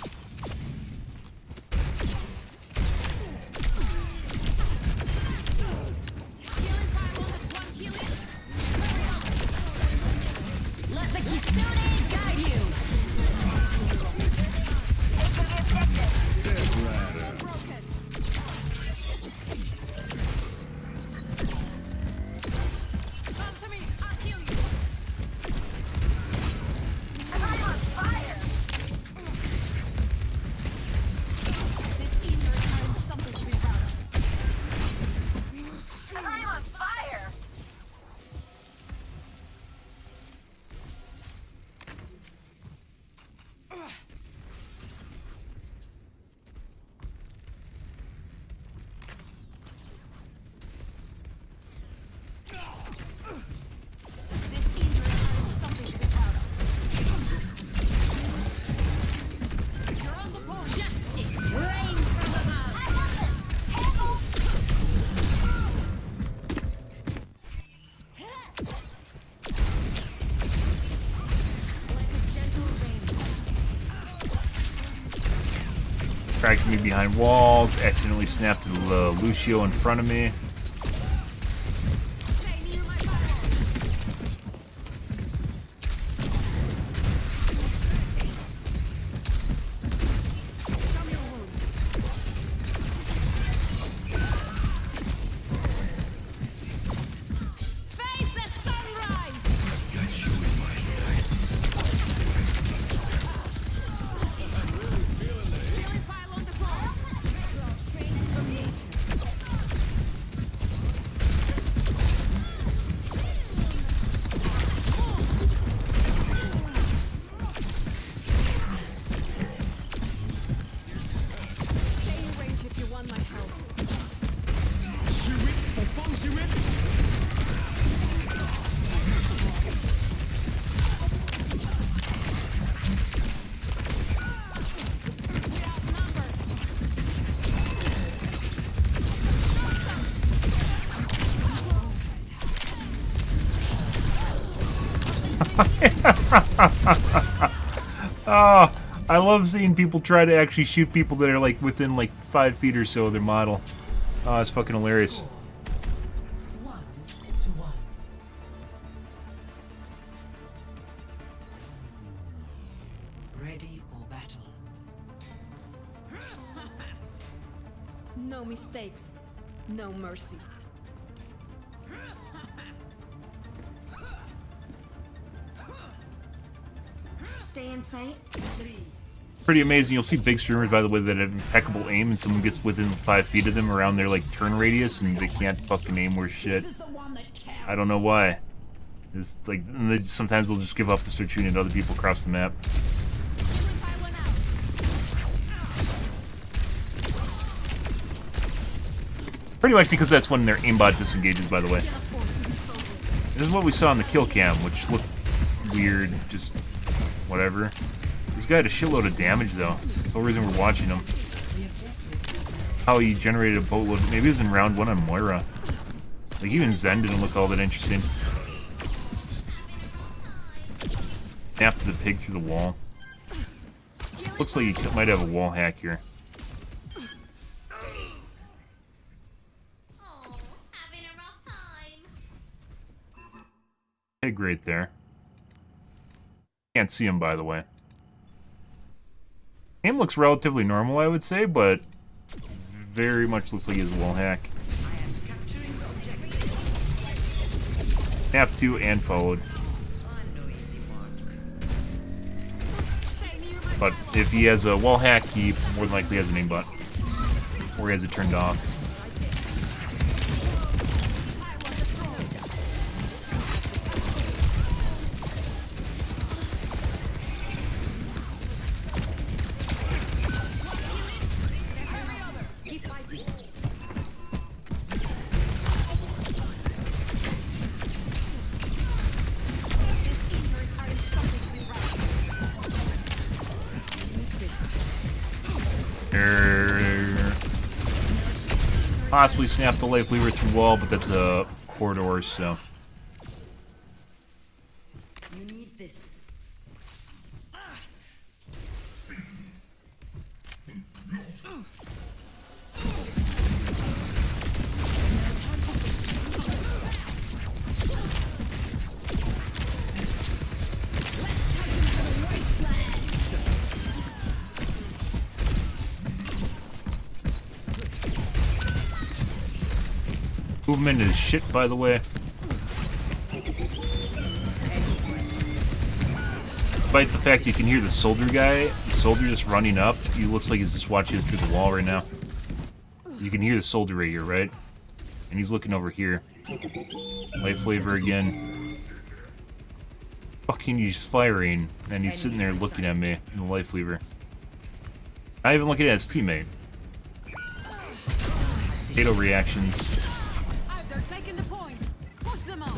Tracked me behind walls, accidentally snapped the Lucio in front of me. Oh, I love seeing people try to actually shoot people that are like within like 5 feet or so of their model. Oh, it's fucking hilarious. 1-1. Ready for battle. No mistakes, no mercy. Stay in sight. Pretty amazing. You'll see big streamers, by the way, that have impeccable aim, and someone gets within 5 feet of them around their like turn radius, and they can't fucking aim worth shit. I don't know why. It's like and they, sometimes they'll just give up and start shooting at other people across the map. Pretty much because that's when their aimbot disengages, by the way. This is what we saw in the kill cam, which looked weird, just whatever. This guy had a shitload of damage, though. That's the whole reason we're watching him. How he generated a boatload. Maybe it was in round 1 on Moira. Like, even Zen didn't look all that interesting. Snapped the pig through the wall. Looks like he might have a wall hack here. Pig right there. Can't see him, by the way. Aim looks relatively normal, I would say, but very much looks like he has a wall hack. Snap 2 and followed. But if he has a wall hack, he more than likely has an aimbot. Or he has it turned off. Possibly snap the life lever through wall, but that's a corridor, so. You need this. Movement is shit, by the way. Despite the fact you can hear the soldier guy, the soldier just running up, he looks like he's just watching us through the wall right now. You can hear the soldier right here, right? And he's looking over here. Life flavor again. Fucking he's firing, and he's sitting there looking at me in the life lever. Not even looking at his teammate. Potato reactions. They're taking the point. Push them out.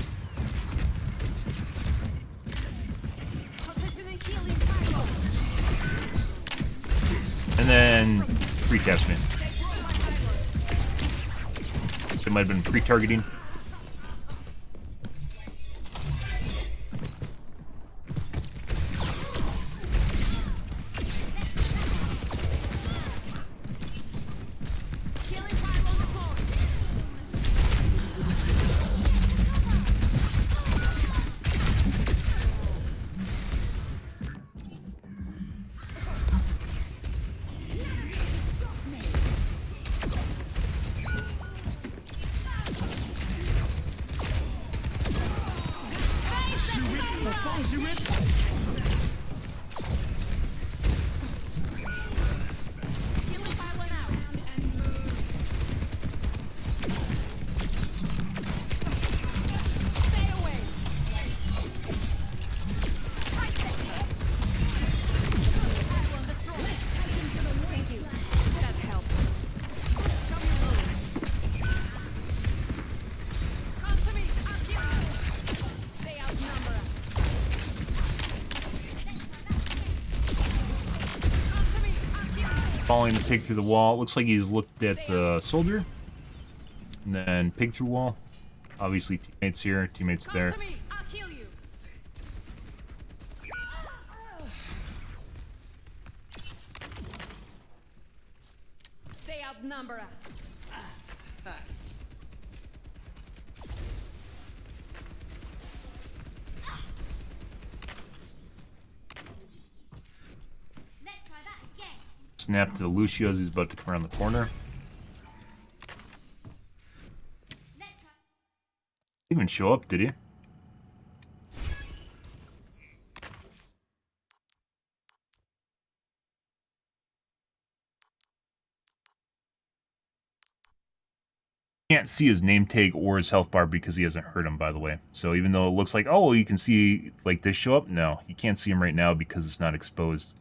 Positioning healing pylon. And then pre-taps me. It might have been pre-targeting. Following the pig through the wall. Looks like he's looked at the soldier. And then pig through wall. Obviously teammates here, teammates there. outnumber us. Snap to the Lucio as he's about to come around the corner. Didn't even show up, did he? Can't see his name tag or his health bar because he hasn't hurt him, by the way. So even though it looks like, oh, you can see like this show up, no, you can't see him right now because it's not exposed.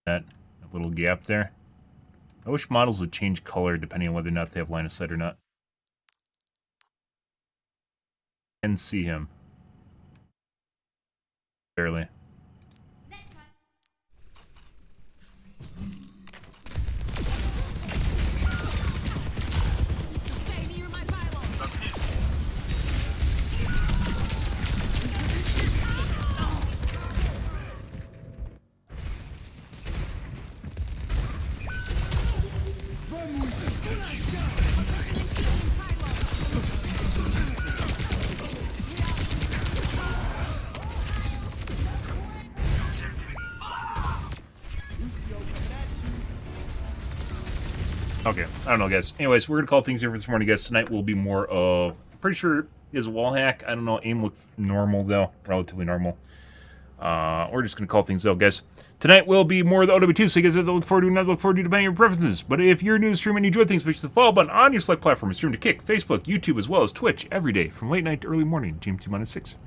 That little gap there. I wish models would change color depending on whether or not they have line of sight or not. And see him. Barely. Okay, I don't know, guys. Anyways, we're going to call things here for this morning, guys. Tonight will be more of... I'm pretty sure is a wall hack. I don't know. Aim looked normal, though. Relatively normal. We're just going to call things out, guys. Tonight will be more of the OW2, so you guys have to look forward to another look forward to depending on your preferences. But if you're new to stream and you enjoy things, push the follow button on your select platform and stream to Kick, Facebook, YouTube, as well as Twitch every day from late night to early morning, GMT -6.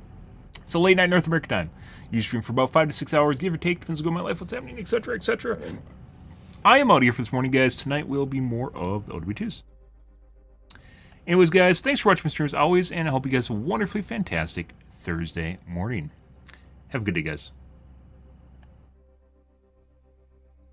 It's a late night North American time. You stream for about 5 to 6 hours, give or take, depends on my life, what's happening, etc., etc. I am out here for this morning, guys. Tonight will be more of the OW2s. Anyways, guys, thanks for watching my stream as always, and I hope you guys have a wonderfully fantastic Thursday morning. Have a good day, guys.